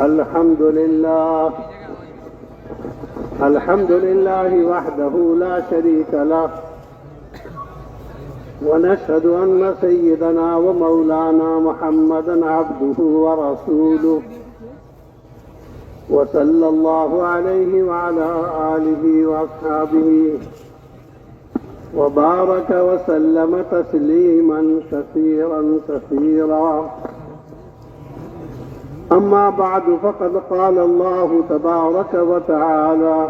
الحمد لله وحده لا شريك له، ونشهد أن سيدنا ومولانا محمدا عبده ورسوله، وصلى الله عليه وعلى آله وأصحابه وبارك وسلم تسليما كثيرا كثيرا. أما بعد، فقد قال الله تبارك وتعالى: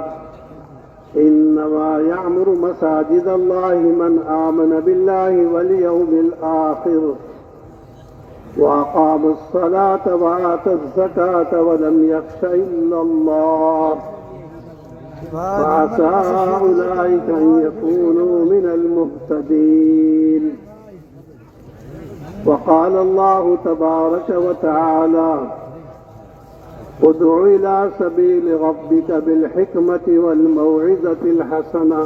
إنما يعمر مساجد الله من آمن بالله واليوم الآخر وأقام الصلاة وآتى الزكاة ولم يخش إلا الله فعسى أولئك أن يكونوا من المهتدين. وقال الله تبارك وتعالى: ادع إلى سبيل ربك بالحكمة والموعظة الحسنة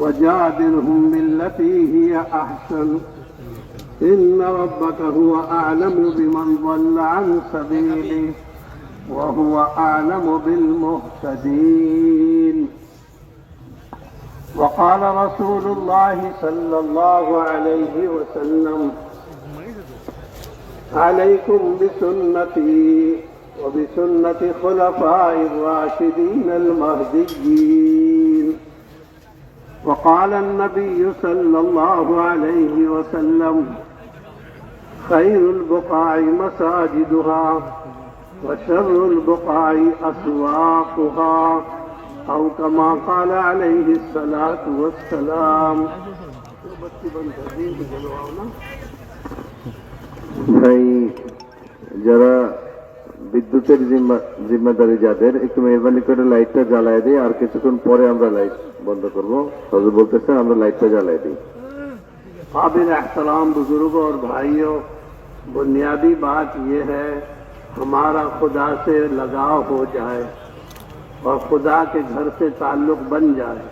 وجادلهم بالتي هي أحسن إن ربك هو أعلم بمن ضل عن سبيله وهو أعلم بالمهتدين. وقال رسول الله صلى الله عليه وسلم: عليكم بسنتي وبسنة خلفاء الراشدين المهديين. وقال النبي صلى الله عليه وسلم: خير البقاع مساجدها وشر البقاع أسواقها، أو كما قال عليه الصلاة والسلام. ভাই, যারা বিদ্যুতের জিম্মেদারি যাদের, একটু মেহরবানি করে লাইটটা জ্বালায় দিই, আর কিছুক্ষণ পরে আমরা লাইট বন্ধ করব। হুজুর বলতেছে আমরা লাইটটা জ্বালায় দিই। काबिल एहतराम बुजुर्गों और भाइयों, बुनियादी बात यह है हमारा खुदा से लगाव हो जाए और खुदा के घर से ताल्लुक बन जाए,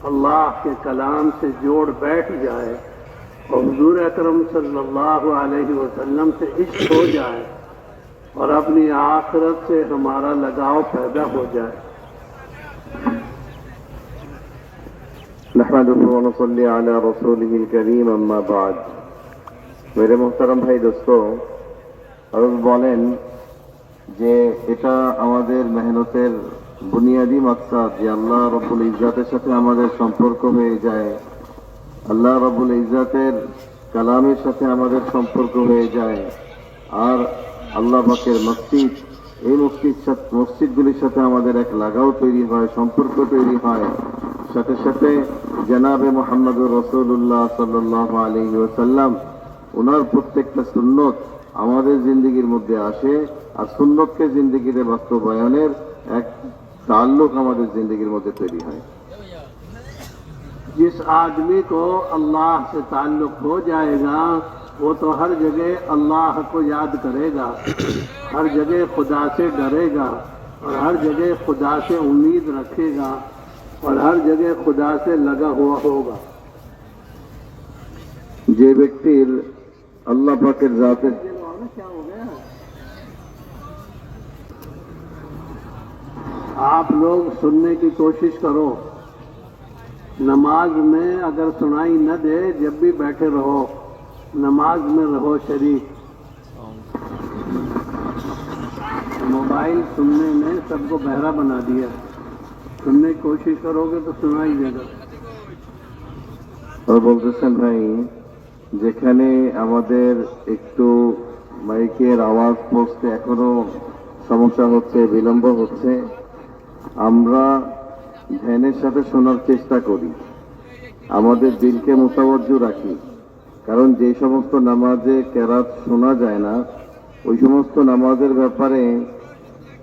अल्लाह के कलाम से जोड़ बैठ जाए और हुजूर अकरम सल्लल्लाहु अलैहि वसल्लम से इश्क हो जाए और अपनी आखिरत से हमारा लगाव पैदा हो जाए। नहमदुहु व नसल्ली अला रसूलिहिल करीम, अम्मा बाद। मेरे मोहतरम भाई दोस्तों, আরব বলেন যে এটা আমাদের মেহনতের বুনিয়াদি মাকসাদ যে আল্লাহ রব্বুল ইজ্জাতের সাথে আমাদের সম্পর্ক হয়ে যায়, আল্লাহ রব্বুল ইজ্জাতের কালামের সাথে আমাদের সম্পর্ক হয়ে যায়, আর আল্লাহ পাকের মসজিদ, এই মসজিদগুলির সাথে আমাদের এক লাগাও তৈরি হয়, সম্পর্ক তৈরি হয়। সাথে সাথে জনাবে মুহাম্মদুর রাসূলুল্লাহ সাল্লাল্লাহু আলাইহি ওয়াসাল্লাম, ওনার প্রত্যেকটা সুন্নত আমাদের জিন্দেগির মধ্যে আসে, আর সুন্নতকে জিন্দেগিতে বাস্তবায়নের এক ताल्लुक हमारे जिंदगी में तैयारी है। जिस आदमी को अल्लाह से ताल्लुक हो जाएगा वो तो हर जगह अल्लाह को याद करेगा, हर जगह खुदा से डरेगा और हर जगह खुदा से उम्मीद रखेगा और हर जगह खुदा से लगा हुआ होगा। যে ব্যক্তির আল্লাহ পাকের জাতের आप लोग सुनने की कोशिश करो, नमाज में अगर सुनाई न दे, जब भी बैठे रहो नमाज में रहो शरीक। मोबाइल सुनने में सबको बहरा बना दिया, सुनने की कोशिश करोगे तो सुनाई देगा। और বলতেছেন ভাই, যেখানে আমাদের একটু মাইকের আওয়াজ পৌঁছতে এখনো সমস্যা হচ্ছে, বিলম্ব হচ্ছে, আমরা ধ্যানের সাথে শোনার চেষ্টা করি, আমাদের দিলকে মোতাবজ্জু রাখি। কারণ যে সমস্ত নামাজে কেরাত শোনা যায় না, ওই সমস্ত নামাজের ব্যাপারে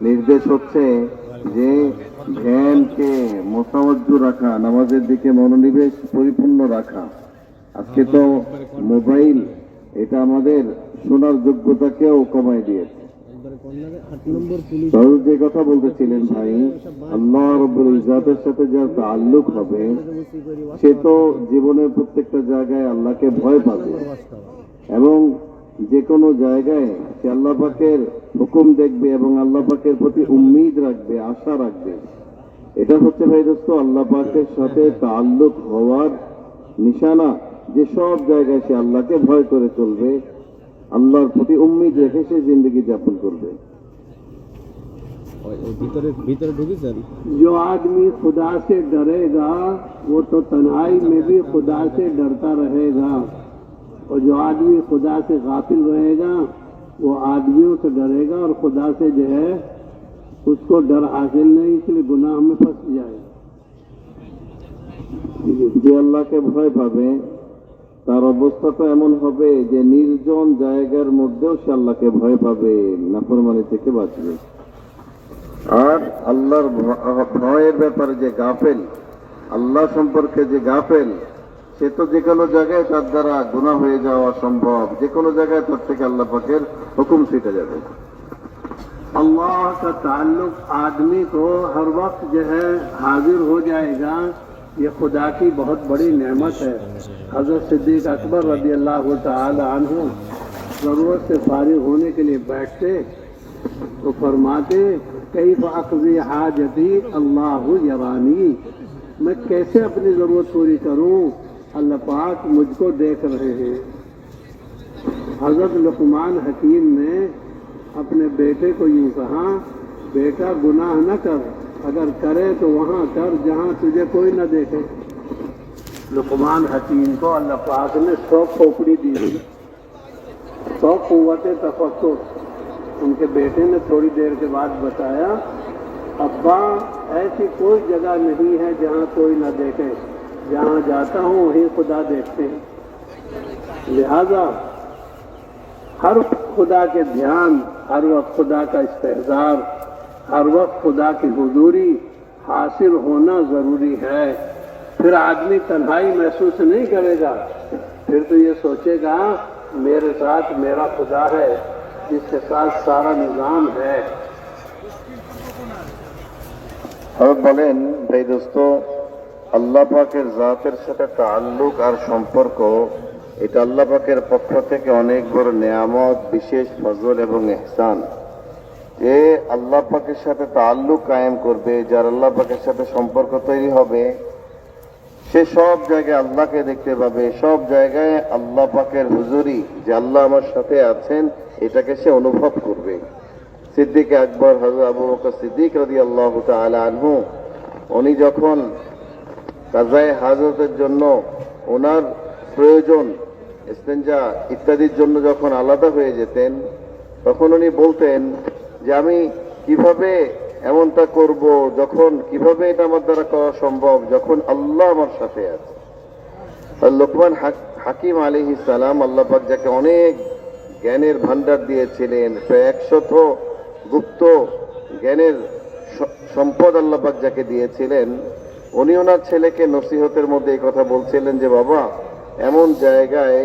নির্দেশ হচ্ছে যে ধ্যানকে মোতাবজ্জু রাখা, নামাজের দিকে মনোনিবেশ পরিপূর্ণ রাখা। আজকে তো মোবাইল এটা আমাদের শোনার যোগ্যতাকেও কমায় দিয়েছে। যে কথা বলতেছিলেন ভাই, আল্লাহ রাব্বুল ইজ্জাতের সাথে যার তাআল্লুক হবে সে তো জীবনের প্রত্যেকটা জায়গায় আল্লাহকে ভয় পাবে এবং যে কোনো জায়গায় সে আল্লাহ পাকের হুকুম দেখবে এবং আল্লাহ পাকের প্রতি উম্মিদ রাখবে, আশা রাখবে। এটা হচ্ছে ভাই দোস্ত আল্লাহ পাকের সাথে তাআল্লুক হওয়ার নিশানা। যে সব জায়গায় সে আল্লাহকে ভয় করে চলবে, আল্লাহর প্রতি উম্মিদ রেখে সে জিন্দগি যাপন করবে। ভিতরে ঢুকেছেন। जो आदमी खुदा से डरेगा वो तो तन्हाई में भी खुदा से डरता रहेगा, और जो आदमी खुदा से गाफिल रहेगा वो आदमियों से डरेगा और खुदा से जो है उसको डर हासिल नहीं, इसलिए गुनाह में फंस जाएगा। যে আল্লাহকে ভয় পাবে তার অবস্থা তো এমন হবে যে নির্জন জায়গার মধ্যেও সে আল্লাহকে ভয় পাবে, নাফরমানি থেকে বাঁচবে। আর আল্লাহর ভয়ের ব্যাপারে যে গাফেল, আল্লাহ সম্পর্কে যে গাফেল, সে তো যে কোনো জায়গায় তার দ্বারা গুনাহ হয়ে যাওয়া সম্ভব, যে কোনো জায়গায় তার থেকে আল্লাহ পাকের হুকুম ছিটে যাবে। अल्लाह का ताल्लुक आदमी को हर वक्त जो है हाजिर हो जाएगा, ये खुदा की बहुत बड़ी नेमत है। हज़रत सिद्दीक़ अकबर रज़ी अल्लाह तआला अन्हु ज़रूरत से फारिग होने के लिए बैठते तो फरमाते कैफ़ अक़ज़ी हाजती अल्लाहु यरानी, मैं कैसे अपनी ज़रूरत पूरी करूं, अल्लाह पाक मुझको देख रहे हैं। हज़रत लुक़मान हकीम ने अपने बेटे को यूं कहा, बेटा गुनाह न कर, अगर करे तो वहाँ कर जहाँ तुझे कोई न देखे। लुक़मान हकीम को अल्लाह पाक ने 100 खोपड़ी दी, 100 क़ुव्वत तफक्कुर। उनके बेटे ने थोड़ी देर के बाद बताया, अब्बा ऐसी कोई जगह नहीं है जहाँ कोई न देखे, जहाँ जाता हूँ वहीं खुदा देखते हैं। लिहाजा हर खुदा के ध्यान, हर वक्त खुदा का इस्तेहज़ार, हर वक्त खुदा की हुजूरी हासिल होना ज़रूरी है। फिर आदमी तन्हाई महसूस नहीं करेगा, फिर तो ये सोचेगा मेरे साथ मेरा खुदा है जिसके साथ सारा निज़ाम है। হযরত বলেন ভাই দোস্ত, আল্লাহ পাকের জাতের সাথে তাআল্লুক আর সম্পর্ক, এটা আল্লাহ পাকের পক্ষ থেকে অনেক বড় নেয়ামত, বিশেষ ফজল এবং ইহসান। যে আল্লাহ পাকের সাথে তাআল্লুক কায়েম করবে, যার আল্লাহ পাকের সাথে সম্পর্ক তৈরি হবে, সে সব জায়গায় আল্লাহকে দেখতে পাবে, সব জায়গায় আল্লাহ পাকের হুজুরি, যে আল্লাহ আমার সাথে আছেন, এটাকে সে অনুভব করবে। সিদ্দিক আকবর হযরত আবু বকর সিদ্দিক রাদিয়াল্লাহু তাআলা আনহু, উনি যখন কাযায়ে হাজতের জন্য ওনার প্রয়োজন, ইস্তেঞ্জা ইত্যাদির জন্য যখন আলাদা হয়ে যেতেন, তখন উনি বলতেন যে আমি কিভাবে এমনটা করব, যখন কিভাবে এটা আমার দ্বারা করা সম্ভব, যখন আল্লাহ আমার সাথে আছে। আর লোকমান হাকিম আলাইহিস সালাম, আল্লাহ পাক যাকে অনেক জ্ঞানের ভান্ডার দিয়েছিলেন, প্রায় 100 গুপ্ত জ্ঞানের সম্পদ আল্লাহ পাক যাকে দিয়েছিলেন, উনি ওনার ছেলেকে নসিহতের মধ্যে এই কথা বলছিলেন যে বাবা, এমন জায়গায়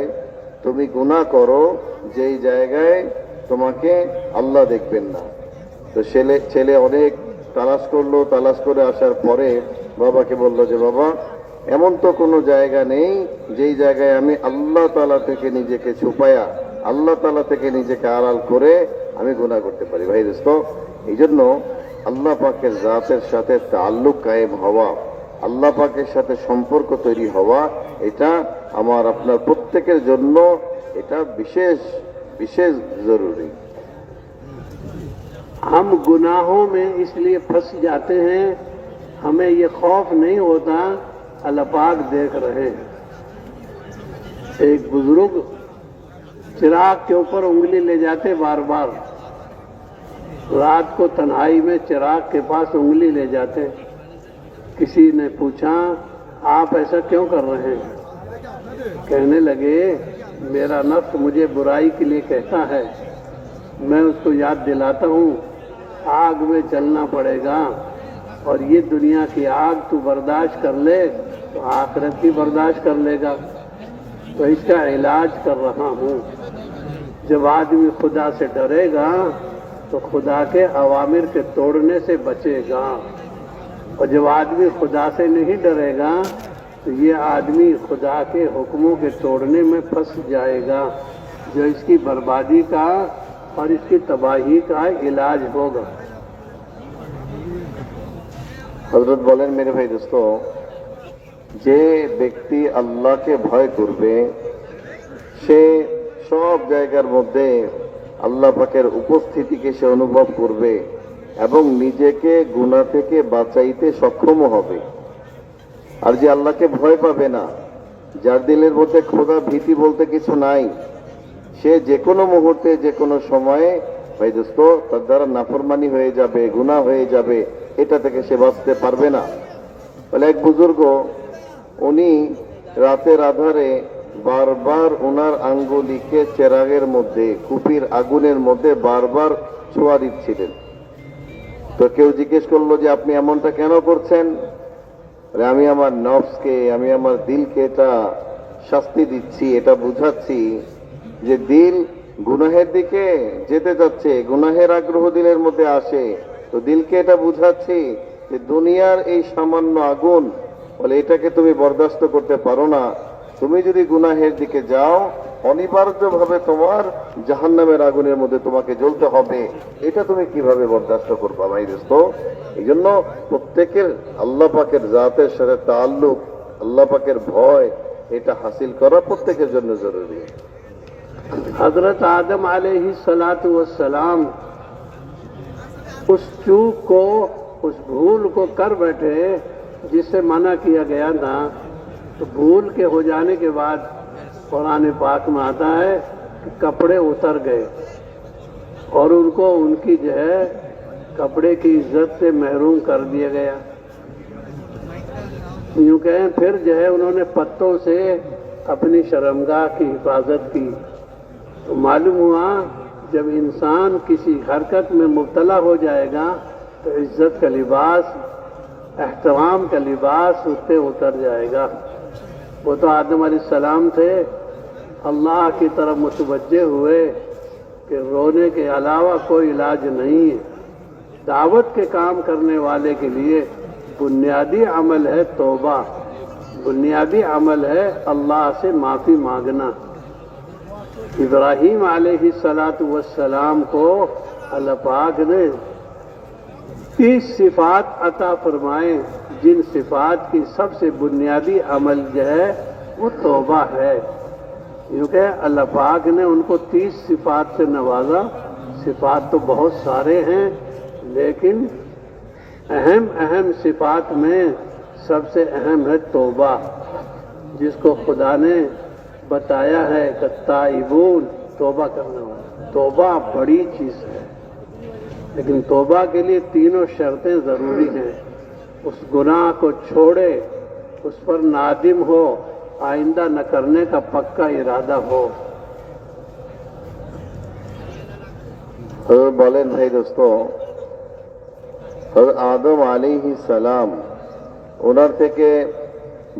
তুমি গুনাহ করো যেই জায়গায় তোমাকে আল্লাহ দেখবেন না। তো ছেলে অনেক তালাশ করলো, তালাশ করে আসার পরে বাবাকে বললো যে বাবা, এমন তো কোনো জায়গা নেই যেই জায়গায় আমি আল্লাহ তাআলা থেকে নিজেকে ছুপায়া, আল্লাহ তাআলা থেকে নিজেকে আড়াল করে আমি গুনাহ করতে পারি। ভাই দোস্ত, এই জন্য আল্লাহ পাকের জাতের সাথে তাআল্লুক কায়েম হওয়া, আল্লাহ পাকের সাথে সম্পর্ক তৈরি হওয়া, এটা আমার আপনার প্রত্যেকের জন্য এটা বিশেষ বিশেষ জরুরি। हम गुनाहों में इसलिए फंस जाते हैं, हमें ये खौफ नहीं होता अल्लाह पाक देख रहे हैं। एक बुजुर्ग चिराग के ऊपर उंगली ले जाते बार बार, रात को तन्हाई में चिराग के पास उंगली ले जाते। किसी ने पूछा आप ऐसा क्यों कर रहे हैं? कहने लगे मेरा नफ्स मुझे बुराई के लिए कहता है, मैं उसको याद दिलाता हूँ आग में चलना पड़ेगा, और ये दुनिया की आग तू बर्दाश्त कर ले तो आखिरत भी बर्दाश्त कर लेगा। तो इसका इलाज कर रहा हूँ। जब आदमी खुदा से डरेगा तो खुदा के अवामिर के तोड़ने से बचेगा, और जब आदमी खुदा से नहीं डरेगा तो ये आदमी खुदा के हुक्मों के तोड़ने में फंस जाएगा। जो इसकी बर्बादी का और इसकी तबाही का इलाज होगा। হযরত বলেন মেরে ভাই দোস্ত, যে ব্যক্তি আল্লাহকে ভয় করবে সে সব জায়গার মধ্যে আল্লাহ পাকের উপস্থিতিকে সে অনুভব করবে এবং নিজেকে গুনাহ থেকে বাঁচাইতে সক্ষম হবে। আর যে আল্লাহকে ভয় পাবে না, যার দিলের মধ্যে খোদা ভীতি বলতে কিছু নাই, সে যে কোনো মুহূর্তে যে কোনো সময়ে ভাই দোস্ত তার দ্বারা নাফরমানি হয়ে যাবে, গুনাহ হয়ে যাবে, এটা থেকে সে বাঁচতে পারবে না। বলে এক বুজুর্গ, উনি রাতের আধারে বারবার ওনার আঙ্গুলিকে চেরাগের মধ্যে, কুপির আগুনের মধ্যে বারবার ছোঁয়া দিচ্ছিলেন। তো কেউ জিজ্ঞেস করলো যে আপনি এমনটা কেন করছেন? বলে, আমি আমার নফসকে, আমি আমার দিলকে এটা শাস্তি দিচ্ছি, এটা বুঝাচ্ছি যে দিল গুনাহের দিকে যেতে যাচ্ছে, গুনাহের আগ্রহ দিলের মধ্যে আসে, তো দিলকে এটা বুঝাচ্ছি যে দুনিয়ার এই সামান্য আগুন, বলে এটাকে তুমি বরদাস্ত করতে পারো না। তুমি যদি গুনাহের দিকে যাও অনিবার্যভাবে তোমার জাহান্নামের আগুনের মধ্যে তোমাকে জ্বলতে হবে। এটা তুমি কিভাবে বরদাস্ত করবা ভাই দোস্ত? এই জন্য প্রত্যেকের আল্লাহ পাকের জাতের সাথে তাআল্লুক, আল্লাহ পাকের ভয়, এটা হাসিল করা প্রত্যেকের জন্য জরুরি। हजरत आदम अलैहिस्सलातु वस्सलाम उस चूक को, उस भूल को कर बैठे जिससे मना किया गया था। तो भूल के हो जाने के बाद कुरान पाक में आता है कि कपड़े उतर गए और उनको उनकी जो है कपड़े की इज्जत से महरूम कर दिया गया। यूं कहें फिर जो है उन्होंने पत्तों से अपनी शर्मगाह की हिफाजत की। तो मालूम हुआ जब इंसान किसी हरकत में मुब्तला हो जाएगा तो इज्जत का लिबास, एहतराम का लिबास उस पे उतर जाएगा। वो तो आदम अलैहिस्सलाम थे, अल्लाह की तरफ मुतवज्जे हुए कि रोने के अलावा कोई इलाज नहीं है। दावत के काम करने वाले के लिए बुनियादी अमल है तौबा, बुनियादी अमल है अल्लाह से माफ़ी मांगना। इब्राहीम अलैहिस्सलातु वस्सलाम को अल्लाह पाक ने 30 सिफात अता फरमाए, जिन सिफात की सबसे बुनियादी अमल जो है वो तौबा है। क्योंकि अल्लाह पाक ने उनको 30 सिफात से नवाजा। सिफात तो बहुत सारे हैं, लेकिन अहम अहम सिफात में सबसे अहम है तौबा, जिसको खुदा ने बताया है कि ताइबून, तौबा करने वाला। तौबा बड़ी चीज़ है, लेकिन तौबा के लिए तीनों शर्तें ज़रूरी हैं। उस गुनाह को छोड़े, उस पर नादिम हो, आइंदा न करने का पक्का इरादा हो। বলেন ভাই দোস্ত, হযরত আদম আলাইহিস সালাম ওনার থেকে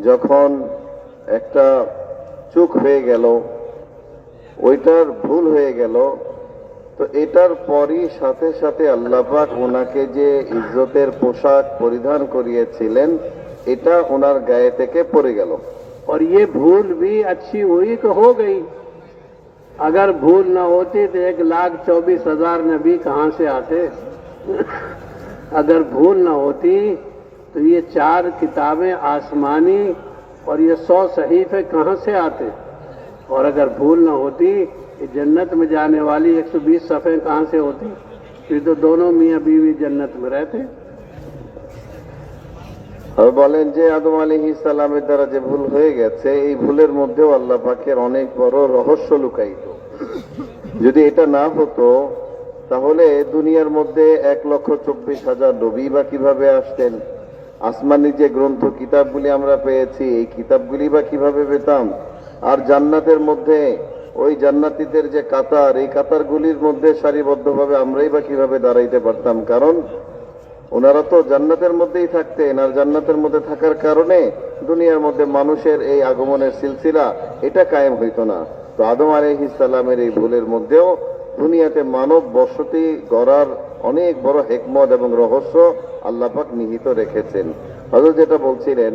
যখন একটা চুক হয়ে গেল, ওইটার ভুল হয়ে গেল, তো এটার পরই সাথে সাথে আল্লাহ পাক ওনাকে যে ইজ্জতের পোশাক পরিধান করিয়েছিলেন এটা ওনার গায়ে থেকে পড়ে গেল। और ये भूल भी अच्छी हुई तो हो गई। अगर भूल न होती तो 1,24,000 नबी कहाँ से आते? अगर भूल न होती तो ये 4 किताबें आसमानी और ये 100 सहीफे कहाँ से आते? और अगर भूल न होती कि जन्नत में जाने वाली 120 सफ़े कहाँ से होती? फिर तो दोनों मियाँ बीवी जन्नत में रहते। আর বলেন যে আদম আলাইহিস সালামের দ্বারা যে ভুল হয়ে গেছে, এই ভুলের মধ্যেও আল্লাহ পাকের অনেক বড় রহস্য লুকায়িত। যদি এটা না হতো তাহলে দুনিয়ার মধ্যে 1,24,000 নবী বা কিভাবে আসতেন? আসমানি যে গ্রন্থ কিতাবগুলি আমরা পেয়েছি, এই কিতাবগুলি বা কিভাবে পেতাম? আর জান্নাতের মধ্যে ওই জান্নাতীদের যে কাতার, এই কাতারগুলির মধ্যে সারিবদ্ধভাবে আমরাই বা কিভাবে দাঁড়াইতে পারতাম? কারণ ওনারা তো জান্নাতের মধ্যেই থাকতেন, আর জান্নাতের মধ্যে থাকার কারণে দুনিয়ার মধ্যে মানুষের এই আগমনের সিলসিলা এটা কায়েম হইতো না। তো আদম আলাইহিস সালামের এই ভুলের মধ্যেও দুনিয়াতে মানব বসতি গড়ার অনেক বড় হিকমত এবং রহস্য আল্লাহ পাক নিহিত রেখেছেন। হযরত যেটা বলছিলেন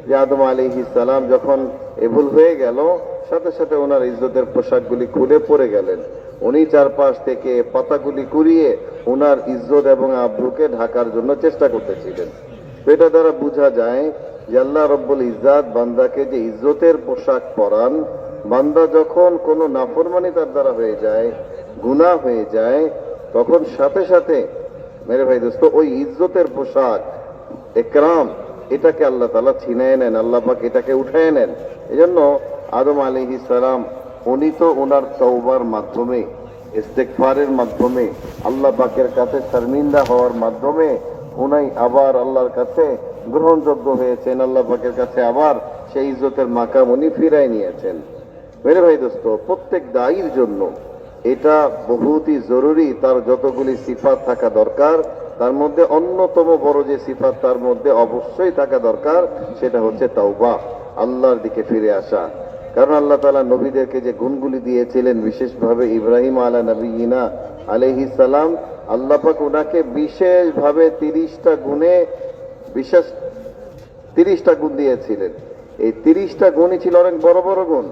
যে আদম আলাইহিস সালাম যখন এ ভুল হয়ে গেল, সাথে সাথে ওনার ইজ্জতের পোশাকগুলি খুলে পড়ে গেলেন। উনি চারপাশ থেকে পাতাগুলি কুড়িয়ে ওনার ইজ্জত এবং আব্রুকে ঢাকার জন্য চেষ্টা করতেছিলেন। তো এটা দ্বারা বোঝা যায় যে আল্লাহ রব্বুল ইজ্জাত বান্দাকে যে ইজ্জতের পোশাক পরান, বান্দা যখন কোনো নাফরমানি তার দ্বারা হয়ে যায়, গুনাহ হয়ে যায়, তখন সাথে সাথে মেরে ভাই দোস্ত ওই ইজ্জতের পোশাক একরাম এটাকে আল্লাহ তাআলা ছিনিয়ে নেন, আল্লাহ পাক এটাকে উঠায় নেন। এজন্য আদম আলাইহিস সালাম উনি তো ওনার তওবার মাধ্যমে, ইস্তেগফারের মাধ্যমে, আল্লাহ পাকের কাছে শর্মিন্দা হওয়ার মাধ্যমে উনি আবার আল্লাহর কাছে গ্রহণযোগ্য হয়েছেন, আল্লাহ পাকের কাছে আবার সেই ইজ্জতের মাকাম উনি ফিরাই নিয়েছেন। মেরে ভাই দোস্ত, প্রত্যেক দায়ীর জন্য এটা বহুতই জরুরি, তার যতগুলি সিফাত থাকা দরকার তার মধ্যে অন্যতম বড় যে সিফাত তার মধ্যে অবশ্যই থাকা দরকার সেটা হচ্ছে তাওবা, আল্লাহর দিকে ফিরে আসা। কারণ আল্লাহ তাআলা নবীদেরকে যে গুণগুলি দিয়েছিলেন, বিশেষভাবে ইব্রাহিম আলা নবিয়িনা আলাইহিস সালাম, আল্লাহ পাক ওনাকে বিশেষভাবে 30টা গুণে বিশেষ 30টা গুণ দিয়েছিলেন। এই 30টা গুণই ছিল অনেক বড় বড় গুণ।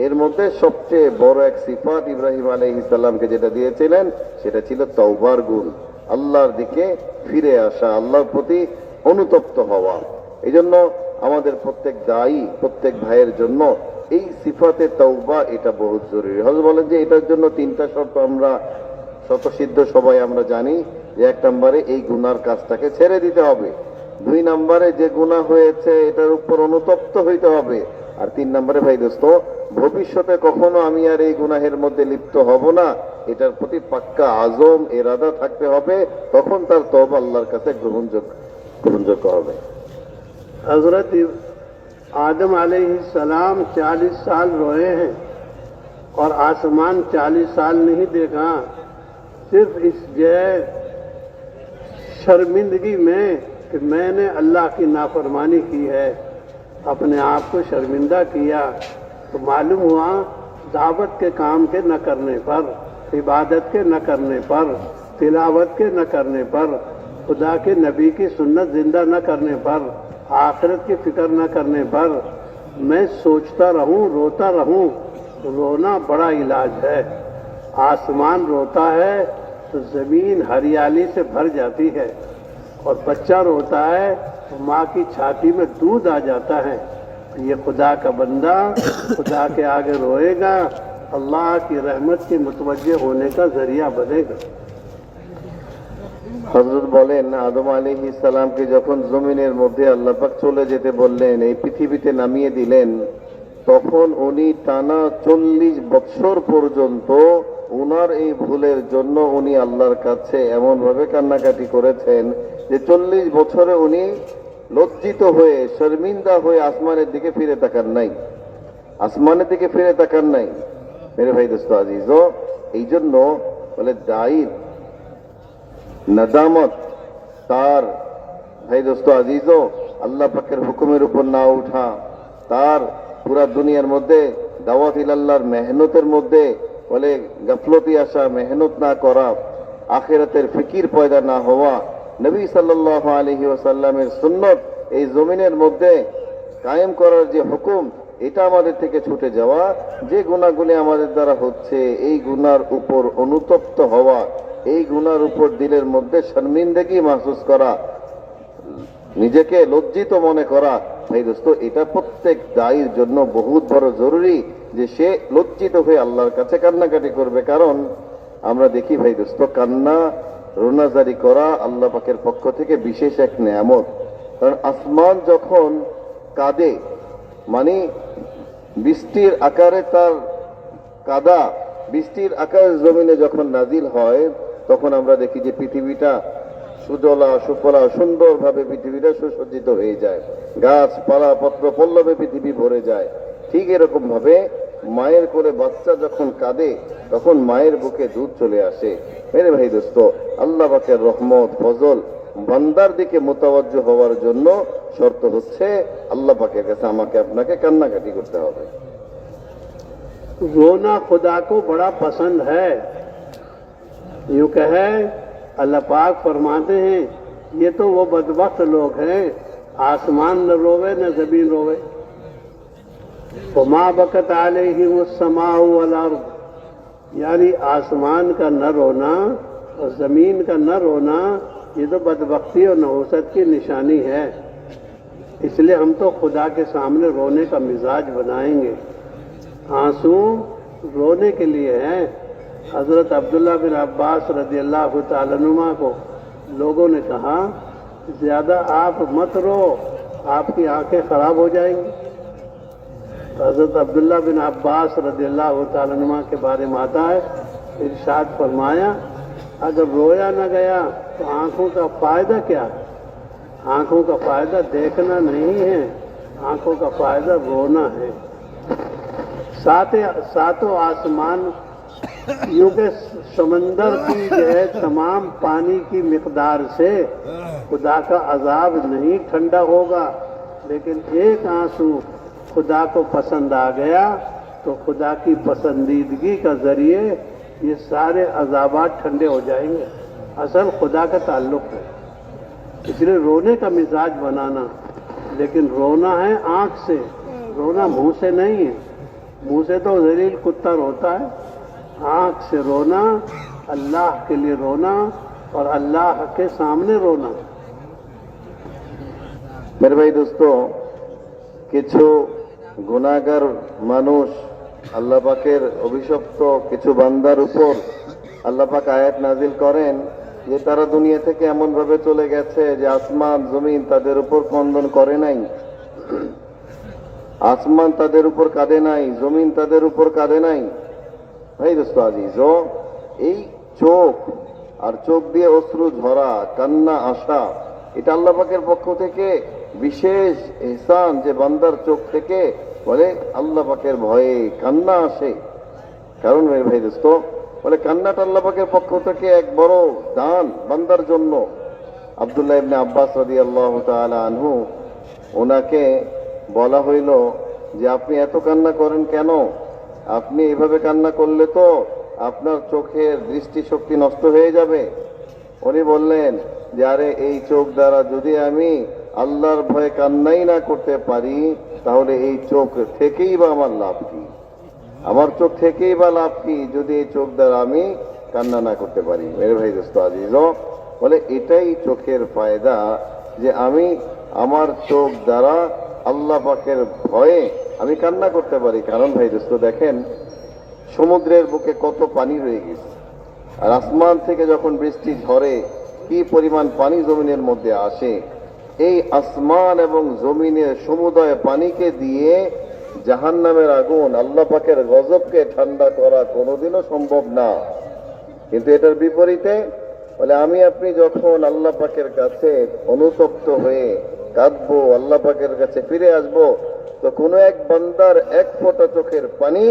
এর মধ্যে সবচেয়ে বড় এক সিফাত ইব্রাহিম আলাইহিস সালামকে যেটা দিয়েছিলেন সেটা ছিল তওবার গুণ, আল্লাহর দিকে ফিরে আসা, আল্লাহর প্রতি অনুতপ্ত হওয়া। এই জন্য আমাদের প্রত্যেক দায়ী, প্রত্যেক ভাইয়ের জন্য এই সিফাতে তওবা এটা বহুত জরুরি। হযরত বলেন যে এটার জন্য 3টা শর্ত আমরা স্বতঃসিদ্ধ সবাই আমরা জানি যে 1 নম্বরে এই গুনার কাজটাকে ছেড়ে দিতে হবে, 2 নম্বরে যে গুনাহ হয়েছে এটার উপর অনুতপ্ত হইতে হবে, আর 3 নম্বরে ভাই দোস্ত ভবিষ্যতে কখনো আমি আর এই গুনাহের মধ্যে লিপ্ত হব না, এটার প্রতি পাক্কা আজম ইরাদা থাকতে হবে, তখন তার তওবা আল্লাহর কাছে গ্রহণযোগ্য হবে। हजरत आदम अलैहिस्सलाम 40 साल रोए हैं और आसमान 40 साल नहीं देखा, सिर्फ इस शर्मिंदगी में कि मैंने अल्लाह की नाफरमानी की है, अपने आप को शर्मिंदा किया। तो मालूम हुआ दावत के काम के न करने पर, इबादत के न करने पर, तिलावत के न करने पर, खुदा के नबी की सुन्नत जिंदा न करने पर, आखिरत की फिक्र न करने पर मैं सोचता रहूं, रोता रहूं। रोना बड़ा इलाज है। आसमान रोता है तो जमीन हरियाली से भर जाती है, और बच्चा रोता है तो माँ की छाती में दूध आ जाता है। ये खुदा का बंदा खुदा के आगे रोएगा, अल्लाह की रहमत के मुतवज्जे होने का जरिया बनेगा। হযরত বলেন আদম আলাইহিস সালামকে যখন জমিনের মধ্যে আল্লাহ পাক চলে যেতে বললেন, এই পৃথিবীতে নামিয়ে দিলেন, তখন উনি টানা 40 বছর পর্যন্ত উনার এই ভুলের জন্য উনি আল্লাহর কাছে এমন ভাবে কান্নাকাটি করেছেন যে 40 বছরে উনি লজ্জিত হয়ে শর্মিন্দা হয়ে আসমানের দিকে ফিরে তাকান নাই, আসমানের দিকে ফিরে তাকান নাই। মেরে ভাই দোস্ত আজিজ, এই জন্য বলে দায়ীর নাদামত তার ভাই দোস্ত আজিজ আল্লাহ পাকের হুকুমের উপর না উঠা, তার পুরা দুনিয়ার মধ্যে দাওয়াত ইলাল্লাহর মেহনতের মধ্যে বলে গাফলতি আসা, মেহনত না করা, আখিরাতের ফিকির পয়দা না হওয়া, নবী সাল্লাল্লাহু আলাইহি ওয়াসাল্লামের সুন্নত এই জমিনের মধ্যে কায়েম করার যে হুকুম, এটা আমাদের থেকে ছুটে যাওয়া, যে গুনাহগুলি আমাদের দ্বারা হচ্ছে এই গুনার উপর অনুতপ্ত হওয়া, এই গুনার উপর দিলের মধ্যে শর্মিন্দগি মাহসুস করা, নিজেকে লজ্জিত মনে করা, ভাই দোস্ত এটা প্রত্যেক দায়ীর জন্য বহুত বড় জরুরি যে সে লজ্জিত হয়ে আল্লাহর কাছে কান্নাকাটি করবে। কারণ আমরা দেখি ভাই দোস্ত কান্না রোনাজারি করা আল্লাহ পাকের পক্ষ থেকে বিশেষ এক নেয়ামত। কারণ আসমান যখন কাঁদে, মানে বৃষ্টির আকারে তার কাদা, বৃষ্টির আকারে জমিনে যখন নাজিল হয়, তখন আমরা দেখি যে পৃথিবীটা সুজলা সুফলা সুন্দরভাবে পৃথিবীটা সুসজ্জিত হয়ে যায়, গাছপালা পত্র পল্লবে পৃথিবী ভরে যায়। ঠিক এরকম ভাবে মায়ের কোলে বাচ্চা যখন কাঁদে, তখন মায়ের বুকে দুধ চলে আসে। মেরে ভাই দোস্ত, আল্লাহ পাকের রহমত ফজল বান্দার দিকে মোতাওয়াজ্জহ হওয়ার জন্য শর্ত হচ্ছে আল্লাহ পাকের কাছে আমাকে আপনাকে কান্নাকাটি করতে হবে। रोना खुदा को बड़ा पसंद है। यूं कहे अल्लाह पाक फरमाते हैं ये तो वो बदबख्त लोग हैं, आसमान न रोवे न जमीन रोवे। वमा बकत अलैहिमुस्समाउ वल अर्द, यानी आसमान का न रोना और जमीन का न रोना, ये तो बदबख्ती और नहुसत की निशानी है। इसलिए हम तो खुदा के सामने रोने का मिजाज बनाएंगे। आंसू रोने के लिए है। हजरत अब्दुल्ला बिन अब्बास रज़ियल्लाहु ताला अन्हुमा को लोगों ने कहा, ज्यादा आप मत रो, आपकी आंखें खराब हो जाएंगी। हजरत अब्दुल्ला बिन अब्बास रज़ियल्लाहु ताला अन्हुमा के बारे में आता है, इरशाद फरमाया, अगर रोया न गया तो आंखों का फायदा क्या है? आंखों का फायदा देखना नहीं है, आंखों का फायदा रोना है। सातों आसमान यूं के समंदर की जो है तमाम पानी की मिकदार से खुदा का अजाब नहीं ठंडा होगा, लेकिन एक आंसू खुदा को पसंद आ गया तो खुदा की पसंदीदगी का जरिए ये सारे अजाबात ठंडे हो जाएंगे। असल खुदा का ताल्लुक है, इसलिए रोने का मिजाज बनाना, लेकिन रोना है आंख से, रोना मुंह से नहीं है। मुंह से तो जलील कुत्ता रोता है, आंख से रोना, अल्लाह के लिए रोना और अल्लाह के सामने रोना। मेरे भाई दोस्तों, কিছু গুনাহগার মানুষ আল্লাহ পাকের অভিশপ্ত কিছু বান্দার উপর আল্লাহ পাক আয়াত নাজিল করেন যে তারা দুনিয়া থেকে এমন ভাবে চলে গেছে যে আসমান জমিন তাদের উপর ক্রন্দন করে নাই, আসমান তাদের উপর কাঁদে নাই, জমিন তাদের উপর কাঁদে নাই। ভাই দোস্ত আজিজ, এই চোখ আর চোখ দিয়ে অশ্রু ঝরা, কান্না আসা, এটা আল্লাহ পাকের পক্ষ থেকে বিশেষ ইহসান যে বান্দার চোখ থেকে বলে আল্লাহ পাকের ভয়ে কান্না আসে। কারণ মেরে ভাই দোস্ত, বলে কান্নাটা আল্লাহ পাকের পক্ষ থেকে এক বড় দান বান্দার জন্য। আব্দুল্লাহ ইবনে আব্বাস রাদিয়াল্লাহু তাআলা আনহু, ওনাকে বলা হইল যে আপনি এত কান্না করেন কেন? আপনি এভাবে কান্না করলে তো আপনার চোখের দৃষ্টিশক্তি নষ্ট হয়ে যাবে। উনি বললেন যে আরে এই চোখ দ্বারা যদি আমি আল্লাহর ভয়ে কান্নাই না করতে পারি, তাহলে এই চোখ থেকেই বা আমার লাভ কি? আমার চোখ থেকেই বা লাভ কি যদি এই চোখ দ্বারা আমি কান্না না করতে পারি? মেরে ভাই দোস্ত আজিজ, বলে এটাই চোখের ফায়দা যে আমি আমার চোখ দ্বারা আল্লাহ পাকের ভয়ে আমি কান্না করতে পারি। কারণ ভাই দোস্ত দেখেন, সমুদ্রের বুকে কত পানি রয়ে গেছে, আর আসমান থেকে যখন বৃষ্টি ঝরে কি পরিমাণ পানি জমিনের মধ্যে আসে, এই আসমান এবং জমিনের সমুদয় পানিকে দিয়ে জাহান্নামের আগুন, আল্লাহ পাকের গজবকে ঠান্ডা করা কোনোদিনও সম্ভব না। কিন্তু এটার বিপরীতে বলে আমি আপনি যখন আল্লাহ পাকের কাছে অনুতপ্ত হয়ে কাঁদবো, আল্লাহ পাকের কাছে ফিরে আসবো, তো কোনো এক বান্দার এক ফোঁটা চোখের পানি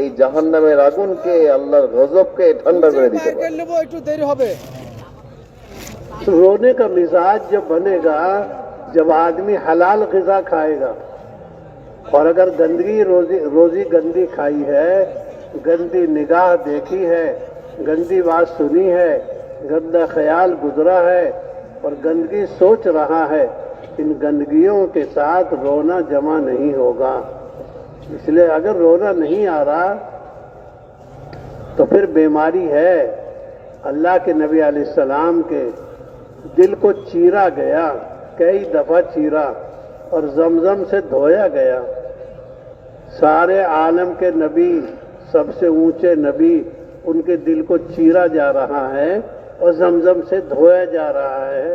এই জাহান্নামের আগুনকে, আল্লাহর গজবকে ঠান্ডা করে দিতে পারে। একটু দেরি হবে। रोने का मिजाज जब बनेगा जब आदमी हलाल ग़िज़ा खाएगा, और अगर गंदगी रोजी गंदी खाई है, गंदी निगाह देखी है, गंदी बात सुनी है, गंदा ख्याल गुजरा है और गंदगी सोच रहा है, इन गंदगियों के साथ रोना जमा नहीं होगा। इसलिए अगर रोना नहीं आ रहा तो फिर बीमारी है। अल्लाह के नबी अलैहिस्सलाम के दिल को चीरा गया, कई दफा चीरा और जमजम से धोया गया। सारे आलम के नबी, सबसे ऊंचे नबी, उनके दिल को चीरा जा रहा है और जमजम से धोया जा रहा है,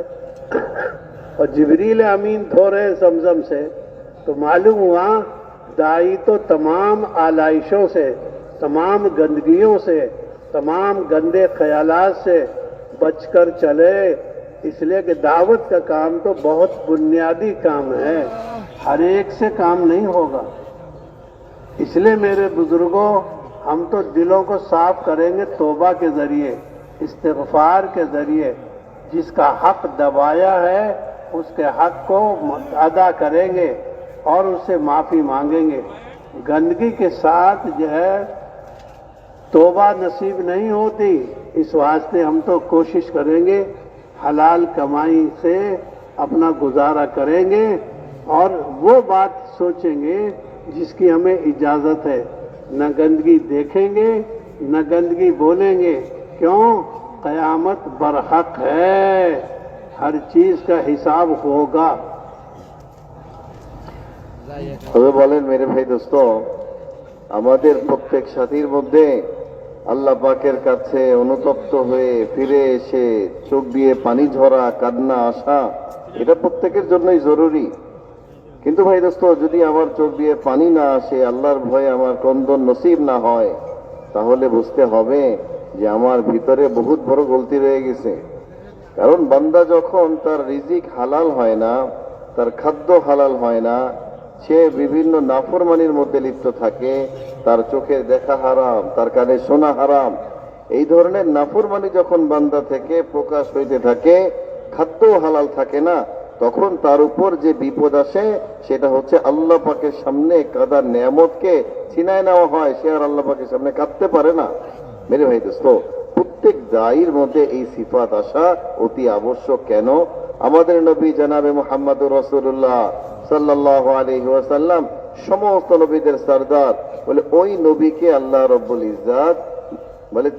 और जिब्रील अमीन धो रहे जमजम से। तो मालूम हुआ दाई तो तमाम आलाइशों से, तमाम गंदगियों से, तमाम गंदे ख्यालात से बचकर चले। इसलिए कि दावत का काम तो बहुत बुनियादी काम है, हर एक से काम नहीं होगा। इसलिए मेरे बुजुर्गों, हम तो दिलों को साफ करेंगे तौबा के जरिए, इस्तिग़फ़ार के जरिए। जिसका हक दबाया है उसके हक को अदा करेंगे और उससे माफ़ी मांगेंगे। गंदगी के साथ जो है तौबा नसीब नहीं होती। इस वास्ते हम तो कोशिश करेंगे, हलाल कमाई से अपना गुजारा करेंगे और वो बात सोचेंगे जिसकी हमें इजाजत है, न गंदगी देखेंगे न गंदगी बोलेंगे। क्यों? क़यामत बरहक है, हर चीज का हिसाब होगा। তবে বলেন মেরে ভাই দোস্ত, আমাদের প্রত্যেক সাথীর মধ্যে আল্লাহ পাকের কাছে অনুতপ্ত হয়ে ফিরে এসে চোখ দিয়ে পানি ঝরা, কান্না আসা, এটা প্রত্যেকের জন্যই জরুরি। কিন্তু ভাই দোস্ত, যদি আমার চোখ দিয়ে পানি না আসে, আল্লাহর ভয়ে আমার ক্রন্দন নসিব না হয়, তাহলে বুঝতে হবে যে আমার ভিতরে বহুত বড় গলতি রয়ে গেছে। কারণ বান্দা যখন তার রিজিক হালাল হয় না, তার খাদ্য হালাল হয় না, সে বিভিন্ন নাফরমানির মধ্যে লিপ্ত থাকে, তার চোখের দেখা হারাম, তার কানে শোনা হারাম, এই ধরনের নাফরমানি যখন বান্দা থেকে প্রকাশ হইতে থাকে, খাদ্য হালাল থাকে না, তখন তার উপর যে বিপদ আসে সেটা হচ্ছে আল্লাহ পাকের সামনে কাদার নেয়ামতকে ছিনায় নেওয়া হয়। সে আর আল্লাহ পাকের সামনে কাঁদতে পারে না। মেরে ভাই দোস্ত, প্রত্যেক দায়ীর মধ্যে এই সিফাত আসা অতি আবশ্যক। কেন? আমাদের নবী জনাবে মুহাম্মদুর রাসূলুল্লাহ সাল্লাল্লাহু আলাইহি ওয়াসাল্লাম সমস্ত নবীদের সরদার, বলে ওই নবীকে আল্লাহ রব্বুল ইজ্জাত বলে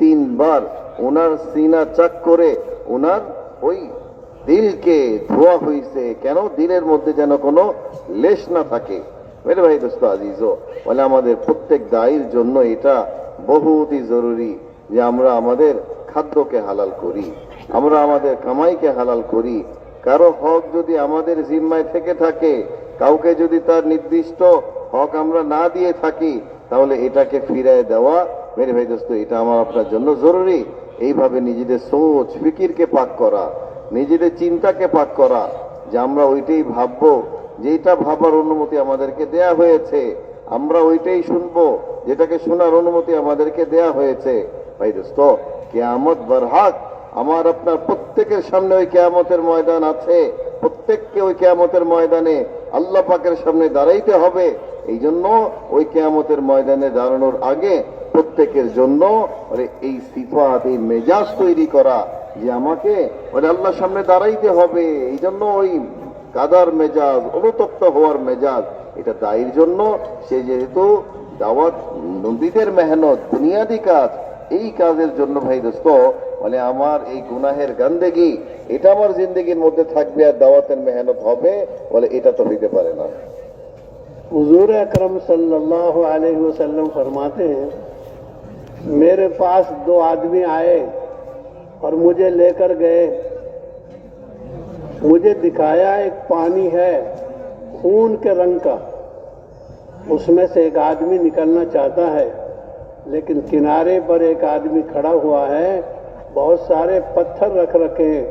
তিনবার ওনার সিনা চাক করে ওনার ওই দিলকে ধোয়া হয়েছে। কেন? দিলের মধ্যে যেন কোনো লেশ না থাকে। মেরে ভাই দোস্ত আজিজো, বলে আমাদের প্রত্যেক দায়ীর জন্য এটা বহুতই জরুরি যে আমরা আমাদের খাদ্যকে হালাল করি, আমরা আমাদের কামাইকে হালাল করি। কারো হক যদি আমাদের জিম্মায় থেকে থাকে, কাউকে যদি তার নির্দিষ্ট হক আমরা না দিয়ে থাকি, তাহলে এটাকে ফিরায় দেওয়া মেরে ভাই দোস্ত এটা আমার আপনার জন্য জরুরি। এইভাবে নিজেদের সোচ ফিকিরকে পাক করা, নিজেদের চিন্তাকে পাক করা, যে আমরা ওইটাই ভাববো, যেটা ভাবার অনুমতি আমাদেরকে দেয়া হয়েছে, আমরা ওইটাই শুনবো যেটাকে শোনার অনুমতি আমাদেরকে দেয়া হয়েছে। ভাই দোস্ত, কিয়ামত বরহাক, আমার আপনার প্রত্যেকের সামনে ওই কিয়ামতের ময়দান আছে। প্রত্যেককে ওই কিয়ামতের ময়দানে আল্লাহ পাকের সামনে দাঁড়াইতে হবে। এই জন্য ওই কিয়ামতের ময়দানে দাঁড়ানোর আগে প্রত্যেকের জন্য এই সিফাত, এই মেজাজ তৈরি করা যে আমাকে আল্লাহর সামনে দাঁড়াইতে হবে। এই জন্য ওই কাদার মেজাজ, অনুতপ্ত হওয়ার মেজাজ, এটা দায়ীর জন্য। সে যেহেতু দাওয়াত নবীদের মেহনত, বুনিয়াদি কাজ, এই কাজের জন্য ভাই দোস্ত বলে আমার এই গুনাহের গান্দেগি এটা আমার জিন্দগির মধ্যে থাকবে আর দাওয়াতের মেহনত হবে, বলে এটা তো হইতে পারে না। हुजूर अकरम सल्लल्लाहु अलैहि वसल्लम फरमाते हैं, मेरे पास दो आदमी आए और मुझे लेकर गए, मुझे दिखाया एक पानी है खून के रंग का, उसमें से एक आदमी निकलना चाहता है, लेकिन किनारे पर एक आदमी खड़ा हुआ है, बहुत सारे पत्थर रख रखे हैं,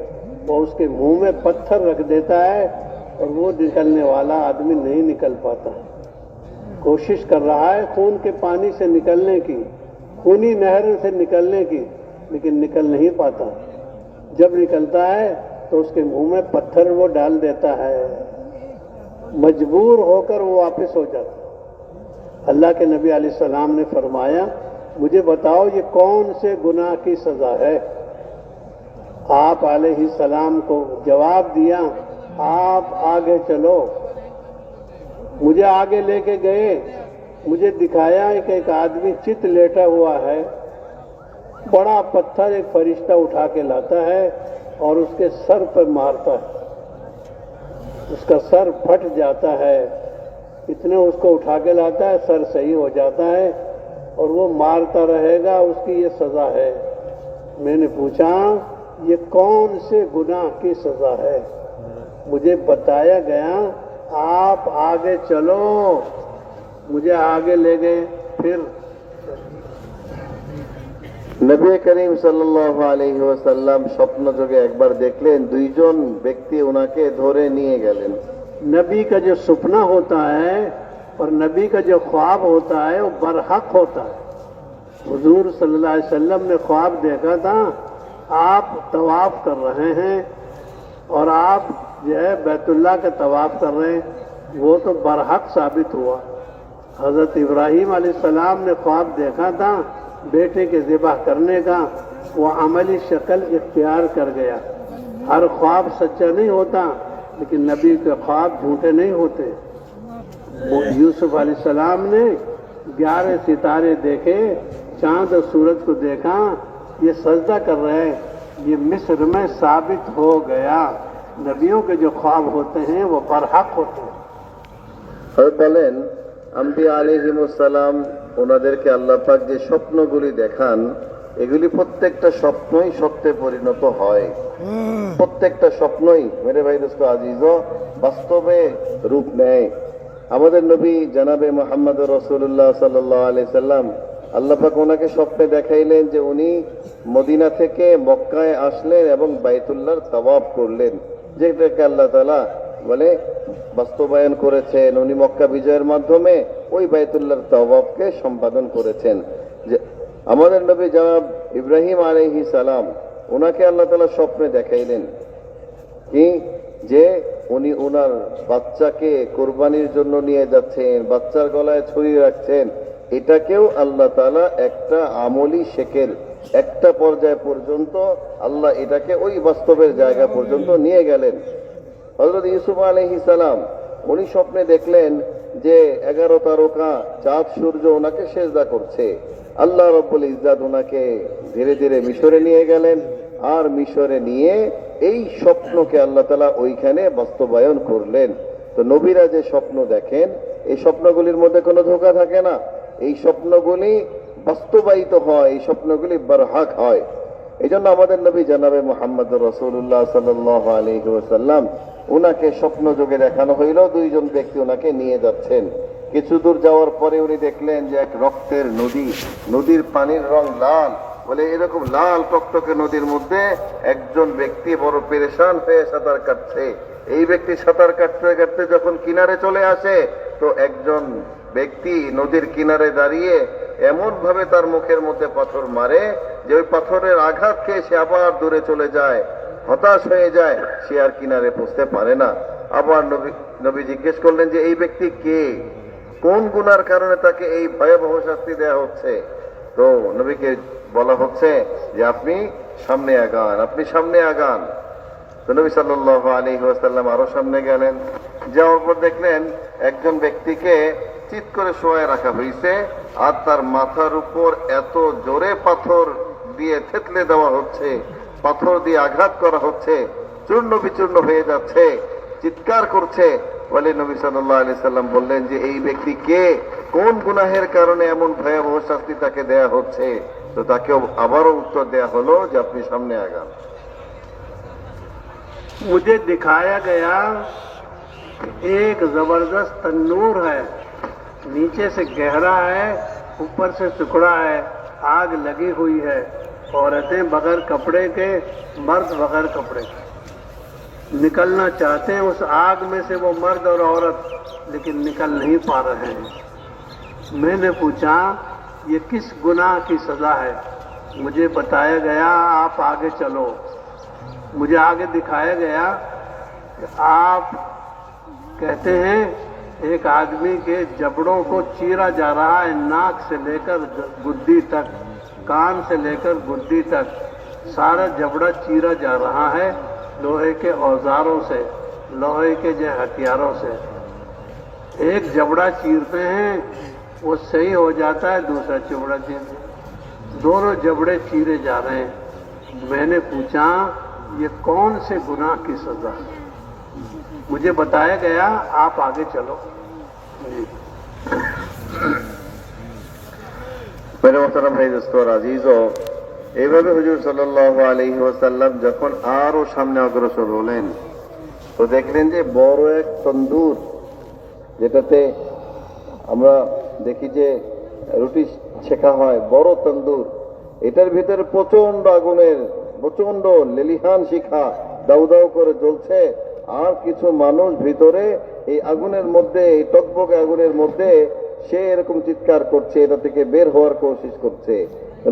वो उसके मुंह में पत्थर रख देता है और वो निकलने वाला आदमी नहीं निकल पाता। कोशिश कर रहा है खून के पानी से निकलने की, खूनी नहर से निकलने की, लेकिन निकल नहीं पाता। जब निकलता है तो उसके मुंह में पत्थर वो डाल देता है, मजबूर होकर वो वापस हो जाता। अल्लाह के नबी अलैहिस्सलाम ने फरमाया, मुझे बताओ ये कौन से गुनाह की सजा है? आप अलैहिस्सलाम को जवाब दिया, आप आगे चलो। मुझे आगे लेके गए, मुझे दिखाया कि एक आदमी चित लेटा हुआ है, बड़ा पत्थर एक फरिश्ता उठा के लाता है और उसके सर पर मारता है, उसका सर फट जाता है। इतने उसको उठा के लाता है, सर सही हो जाता है और वो मारता रहेगा, उसकी ये सजा है। मैंने पूछा, ये कौन से गुनाह की सजा है? मुझे बताया गया, आप आगे चलो। मुझे आगे ले गए। फिर নবী করিম সাল্লাল্লাহু আলাইহি ওয়াসাল্লাম স্বপ্ন যোগে একবার দেখলেন দুইজন ব্যক্তি ওনাকে ধরে নিয়ে গেলেন। नबी का जो सपना होता है और नबी का जो ख्वाब होता है वो बरहक होता है। हुजूर सल्लल्लाहु अलैहि वसल्लम ने ख्वाब देखा था, आप तवाफ कर रहे हैं और आप जो है बैतुल्लाह का तवाफ कर रहे हैं, वो तो बरहक साबित हुआ। हज़रत इब्राहीम अलैहिस्सलाम ने ख्वाब देखा था बेटे के ज़िबह करने का, वो अमली शक्ल इख्तियार कर गया। हर ख्वाब सच्चा नहीं होता, लेकिन नबी के ख्वाब झूठे नहीं होते। वो यूसुफ अलैहिस्सलाम ने 11 सितारे देखे, चांद और सूरज को देखा, ये सजदा कर रहे हैं। ये मिस्र में साबित हो गया नबियों के जो ख्वाब होते हैं वो बरहक होते हैं। হযরত বলেন আম্বিয়া আলাইহিমুস সালাম ওনাদেরকে আল্লাহ পাক যে স্বপ্নগুলি দেখান এগুলি প্রত্যেকটা স্বপ্নই সত্যে পরিণত হয়। প্রত্যেকটা স্বপ্নই মেরে ভাই দোস্ত আজিজ বাস্তবে রূপ নেয়। আমাদের নবী জনাবে মুহাম্মদ রাসূলুল্লাহ সাল্লাল্লাহু আলাইহি সাল্লাম আল্লাহ পাক ওনাকে স্বপ্নে দেখাইলেন যে উনি মদিনা থেকে মক্কায় আসলেন এবং বাইতুল্লাহর তাওয়াফ করলেন, যেটাকে আল্লাহ তাআলা বলে বাস্তবায়ন করেছেন। উনি মক্কা বিজয়ের মাধ্যমে ওই বাইতুল্লাহর তাওয়াফকে সম্পাদন করেছেন। যে আমাদের নবী জনাব ইব্রাহিম আলাইহিস সালাম ওনাকে আল্লাহ তাআলা স্বপ্নে দেখাইলেন কি যে উনি ওনার বাচ্চাকে কোরবানির জন্য নিয়ে যাচ্ছেন, বাচ্চার গলায় ছুরি রাখছেন। এটাকেও আল্লাহ তাআলা একটা আমলি শেকেল একটা পর্যায় পর্যন্ত আল্লাহ এটাকে ওই বাস্তবের জায়গা পর্যন্ত নিয়ে গেলেন। হযরত ইউসুফ আলাইহিস সালাম উনি স্বপ্নে দেখলেন যে 11 তারকা চাঁদ সূর্য ওনাকে সেজদা করছে। আল্লাহ রাব্বুল ইজ্জাত ওনাকে ধীরে ধীরে মিশরে নিয়ে গেলেন, আর মিশরে নিয়ে এই স্বপ্নকে আল্লাহ তাআলা ওইখানে বাস্তবায়ন করলেন। তো নবীরা যে স্বপ্ন দেখেন এই স্বপ্নগুলির মধ্যে কোনো ধোঁকা থাকে না, এই স্বপ্নগুলি বাস্তবায়িত হয়, এই স্বপ্নগুলি বরহাক হয়। এই জন্য আমাদের নবী জনাবে মুহাম্মদ রাসূলুল্লাহ সাল্লাল্লাহু আলাইহি ওয়াসাল্লাম ওনাকে স্বপ্ন যোগে দেখানো হইল দুইজন ব্যক্তি ওনাকে নিয়ে যাচ্ছেন। কিছু দূর যাওয়ার পরে উনি দেখলেন যে এক রক্তের নদী, নদীর পানির রং লাল। বলে এরকম লাল টকটকে নদীর মধ্যে একজন ব্যক্তি বড় পেরেশান হয়ে সাঁতার কাটছে। এই ব্যক্তি সাঁতার কাটতে কাটতে যখন কিনারে চলে আসে তো একজন ব্যক্তি নদীর কিনারে দাঁড়িয়ে এমন ভাবে তার মুখের মধ্যে পাথর মারে যে ওই পাথরের আঘাত খেয়ে সে আবার দূরে চলে যায়, হতাশ হয়ে যায়, সে আর কিনারে পৌঁছতে পারে না। আবার নবী জিজ্ঞেস করলেন যে এই ব্যক্তি কে, কোন গুনার কারণে তাকে এই ভয়াবহ শাস্তি দেয়া হচ্ছে? তো নবীকে বলা হচ্ছে যে আপনি সামনে আগান, আপনি সামনে আগান। তো নবী সাল্লাল্লাহু আলাইহি ওয়াসাল্লাম আরো সামনে গেলেন, যাওয়ার পর দেখলেন একজন ব্যক্তিকে চিৎ করে শোয়ায় রাখা হয়েছে, আর তার মাথার উপর এত জোরে পাথর দিয়ে থেতলে দেওয়া হচ্ছে, পাথর দিয়ে আঘাত করা হচ্ছে, চূর্ণ বিচূর্ণ হয়ে যাচ্ছে, চিৎকার করছে। বলে নবী সাল্লাল্লাহু আলাইহি সাল্লাম বললেন যে এই ব্যক্তি কে, কোন গুনাহের কারণে এমন ভয়াবহ শাস্তি তাকে দেয়া হচ্ছে? তো তাকে আবারও উত্তর দেয়া হলো যে আপনি সামনে আগান। मुझे दिखाया गया एक जबरदस्त तन्नूर है, नीचे से गहरा है, ऊपर से टुकड़ा है, आग लगी हुई है, औरतें बगैर कपड़े के, मर्द बगैर कपड़े के निकलना चाहते हैं उस आग में से, वो मर्द और औरत, लेकिन निकल नहीं पा रहे हैं। मैंने पूछा ये किस गुनाह की सजा है? मुझे बताया गया आप आगे चलो। मुझे आगे दिखाया गया कि आप कहते हैं एक आदमी के जबड़ों को चीरा जा रहा है, नाक से लेकर गुद्दी तक, कान से लेकर गुद्दी तक सारा जबड़ा चीरा जा रहा है लोहे के औजारों से, लोहे के जो हथियारों से। एक जबड़ा चीरते हैं वो सही हो जाता है, दूसरा जबड़ा चीरते, दोनों जबड़े चीरे जा रहे हैं। मैंने पूछा ये कौन से गुनाह की सजा है? मुझे बताया गया आप आगे चलो। मेरे मोहतरम भाई दोस्तों আজিজও এইভাবে হুজুর সাল্লাল্লাহু আলাইহি ওয়াসাল্লাম যখন আরো সামনে অগ্রসর হলেন তো দেখলেন যে বড় এক তন্দুর, যেটাতে আমরা দেখি যে রুটি ছেঁকা হয়, বড় তন্দুর, এটার ভিতরে প্রচন্ড আগুনের প্রচন্ড লেলিহান শিখা দাউ দাউ করে জ্বলছে, আর কিছু মানুষ ভিতরে এই আগুনের মধ্যে, এই টকবকে আগুনের মধ্যে সে এরকম চিৎকার করছে, এটা থেকে বের হওয়ার কোশিশ করছে।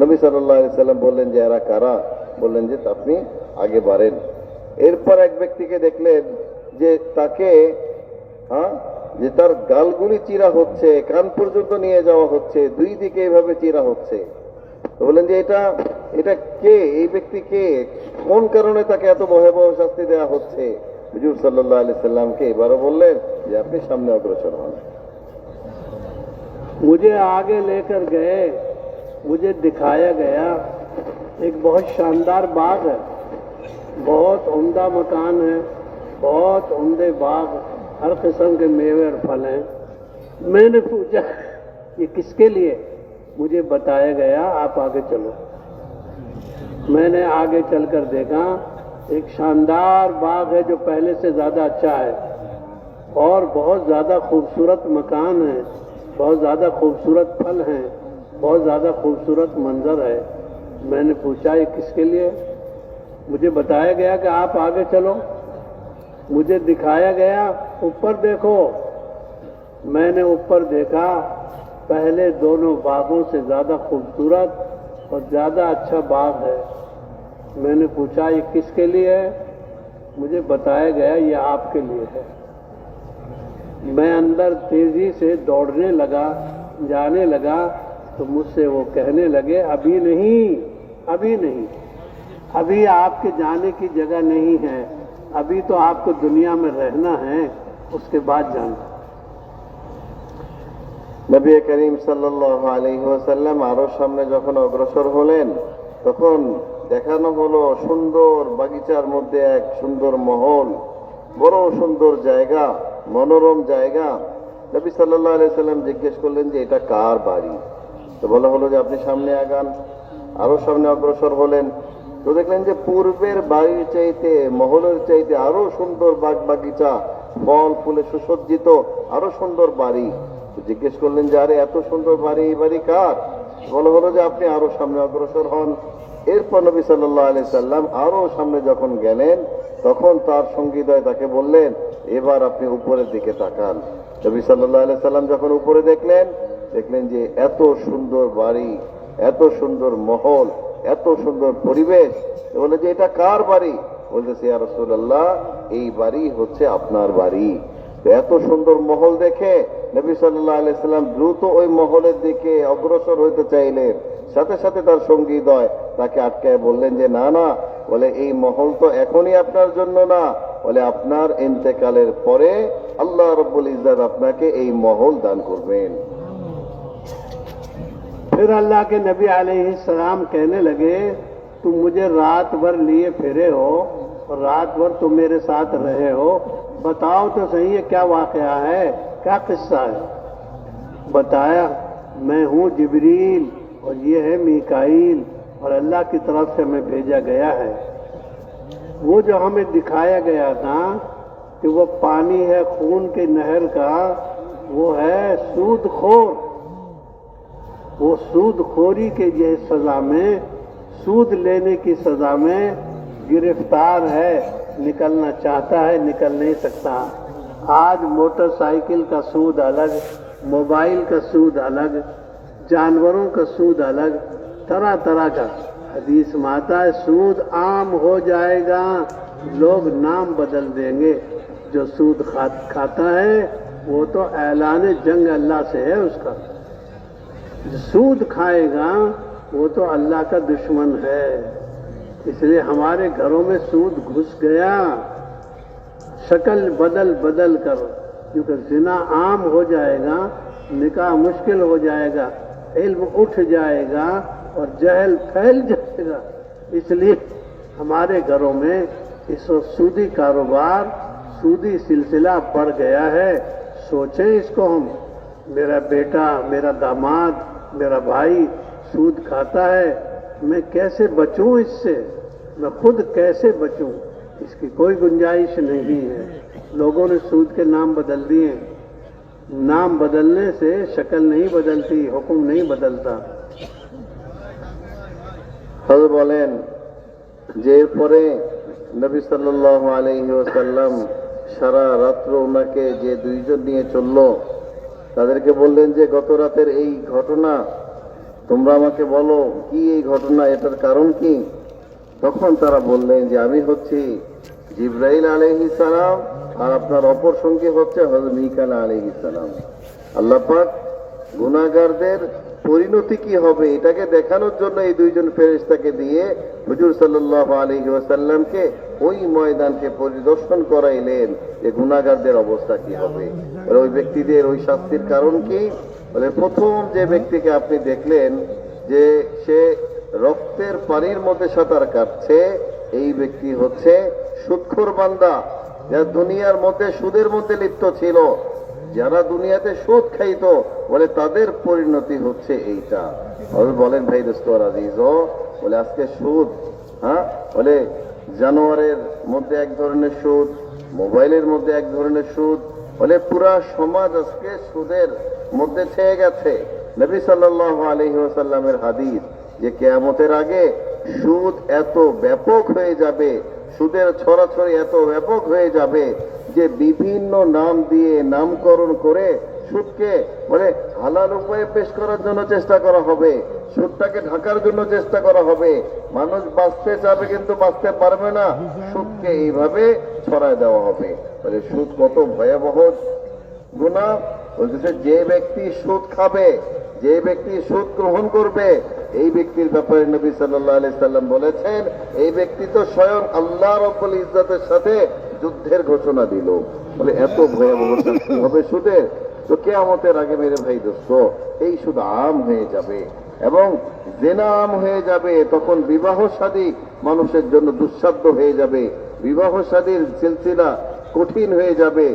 নবী সাল্লাল্লাহু আলাইহি সাল্লাম বললেন যে এরা কারা? বললেন যে আপনি আগে বাড়েন। এরপর এক ব্যক্তিকে দেখলেন যে তাকে যে তার গালগুলি চিরা হচ্ছে, কান পর্যন্ত নিয়ে যাওয়া হচ্ছে, দুই দিকে এইভাবে চিরা হচ্ছে। তো বললেন যে এটা কে, এই ব্যক্তি কে, কোন কারণে তাকে এত ভয়াবহ শাস্তি দেওয়া হচ্ছে? হুজুর সাল্লাল্লাহু আলাইহি সাল্লামকে এবারও বললেন যে আপনি সামনে অগ্রসর হন। मुझे आगे लेकर गए, मुझे दिखाया गया एक बहुत शानदार बाग है, बहुत उम्दा मकान है, बहुत उम्दे बाग, हर किस्म के मेवे और फल हैं। मैंने पूछा ये किसके लिए? मुझे बताया गया आप आगे चलो। मैंने आगे चलकर देखा एक शानदार बाग है जो पहले से ज़्यादा अच्छा है और बहुत ज़्यादा खूबसूरत मकान है, बहुत ज़्यादा खूबसूरत फल हैं, बहुत ज़्यादा खूबसूरत मंजर है। मैंने पूछा ये किसके लिए? मुझे बताया गया कि आप आगे चलो। मुझे दिखाया गया ऊपर देखो। मैंने ऊपर देखा, पहले दोनों बागों से ज़्यादा खूबसूरत और ज़्यादा अच्छा बाग है। मैंने पूछा ये किसके लिए है? मुझे बताया गया ये आपके लिए है। मैं अंदर तेजी से दौड़ने लगा, जाने लगा, तो मुझसे वो कहने लगे अभी नहीं, अभी नहीं, अभी आपके जाने की जगह नहीं है, अभी तो आपको दुनिया में रहना है, उसके बाद जाना। নবী করিম সাল্লাল্লাহু আলাইহি ওয়াসাল্লাম আরো সামনে যখন অগ্রসর হলেন তখন দেখানো হলো সুন্দর বাগিচার মধ্যে এক সুন্দর মহল, বড় সুন্দর জায়গা, মনোরম জায়গা। নবী সাল্লাল্লাহু আলাইহি সাল্লাম জিজ্ঞেস করলেন যে এটা কার বাড়ি? তো বলা হলো যে আপনি সামনে আগান। আরো সামনে অগ্রসর হলেন তো দেখলেন যে পূর্বের বাড়ির চাইতে, মহলের চাইতে আরো সুন্দর বাগ বাগিচা, ফল ফুলে সুসজ্জিত আরো সুন্দর বাড়ি। জিজ্ঞেস করলেন যে আরে এত সুন্দর বাড়ি, এই বাড়ি কার? বলা হলো যে আপনি আরো সামনে অগ্রসর হন। এরপর নবী সাল্লাল্লাহু আলাইহি সাল্লাম আরো সামনে যখন গেলেন তখন তার সঙ্গীদ্বয় তাকে বললেন এবার আপনি উপরের দিকে তাকান। নবী সাল্লাল্লাহু আলাইহি সাল্লাম যখন উপরে দেখলেন যে এত সুন্দর বাড়ি, এত সুন্দর মহল, এত সুন্দর পরিবেশ। বলে যে এটা কার বাড়ি? বলতেছে ইয়া রাসূলুল্লাহ এই বাড়ি হচ্ছে আপনার বাড়ি। এত সুন্দর মহল দেখে নবী সাল্লাল্লাহু আলাইহি সাল্লাম দ্রুত ওই মহলের দিকে অগ্রসর হইতে চাইলেন। সাথে সাথে তার সঙ্গীদ্বয় তাকে আটকায় বললেন যে না না, বলে এই মহল তো এখনই আপনার জন্য না, বলে আপনার ইন্তেকালের পরে আল্লাহ রাব্বুল ইজ্জত আপনাকে এই মহল দান করবেন। फिर अल्लाह के नबी अलैहिस्सलाम कहने लगे तुम मुझे रात भर लिए फिरे हो और रात भर तुम मेरे साथ रहे हो, बताओ तो सही ये क्या वाकया है, क्या किस्सा है? बताया मैं हूँ जिब्रील और ये है मीकाईल और अल्लाह की तरफ से मैं भेजा गया है। वो जो हमें दिखाया गया था कि वो पानी है खून के नहर का, वो है सूदखोर। वो सूदखोरी के ये सजा में, सूद लेने की सजा में गिरफ्तार है, निकलना चाहता है, निकल नहीं सकता। आज मोटरसाइकिल का सूद अलग, मोबाइल का सूद अलग, जानवरों का सूद अलग, तरह तरह का। हदीस में आता है सूद आम हो जाएगा, लोग नाम बदल देंगे। जो सूद खाता है वो तो ऐलान जंग अल्लाह से है उसका। सूद खाएगा वो तो अल्लाह का दुश्मन है। इसलिए हमारे घरों में सूद घुस गया, शक्ल बदल बदल कर, क्योंकि जिना आम हो जाएगा, निकाह मुश्किल हो जाएगा, इल्म उठ जाएगा और जहल फैल जाएगा। इसलिए हमारे घरों में इस सूदी कारोबार, सूदी सिलसिला बढ़ गया है। सोचें इसको हम, मेरा बेटा, मेरा दामाद, मेरा भाई सूद खाता है, मैं कैसे बचूं इससे, मैं खुद कैसे बचूं? इसकी कोई गुंजाइश नहीं है। लोगों ने सूद के नाम बदल दिए। नाम बदलने से शक्ल नहीं बदलती, हुक्म नहीं बदलता। হযরত বলেন যে এরপরে নবী সাল্লাল্লাহু আলাইহি ওয়াসাল্লাম সারা রাত্র ওনাকে যে দুইজন নিয়ে চলল তাদেরকে বললেন যে গত রাতের এই ঘটনা তোমরা আমাকে বলো কি এই ঘটনা, এটার কারণ কি? তখন তারা বললেন যে আমি হচ্ছি জিবরাইল আলাইহিস সালাম আর আপনার অপর সঙ্গী হচ্ছে হযরত মিকাইল আলাইহিস সালাম। আল্লাহ পাক গুনাহগারদের পরিণতি কি হবে এটাকে দেখানোর জন্য এই দুইজন ফেরেশতাকে দিয়ে হুজুর সাল্লাল্লাহু আলাইহি ওয়াসাল্লামকে ওই ময়দানকে পরিদর্শন করাইলেন যে গুনাহগারদের অবস্থা কি হবে, ওই ব্যক্তিদের ওই শাস্তির কারণ কি। বলে প্রথম যে ব্যক্তিকে আপনি দেখলেন যে সে রক্তের পানির মধ্যে সাঁতার কাটছে, এই ব্যক্তি হচ্ছে সুদখোর বান্দা, যারা দুনিয়ার মধ্যে সুদের মধ্যে লিপ্ত ছিল। যারা দুনিয়াতে সুদ খাইতো বলে তাদের পরিণতি হচ্ছে এইটা। বলেন ভাই দোস্ত আজিজ, বলে আজকে সুদ, হ্যাঁ বলে জানোয়ারের মধ্যে এক ধরনের সুদ, মোবাইলের মধ্যে এক ধরনের সুদ, বলে পুরা সমাজ আজকে সুদের মধ্যে ছেয়ে গেছে। নবী সাল্লাল্লাহু আলাইহি ওয়াসাল্লামের হাদিস যে কিয়ামতের আগে সুদ এত ব্যাপক হয়ে যাবে, সুদের ছড়াছড়ি এত ব্যাপক হয়ে যাবে যে বিভিন্ন নাম দিয়ে নামকরণ করে সুদকে বলে হালাল উপায়ে পেশ করার জন্য চেষ্টা করা হবে, সুদটাকে ঢাকার জন্য চেষ্টা করা হবে। মানুষ বাঁচতে চাবে কিন্তু বাঁচতে পারবে না, সুদকে এইভাবে ছড়ায় দেওয়া হবে। বলে সুদ কত ভয়াবহ গুনাহ। বলতেছে যে ব্যক্তি সুদ খাবে, যে ব্যক্তি সুদ গ্রহণ করবে, এই ব্যক্তির ব্যাপারে নবী সাল্লাল্লাহু আলাইহি সাল্লাম বলেছেন এই ব্যক্তি তো স্বয়ং আল্লাহ রাব্বুল ইজ্জতের সাথে যুদ্ধের ঘোষণা দিল। বলে এত ভয়াবহ শাস্তি হবে সুদের। তো কিয়ামতের আগে মেরে ভাই দোস্ত এই সুদ আম হয়ে যাবে এবং জেনা আম হয়ে যাবে। তখন বিবাহ শাদী মানুষের জন্য দুঃসাধ্য হয়ে যাবে, বিবাহ শাদীর সিলসিলা কঠিন হয়ে যাবে।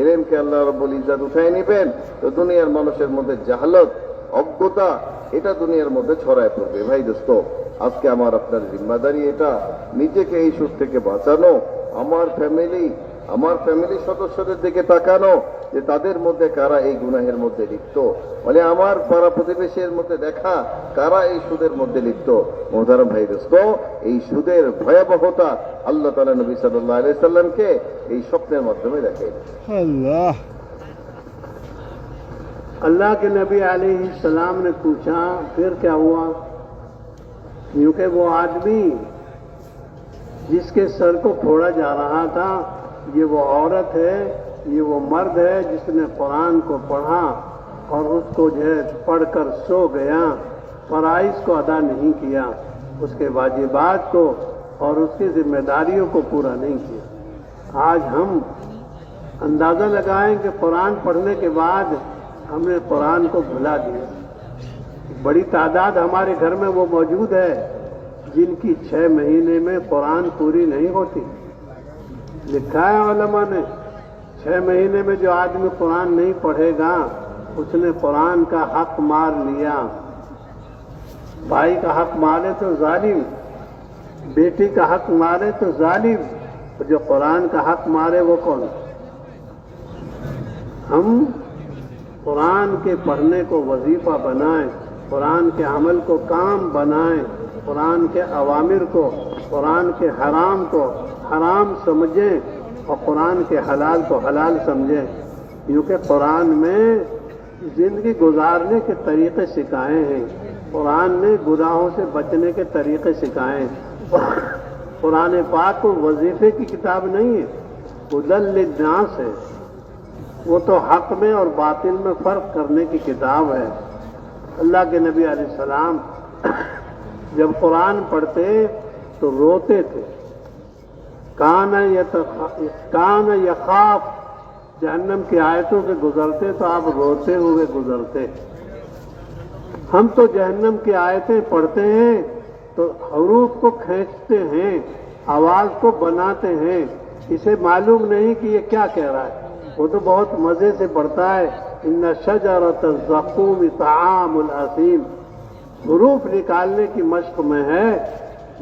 এলেমকে আল্লাহ রাব্বুল ইজ্জত উঠায় নেবেন, তো দুনিয়ার মানুষের মধ্যে জাহালত, অজ্ঞতা এটা দুনিয়ার মধ্যে ছড়ায় পড়বে। ভাই দোস্ত আজকে আমার আপনার জিম্মাদারি এটা, নিজেকে এই সুদ থেকে বাঁচানো, আমার ফ্যামিলি সদস্যদের দিকে তাকানো যে তাদের মধ্যে কারা এই গুনাহের মধ্যে লিপ্ত, বলে আমার পাড়া প্রতিবেশীর মধ্যে দেখা কারা এই সুদের মধ্যে লিপ্ত। মোহতারাম ভাই দোস্ত এই সুদের ভয়াবহতা আল্লাহ তাআলা নবী সাল্লাল্লাহু আলাইহি সাল্লামকে এই স্বপ্নের মাধ্যমে দেখাই। अल्लाह के नबी अलैहिस्सलाम ने पूछा फिर क्या हुआ? क्योंकि वो आदमी जिसके सर को फोड़ा जा रहा था, ये वो औरत है, ये वो मर्द है जिसने कुरान को पढ़ा और उसको जो है पढ़कर सो गया, फराइज को अदा नहीं किया, उसके वाजिबात को और उसकी जिम्मेदारियों को पूरा नहीं किया। आज हम अंदाज़ा लगाएं कि कुरान पढ़ने के बाद हमने कुरान को भुला दिया। बड़ी तादाद हमारे घर में वो मौजूद है जिनकी 6 महीने में कुरान पूरी नहीं होती। लिखा है उलमा ने 6 महीने में जो आदमी कुरान नहीं पढ़ेगा उसने कुरान का हक मार लिया। भाई का हक मारे तो जालिम, बेटी का हक मारे तो जालिम, जो कुरान का हक मारे वो कौन? हम कुरान के पढ़ने को वजीफा बनाएं, कुरान के अमल को काम बनाएं, कुरान के अवामिर को, कुरान के हराम को हराम समझें और कुरान के हलाल को हलाल समझें। क्योंकि कुरान में जिंदगी गुजारने के तरीके सिखाए हैं, कुरान ने गुनाहों से बचने के तरीके सिखाए हैं। कुरान पाक को वजीफे की किताब नहीं है, हुदल लिन्नास है। वो तो हक में और बातिल में फर्क करने की किताब है। अल्लाह के नबी अलैहिस्सलाम जब कुरान पढ़ते तो रोते थे। कान यखाफ, जहन्नम की आयतों से गुजरते तो आप रोते हुए गुजरते। हम तो जहन्नम की आयतें पढ़ते हैं तो हरूफ को खींचते हैं, आवाज को बनाते हैं, इसे मालूम नहीं कि ये क्या कह रहा है। वो तो बहुत मजे से पढ़ता है, इन्ना शजरत ज़क़ूम तामुल असीम, हरूफ निकालने की मश्क में है।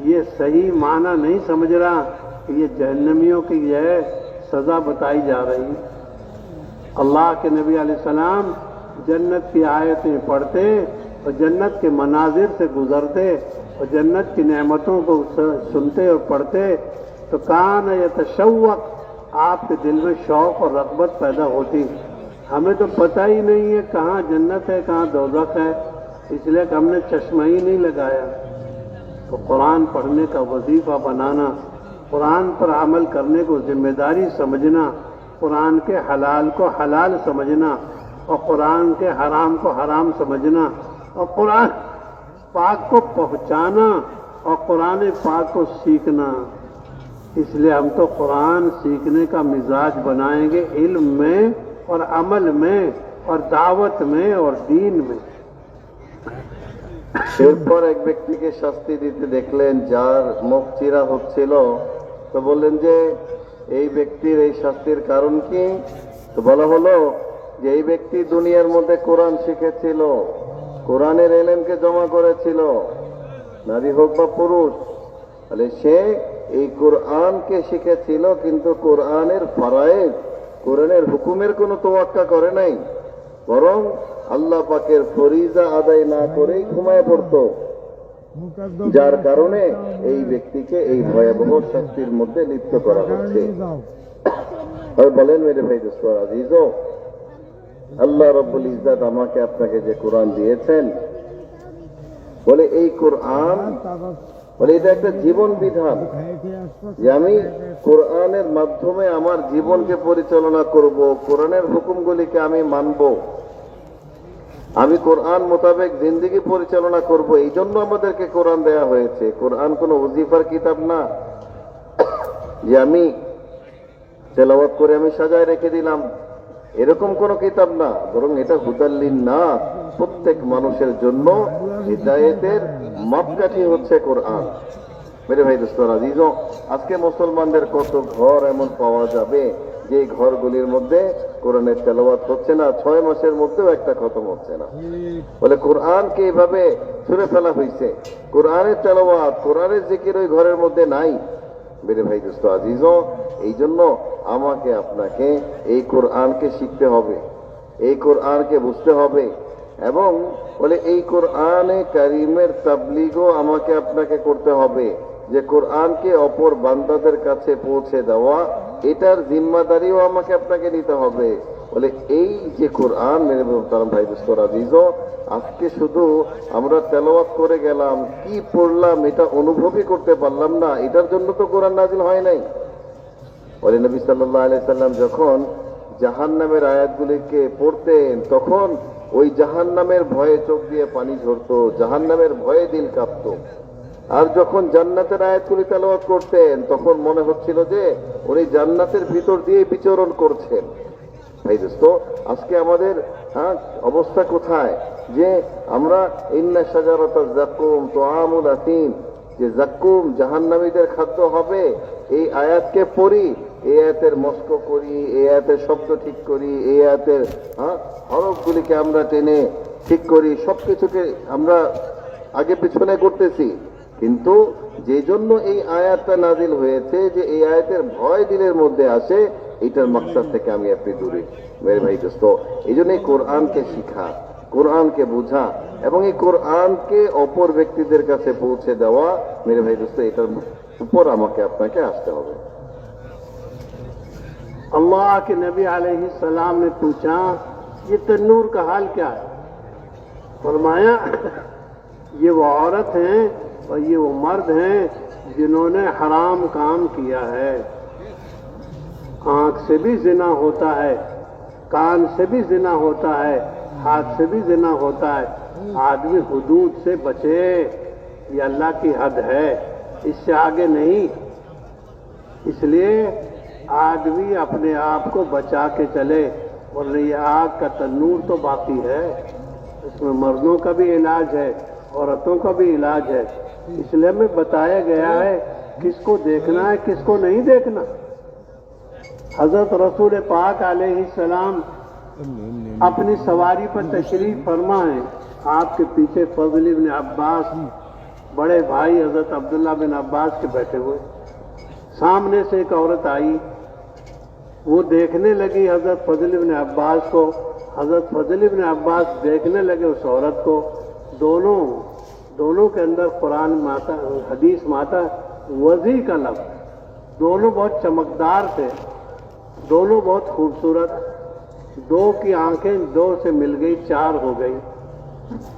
ये सही माना नहीं समझ रहा कि ये जहन्नमियों की यह सजा बताई जा रही। अल्लाह के नबी अलैहिस्सलाम जन्नत की आयतें पढ़ते और जन्नत के मनाजिर से गुजरते और जन्नत की नेमतों को सुनते और पढ़ते तो कान यतशव्वक़, आपके दिल में शौक और रग़बत पैदा होती। हमें तो पता ही नहीं है कहाँ जन्नत है कहाँ दोज़ख है, इसलिए कि हमने चश्मा ही नहीं लगाया। तो कुरान पढ़ने का वजीफा बनाना, कुरान पर अमल करने को जिम्मेदारी समझना, कुरान के हलाल को हलाल समझना और कुरान के हराम को हराम समझना और कुरान पाक को पहुँचाना और कुरान पाक को सीखना। इसलिए हम तो कुरान सीखने का मिजाज बनाएंगे, इल्म में और अमल में। और दावत में और दीन में। এরপর এক ব্যক্তিকে শাস্তি দিতে দেখলেন যার মুখ চিরা হচ্ছিল, তো বললেন যে এই ব্যক্তির এই শাস্তির কারণ কি? তো বলা হলো যে এই ব্যক্তি দুনিয়ার মধ্যে কোরআন শিখেছিল, কোরআনের এলেমকে জমা করেছিল, নারী হোক বা পুরুষ। তাহলে সে এই কোরআনকে শিখেছিল, কিন্তু কোরআনের ফরায়েজ, কোরআনের হুকুমের কোনো তোয়াক্কা করে নাই, বরং আল্লাহ পাকের ফরিজা আদায় না করেই ঘুমায় পড়তো, যার কারণে এই ব্যক্তিকে এই ভয়াবহ শাস্তির মধ্যে লিপ্ত করা হচ্ছে। বলেন মেরে ভাই দোস্ত আজিজো, আল্লাহ রাব্বুল ইজ্জত আমাকে আপনাকে যে কোরআন দিয়েছেন, বলে এই কোরআন, বলে এটা একটা জীবন বিধান, যে আমি কোরআনের মাধ্যমে আমার জীবনকে পরিচালনা করব, কোরআনের হুকুমগুলিকে আমি মানব, আমি কোরআন মোতাবেক জিন্দেগি পরিচালনা করব। এই জন্য আমাদেরকে কোরআন দেয়া হয়েছে। কোরআন কোনো ওজিফার কিতাব না যে আমি তেলাওয়াত করে আমি সাজায় রেখে দিলাম, এরকম কোনো কিতাব না, বরং এটা হুদাল্লিন না, প্রত্যেক মানুষের জন্য হিদায়েতের মাপকাঠি হচ্ছে কোরআন। মেরে ভাই দোস্ত আজিজো, আজকে মুসলমানদের কত ঘর এমন পাওয়া যাবে যে ঘরগুলির মধ্যে কোরআনের তেলাওয়াত হচ্ছে না, 6 মাসের মধ্যেও একটা খতম হচ্ছে না। বলে কোরআনকে এইভাবে ছুঁড়ে ফেলা হয়েছে, কোরআনের তেলাওয়াত, কোরআনের জিকির ওই ঘরের মধ্যে নাই। মেরে ভাই দোস্ত আজিজো, এই জন্য আমাকে আপনাকে এই কোরআনকে শিখতে হবে, এই কোরআনকে বুঝতে হবে, এবং বলে এই কোরআনে কারিমের তাবলীগও আমাকে আপনাকে করতে হবে, যে কোরআনকে অপর বান্দাদের কাছে পৌঁছে দেওয়া, এটার জিম্মাদারিও আমাকে আপনাকে নিতে হবে। বলে এই যে কোরআন, মেরে ভাই দোস্ত আজিজো, আজকে শুধু আমরা তেলাওয়াত করে গেলাম, কি পড়লাম এটা অনুভবই করতে পারলাম না, এটার জন্য তো কোরআন নাজিল হয় নাই। বলে নবী সাল্লাল্লাহু আলাইহি সাল্লাম যখন জাহান্নামের আয়াতগুলিকে পড়তেন, তখন ওই জাহান্নামের ভয়ে চোখ দিয়ে পানি ঝরতো, জাহান্নামের ভয়ে দিল কাঁপতো। আর যখন জান্নাতের আয়াতগুলি তেলাওয়াত করতেন, তখন মনে হচ্ছিল যে উনি জান্নাতের ভিতর দিয়ে বিচরণ করছেন। ভাই দোস্ত, আজকে আমাদের অবস্থা কোথায়? যে আমরা ইন্না শাজারাতাজ যাকুম তুআমুল আসিম, যে যাকুম জাহান্নামীদের খাদ্য হবে, এই আয়াতকে পড়ি, এই আয়াতের মস্ক করি, এই আয়াতের শব্দ ঠিক করি, এই আয়াতের হরফগুলিকে আমরা টেনে ঠিক করি, সবকিছুকে আমরা আগে পিছনে করতেছি। কিন্তু যে জন্য এই আয়াতটা নাজিল হয়েছে, যে এই আয়াতের ভয় দিলের মধ্যে আসে, এইটার মাকসাদ থেকে আমি আপনি দূরে। মেরে ভাই দোস্ত, এই জন্য কোরআনকে শিখা, কোরআনকে বোঝা এবং এই কোরআনকে অপর ব্যক্তিদের কাছে পৌঁছে দেওয়া, মেরে ভাই দোস্ত, এটার উপর আমাকে আপনাকে আসতে হবে। अल्लाह के नबी अलैहिस्सलाम ने पूछा, ये तन्नूर का हाल क्या है? फरमाया, ये वो औरत हैं और ये वो मर्द हैं जिन्होंने हराम काम किया है। आंख से भी जिना होता है, कान से भी जिना होता है, हाथ से भी जिना होता है। आदमी हुदूद से बचे, ये अल्लाह की हद है, इससे आगे नहीं। इसलिए आदमी अपने आप को बचा के चले, और ये आग का तन्नूर तो बाकी है, इसमें मर्दों का भी इलाज है, औरतों का भी इलाज है। इसलिए हमें बताया गया है किसको देखना है, किसको नहीं देखना। हजरत रसूल पाक अलैहिस्सलाम अपनी सवारी पर तशरीफ फरमा है, आपके पीछे फजल इब्न अब्बास, बड़े भाई हजरत अब्दुल्ला बिन अब्बास के बैठे हुए। सामने से एक औरत आई, वो देखने लगी हजरत फजल इब्न अब्बास को, हजरत फजल इब्न अब्बास देखने लगे उस औरत को। दोनों के अंदर कुरान माता, हदीस माता, वजी का लफ्ज़, दोनों बहुत चमकदार थे, दोनों बहुत खूबसूरत। दो की आंखें दो से मिल गई, 4 हो गई।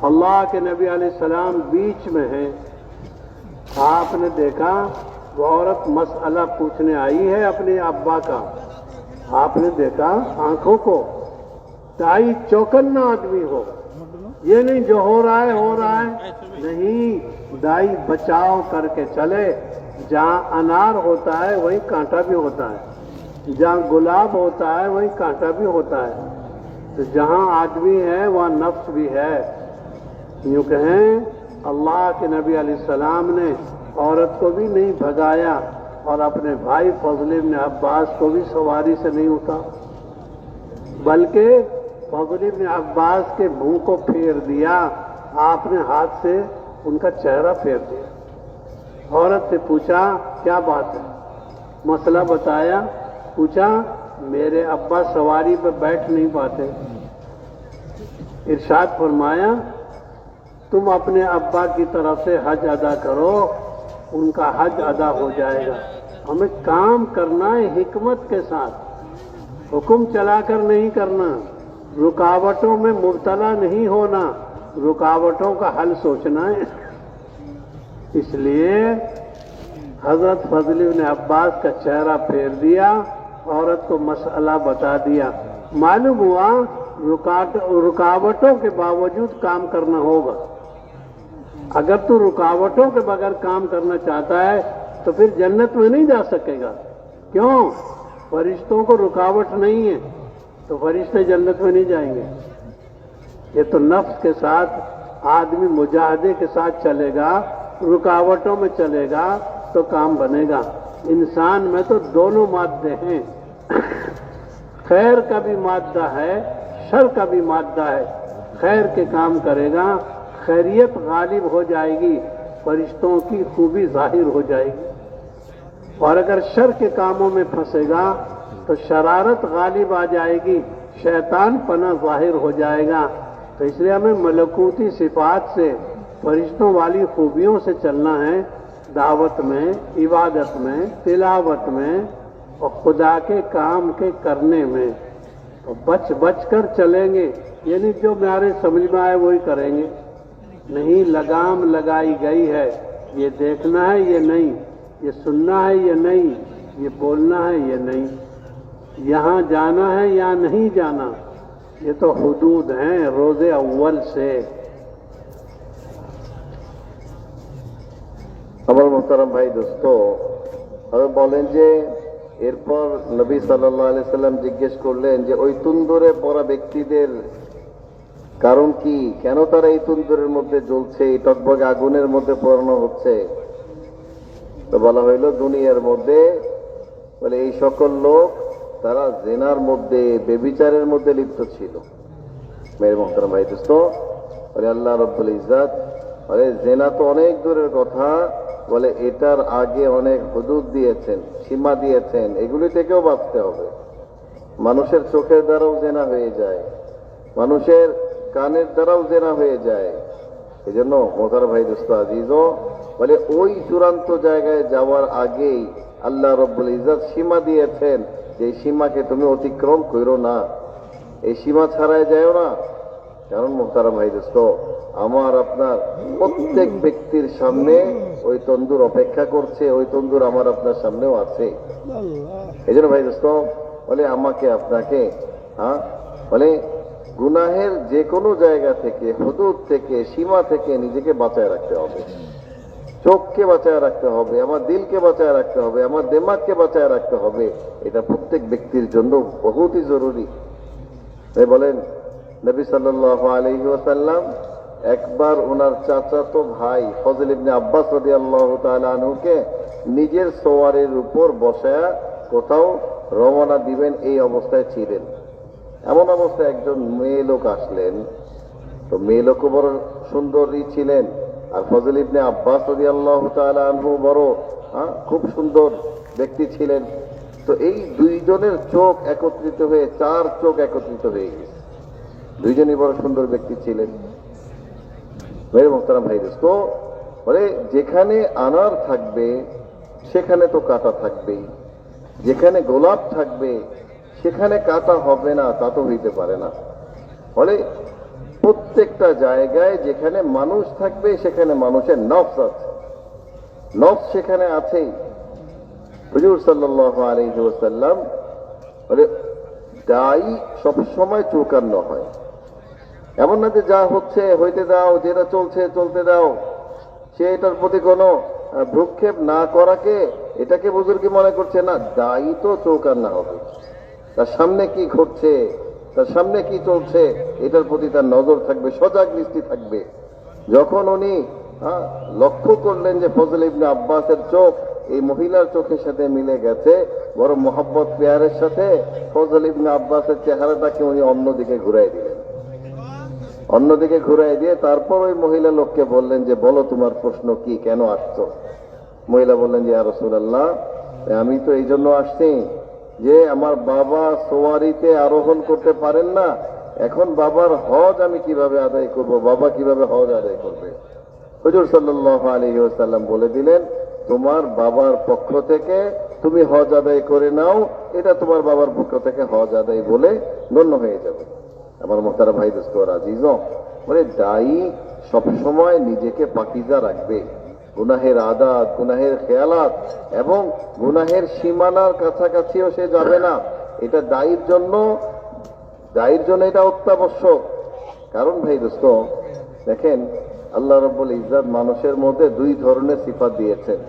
अल्लाह के नबी अलैहिस्सलाम बीच में हैं। आपने देखा वो औरत मसला पूछने आई है अपने अब्बा का। आपने देखा आंखों को, दाई चौकन्ना आदमी हो, ये नहीं जो हो रहा है नहीं, दाई बचाव करके चले। जहाँ अनार होता है वहीं कांटा भी होता है, जहाँ गुलाब होता है वहीं कांटा भी होता है। तो जहाँ आदमी है वहाँ नफ्स भी है। यूँ कहें अल्लाह के नबी अलैहिस्सलाम ने औरत को भी नहीं भगाया और अपने भाई फजल इब्न अब्बास को भी सवारी से नहीं उठा, बल्कि फजल इब्न अब्बास के मुंह को फेर दिया, आपने हाथ से उनका चेहरा फेर दिया। औरत से पूछा क्या बात है, मसला बताया, पूछा मेरे अब्बा सवारी पर बैठ नहीं पाते। इरशाद फरमाया तुम अपने अब्बा की तरफ से हज अदा करो, उनका हज अदा हो जाएगा। हमें काम करना है हिकमत के साथ, हुक्म चलाकर नहीं करना, रुकावटों में मुब्तला नहीं होना, रुकावटों का हल सोचना है। इसलिए हजरत फजल इब्न अब्बास का चेहरा फेर दिया, औरत को मसला बता दिया। मालूम हुआ रुकावटों के बावजूद काम करना होगा। अगर तू रुकावटों के बगैर काम करना चाहता है तो फिर जन्नत में नहीं जा सकेगा। क्यों? फरिश्तों को रुकावट नहीं है तो फरिश्ते जन्नत में नहीं जाएंगे। ये तो नफ्स के साथ आदमी मुजाहदे के साथ चलेगा, रुकावटों में चलेगा तो काम बनेगा। इंसान में तो दोनों मादे हैं, खैर का भी मादा है, शर का भी मादा है। खैर के काम करेगा, खैरियत गालिब हो जाएगी, फरिश्तों की खूबी जाहिर हो जाएगी। और अगर शर के कामों में फंसेगा तो शरारत गालिब आ जाएगी, शैतान पना जाहिर हो जाएगा। तो इसलिए हमें मलकूती सिफात से, फरिश्तों वाली खूबियों से चलना है, दावत में, इबादत में, तिलावत में और खुदा के काम के करने में। तो बच बच कर चलेंगे, यानी जो हमारे समझ में आए वही करेंगे। नहीं लगाम लगाई गई है, ये देखना है ये नहीं, ये सुनना है ये नहीं, ये बोलना है ये नहीं, यहाँ जाना है या नहीं जाना, ये तो हुदूद हैं रोज़े अव्वल से। আমার মোহতারাম ভাই দোস্ত, আমি বলেন যে এরপর নবী সাল্লাল্লাহু আলাইহি সাল্লাম জিজ্ঞেস করলেন যে ওই তুন্দুরে পড়া ব্যক্তিদের কারণ কি, কেন তারা এই তুন্দুরের মধ্যে জ্বলছে, এই টকবগে আগুনের মধ্যে পোড়ানো হচ্ছে? তো বলা হইল দুনিয়ার মধ্যে বলে এই সকল লোক তারা জেনার মধ্যে, বেবিচারের মধ্যে লিপ্ত ছিল। মেরে মোহতারাম ভাই দোস্ত, বলে আল্লাহ রব্বুল ইজ্জত বলে জেনা তো অনেক দূরের কথা, বলে এটার আগে অনেক হুদুদ দিয়েছেন, সীমা দিয়েছেন, এগুলি থেকেও বাঁচতে হবে। মানুষের চোখের দ্বারাও জেনা হয়ে যায়, মানুষের কানের দ্বারাও জেনা হয়ে যায়। এই জন্য মোহতারাম ভাই দোস্ত আজিজও বলে ওই চূড়ান্ত জায়গায় যাওয়ার আগেই আল্লাহ রব্বুল ইজ্জত সীমা দিয়েছেন যে এই সীমাকে তুমি অতিক্রম করো না, এই সীমা ছাড়াই যাও না। কারণ মোহতারাম ভাই দোস্ত, আমার আপনার প্রত্যেক ব্যক্তির সামনে ওই তন্দুর অপেক্ষা করছে, ওই তন্দুর আমার আপনার সামনেও আছে। এই জন্য ভাই দোস্ত বলে আমাকে আপনাকে বলে গুনাহের যে কোনো জায়গা থেকে, হুদুদ থেকে, সীমা থেকে নিজেকে বাঁচায় রাখতে হবে। চোখকে বাঁচায় রাখতে হবে, আমার দিলকে বাঁচায় রাখতে হবে, আমার দিমাগকে বাঁচায় রাখতে হবে। এটা প্রত্যেক ব্যক্তির জন্য বহুতই জরুরি। বলেন নবী সাল্লাল্লাহু আলাইহি ওয়াসাল্লাম একবার ওনার চাচাতো ভাই ফজল ইবনে আব্বাস রাদিয়াল্লাহু তাআলা আনহুকে নিজের সওয়ারের উপর বসায়া কোথাও রওনা দিবেন, এই অবস্থায় ছিলেন। এমন অবস্থায় একজন মেয়ে লোক আসলেন। তো মেয়ে লোকও বড় সুন্দরী ছিলেন, আর ফজল ইবনে আব্বাস রাদিয়াল্লাহু তাআলা আনহু বড় খুব সুন্দর ব্যক্তি ছিলেন। তো এই দুইজনের চোখ একত্রিত হয়ে, চার চোখ একত্রিত হয়ে গেছে। দুইজনই বড় সুন্দর ব্যক্তি ছিলেন। মেরে মোহতারাম ভাই দোস্ত, বলে যেখানে আনার থাকবে সেখানে তো কাঁটা থাকবেই, যেখানে গোলাপ থাকবে সেখানে কাঁটা হবে না তা তো হইতে পারে না। বলে প্রত্যেকটা জায়গায় যেখানে মানুষ থাকবে সেখানে মানুষের নফস আছে, নফস সেখানে আছেই। হুজুর সাল্লাল্লাহু আলাইহি ওয়াসাল্লাম বলে দায়ী সবসময় চৌকান্ন হয়। এমন না যে যা হচ্ছে হইতে দাও, যেটা চলছে চলতে দাও, সে এটার প্রতি কোনো ভ্রুক্ষেপ না করাকে এটাকে বুজুর্গি মনে করছে না। দায়ী তো চৌকান্না হবে, তার সামনে কি ঘটছে তার সামনে কি চলছে এটার প্রতি তার নজর থাকবে, সজাগ দৃষ্টি থাকবে। যখন উনি লক্ষ্য করলেন যে ফজল ইবনে আব্বাসের চোখ এই মহিলার চোখের সাথে মিলে গেছে, বড় মোহাব্বত পেয়ারের সাথে ফজল ইবনে আব্বাসের চেহারাটাকে উনি অন্যদিকে ঘুরাই দিলেন। অন্যদিকে ঘুরাই দিয়ে তারপর ওই মহিলা লোককে বললেন যে বলো তোমার প্রশ্ন কি, কেন আসছো? মহিলা বললেন যে ইয়া রাসূলুল্লাহ, আমি তো এই জন্য আসছি যে আমার বাবা সোয়ারিতে আরোহণ করতে পারেন না, এখন বাবার হজ আমি কিভাবে আদায় করব, বাবা কিভাবে হজ আদায় করবে? হুজুর সাল্লাল্লাহু আলাইহি ওয়াসাল্লাম বলে দিলেন তোমার বাবার পক্ষ থেকে তুমি হজ আদায় করে নাও, এটা তোমার বাবার পক্ষ থেকে হজ আদায় বলে গণ্য হয়ে যাবে। আমার মোহতারাম ভাই দোস্ত আজিজও, বলে দায়ী সবসময় নিজেকে পাকিজা রাখবে, গুনাহের আদাত, গুনাহের খেয়ালাত এবং গুনাহের সীমানার কাছাকাছিও সে যাবে না। এটা দায়ীর জন্য এটা অত্যাবশ্যক। কারণ ভাই দোস্ত দেখেন, আল্লাহ রাব্বুল ইজ্জত মানুষের মধ্যে দুই ধরনের সিফাত দিয়েছেন।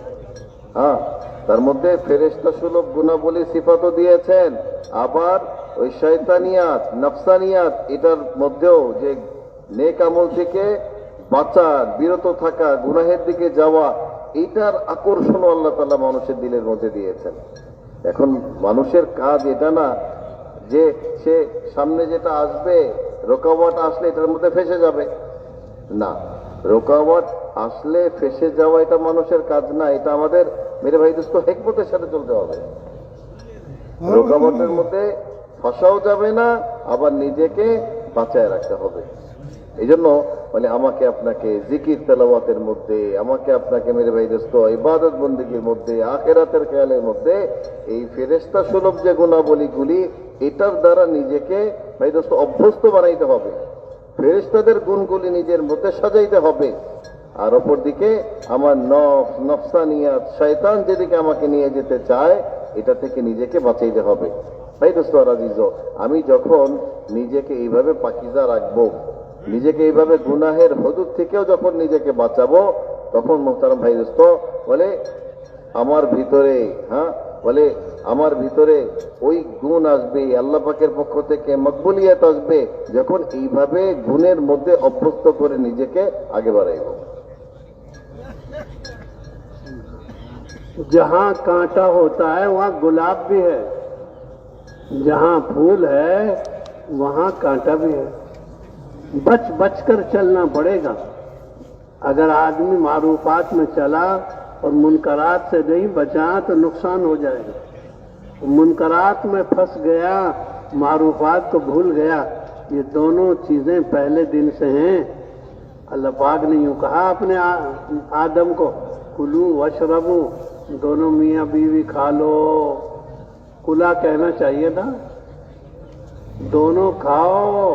তার মধ্যে ফেরেশতা সুলভ গুণাবলী সিফাতও দিয়েছেন, আবার ওই শয়তানিয়াত, নফসানিয়াত এটার মধ্যেও যে নেক আমল থেকে বাঁচা, বিরত থাকা, গুনাহের দিকে যাওয়া, এইটার আকর্ষণও আল্লাহ তাআলা মানুষের দিলের মধ্যে দিয়েছেন। এখন মানুষের কাজ এটা না যে সে সামনে যেটা আসবে, রোকাওয়াট আসলে এটার মধ্যে ফেসে যাবে, না, রোকাওয়াট আসলে ফেসে যাওয়া এটা মানুষের কাজ না। এটা আমাদের মেরে ভাই দোস্ত হিকমতের সাথে চলতে হবে। রোকাওয়াটের মধ্যে ফসাও যাবে না, আবার নিজেকে বাঁচায় রাখতে হবে। এই জন্য মানে আমাকে আপনাকে জিকির তেলাওয়াতের মধ্যে, আমাকে আপনাকে মেরে ভাই দোস্ত ইবাদত বন্দেগীর মধ্যে, আখিরাতের খেয়ালের মধ্যে এই ফেরেশতা সুলভ যে গুণাবলীগুলি, এটার দ্বারা নিজেকে ভাই দোস্ত অভ্যস্ত বানাইতে হবে। ফেরেশতাদের গুণগুলি নিজের মধ্যে সাজাইতে হবে। আর অপর দিকে আমার নফসানিয়াত, শয়তান যেদিকে আমাকে নিয়ে যেতে চায়, এটা থেকে নিজেকে বাঁচাইতে হবে। ভাই দোস্ত আজিজ, আমি যখন নিজেকে এইভাবে পাকিজা রাখবো, নিজেকে এইভাবে গুনাহের হদুদ থেকেও যখন নিজেকে বাঁচাবো, তখন মোহতারাম ভাই দোস্ত বলে আমার ভিতরে ওই গুণ আসবে, আল্লাহ পাকের পক্ষ থেকে মকবুলিয়াত আসবে, যখন এইভাবে গুণের মধ্যে অভ্যস্ত করে নিজেকে আগে বাড়াইব। जहां कांटा होता है वहां गुलाब भी है, जहां फूल है वहां कांटा भी है। बच बच कर चलना पड़ेगा। अगर आदमी मारूफात में चला और मुनकरात से नहीं बचा तो नुकसान हो जाएगा। मुनकरात में फंस गया, मारूफात को भूल गया, ये दोनों चीजें पहले दिन से हैं। अल्लाह पाक ने यूं कहा अपने आदम को, कुलू वशरबू, दोनों मियाँ बीवी खा लो। कुला कहना चाहिए था, दोनों खाओ,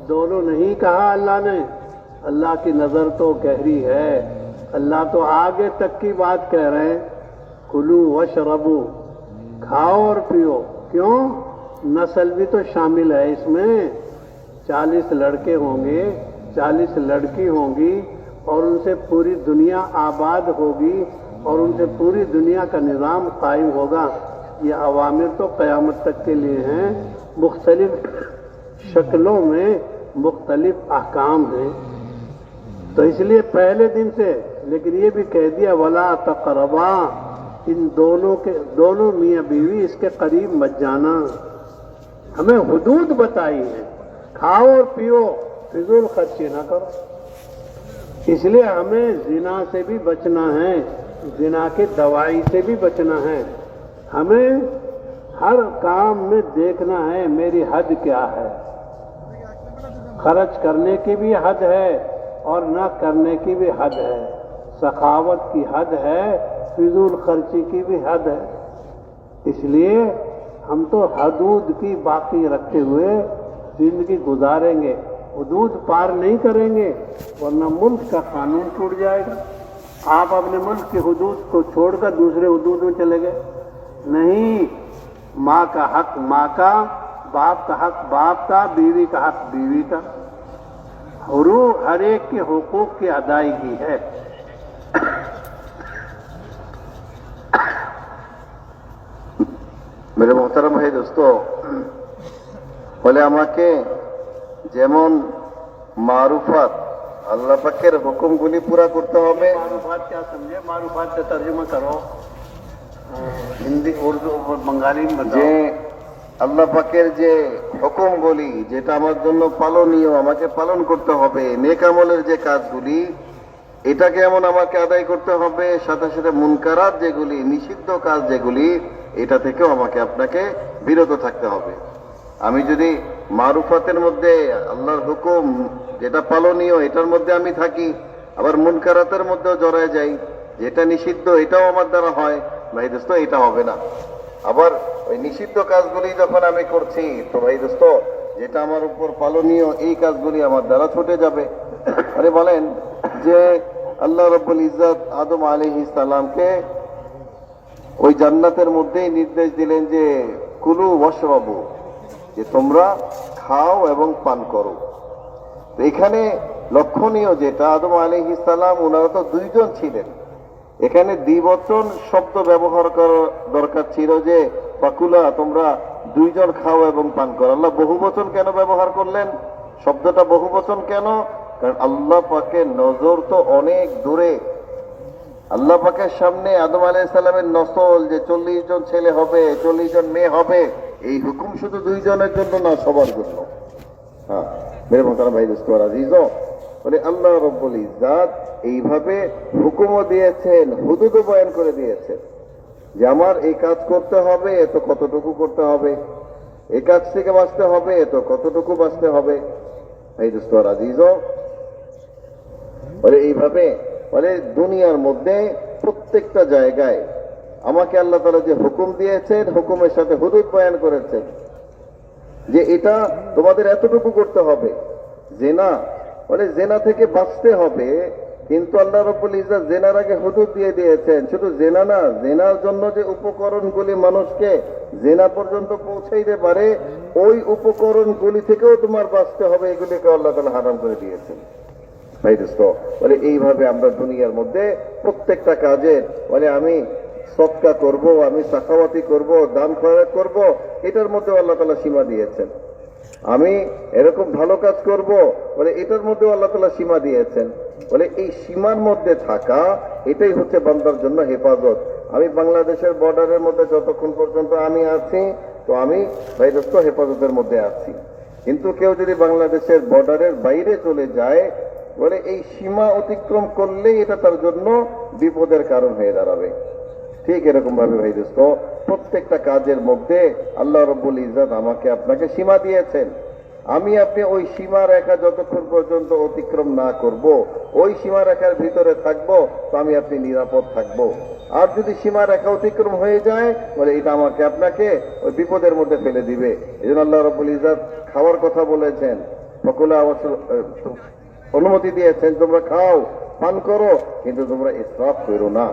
दोनों नहीं कहा अल्लाह ने। अल्लाह की नजर तो गहरी है, अल्लाह तो आगे तक की बात कह रहे हैं। कुलू वशरबू, खाओ और पियो। क्यों? नस्ल भी तो शामिल है इसमें। 40 लड़के होंगे, 40 लड़की होंगी, और उनसे पूरी दुनिया आबाद होगी, और उनसे पूरी दुनिया का निज़ाम कायम होगा। ये अवामिर तो क़यामत तक के लिए हैं, मुख्तलिफ शक्लों में मुख्तलिफ अहकाम हैं। तो इसलिए पहले दिन से, लेकिन ये भी कह दिया वला तक़रबा, इन दोनों मियाँ बीवी इसके करीब मत जाना। हमें हुदूद बताई है, खाओ और पियो, फिजूल खर्ची ना करो। इसलिए हमें जिना से भी बचना है, जिना के दवाई से भी बचना है। हमें हर काम में देखना है मेरी हद क्या है। खर्च करने की भी हद है और न करने की भी हद है, सखावत की हद है, फिजूल खर्ची की भी हद है। इसलिए हम तो हदूद की बाकी रखते हुए जिंदगी गुजारेंगे, हदूद पार नहीं करेंगे, वरना मुल्क का कानून टूट जाएगा। आप अपने मुल्क की हदूद को छोड़कर दूसरे हदूद में चले गए। नहीं, माँ का हक माँ का, बाप का हक बाप का, बीवी का हक बीवी का। हर एक के हुकूक की अदायगी है। मेरे मोहतरम भाई दोस्तों, বলে আমাকে যেমন মারুফাত আল্লাহ পাকের হুকুমগুলি পুরা করতে হবে। मारूफात क्या समझे? मारूफात से तर्जुमा करो, हिंदी उर्दू और बंगाली में যে बताओ। আল্লাহ পাকের যে হুকুমগুলি যেটা আমার জন্য পালনীয়, আমাকে পালন করতে হবে, নেক আমলের যে কাজগুলি এটাকে এমন আমাকে আদায় করতে হবে, সাথে সাথে মুনকারাত যেগুলি নিষিদ্ধ কাজ যেগুলি এটা থেকেও আমাকে আপনাকে বিরত থাকতে হবে। আমি যদি মারুফাতের মধ্যে আল্লাহর হুকুম যেটা পালনীয় এটার মধ্যে আমি থাকি, আবার মুনকারাতের মধ্যেও জড়ায় যাই, যেটা নিষিদ্ধ এটাও আমার দ্বারা হয়, ভাই দোস্ত এটা হবে না। আবার ওই নিষিদ্ধ কাজগুলি যখন আমি করছি, তো ভাই দোস্ত যেটা আমার উপর পালনীয় এই কাজগুলি আমার দ্বারা ছুটে যাবে। আরে বলেন যে আল্লাহ রাব্বুল ইজ্জত আদম আলাইহিস সালামকে ওই জান্নাতের মধ্যেই নির্দেশ দিলেন যে কুলু ওয়াশরাবু, যে তোমরা খাও এবং পান করো। তো এখানে লক্ষণীয় যেটা, আদম আলাইহিস সালাম ওনারা তো দুইজন ছিলেন, এখানে দ্বিবচন শব্দ ব্যবহার করা দরকার ছিল যে পাকুলা তোমরা দুইজন খাও এবং পান করো। আল্লাহ বহুবচন কেন ব্যবহার করলেন? শব্দটা বহুবচন কেন? কারণ আল্লাহ পাকের নজর তো অনেক দূরে। আল্লাহ পাকের সামনে আদম আলাইহিস সালামের নসল যে 40 জন ছেলে হবে, 40 জন মেয়ে হবে, এই হুকুম শুধু দুইজনের জন্য না, সবার জন্য। হ্যাঁ মেরে মোহতারাম ভাই দোস্ত আজিজ, বলে আল্লাহ রাব্বুল ইজ্জত এইভাবে হুকুমও দিয়েছেন, হুদুদও বয়ান করে দিয়েছেন যে আমার এই কাজ করতে হবে, এত কতটুকু করতে হবে, এই কাজ থেকে বাঁচতে হবে, এত কতটুকু বাঁচতে হবে। ভাই দোস্ত আজিজ, বলে এইভাবে বলে দুনিয়ার মধ্যে প্রত্যেকটা জায়গায় আমাকে আল্লাহ তাআলা যে হুকুম দিয়েছেন, হুকুমের সাথে হুদুদ বয়ান করেছেন যে এটা তোমাদের এতটুকু করতে হবে। জেনা বলে জেনা থেকে বাঁচতে হবে, কিন্তু আল্লাহ রাব্বুল ইজ্জত জেনার আগে হুদুদ দিয়ে দিয়েছেন। শুধু জেনা না, জেনার জন্য যে উপকরণগুলি মানুষকে জেনা পর্যন্ত পৌঁছাইতে পারে, ওই উপকরণগুলি থেকেও তোমার বাঁচতে হবে, এগুলিকে আল্লাহ তাআলা হারাম করে দিয়েছেন। ভাই দোস্ত বলে এইভাবে আমরা দুনিয়ার মধ্যে প্রত্যেকটা কাজে বলে আমি সদকা করব, আমি সাখাওয়াতি করব, দান খয়রাত করব, এটার মধ্যে আল্লাহ তাআলা সীমা দিয়েছেন। আমি এরকম ভালো কাজ করব বলে এটার মধ্যেও আল্লাহ তাআলা সীমা দিয়েছেন। বলে এই সীমার মধ্যে থাকা এটাই হচ্ছে বান্দার জন্য হেফাজত। আমি বাংলাদেশের বর্ডারের মধ্যে যতক্ষণ পর্যন্ত আমি আছি, তো আমি ভাই দোস্ত হেফাজতের মধ্যে আছি। কিন্তু কেউ যদি বাংলাদেশের বর্ডারের বাইরে চলে যায়, বলে এই সীমা অতিক্রম করলেই এটা তার জন্য বিপদের কারণ হয়ে দাঁড়াবে। ঠিক এরকম ভাবে ভাই দোস্ত প্রত্যেকটা কাজের মধ্যে আল্লাহ রাব্বুল ইজ্জত আমাকে আপনাকে সীমা দিয়েছেন। আমি আপনি ওই সীমা রেখা যতক্ষণ পর্যন্ত অতিক্রম না করব, ওই সীমা রেখার ভিতরে থাকব, তো আমি আপনি নিরাপদ থাকব। আর যদি সীমা রেখা অতিক্রম হয়ে যায়, বলে এটা আমাকে আপনাকে ওই বিপদের মধ্যে ফেলে দিবে। এই জন্য আল্লাহ রাব্বুল ইজ্জত খাওয়ার কথা বলেছেন, ফকুলা অনুমতি দিয়েছেন তোমরা খাও পান করো, কিন্তু তোমরা ইসরাফ করো না।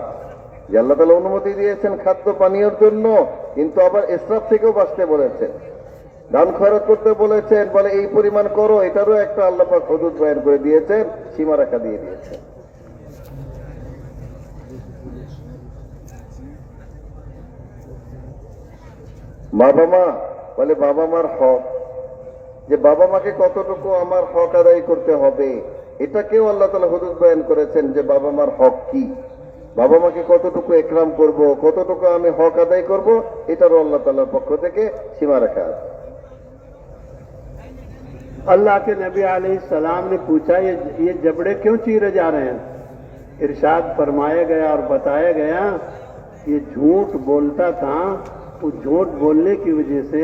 যে আল্লাহ তাআলা অনুমতি দিয়েছেন খাদ্য পানীয়র জন্য, কিন্তু আবার ইসরাফ থেকেও বাঁচতে বলেছেন, দান খয়রাত করতে বলেছেন, বলে এই পরিমাণ করো, এটারও একটা আল্লাহ পাক হুদুদ বয়ান করে দিয়েছেন, সীমা রেখা দিয়ে দিয়েছেন। বাবা মা বলে বাবা মার হক, যে বাবা মাকে কতটুকু আমার হক আদায় করতে হবে, এটাকেও আল্লাহ তাআলা হুদুদ বয়ান করেছেন যে বাবা মার হক কি, বাবা মাকে কতটুকু একরাম করব, কতটুকু আমি হক আদায় করব, এটারও আল্লাহ তাআলার পক্ষ থেকে সীমা রাখা আছে। अल्लाह के नबी अलैहिस्सलाम ने पूछा ये जबड़े क्यों चीरे जा रहे हैं? इरशाद फरमाया गया और बताया गया ये झूठ बोलता था, उस झूठ बोलने की वजह से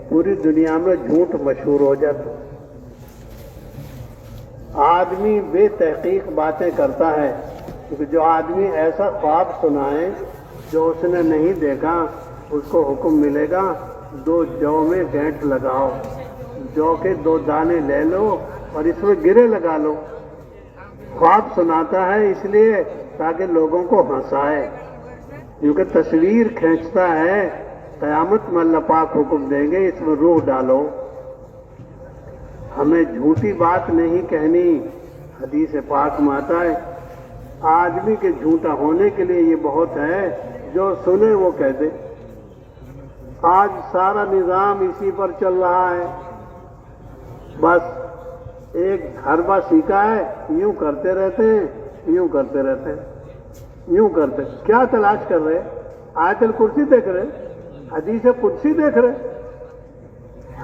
पूरी दुनिया में झूठ मशहूर हो जाता। आदमी बेतहकीक बातें करता है, क्योंकि जो आदमी ऐसा ख्वाब सुनाए जो उसने नहीं देखा, उसको हुक्म मिलेगा 2 जौ में गांठ लगाओ, जौ के 2 दाने ले लो और इसमें गिरे लगा लो। ख्वाब सुनाता है इसलिए ताकि लोगों को हंसाए, क्योंकि तस्वीर खींचता है। क़यामत में अल्लाह पाक हुक्म देंगे इसमें रूह डालो। हमें झूठी बात नहीं कहनी। हदीस पाक में आता है आदमी के झूठा होने के लिए ये बहुत है, जो सुने वो कह दे। आज सारा निजाम इसी पर चल रहा है। बस एक धर्मा सीखा है, यूं करते रहते हैं, यूं करते रहते हैं, यूं करते। क्या तलाश कर रहे? आयतल कुर्सी देख रहे, हदीस कुर्सी देख रहे,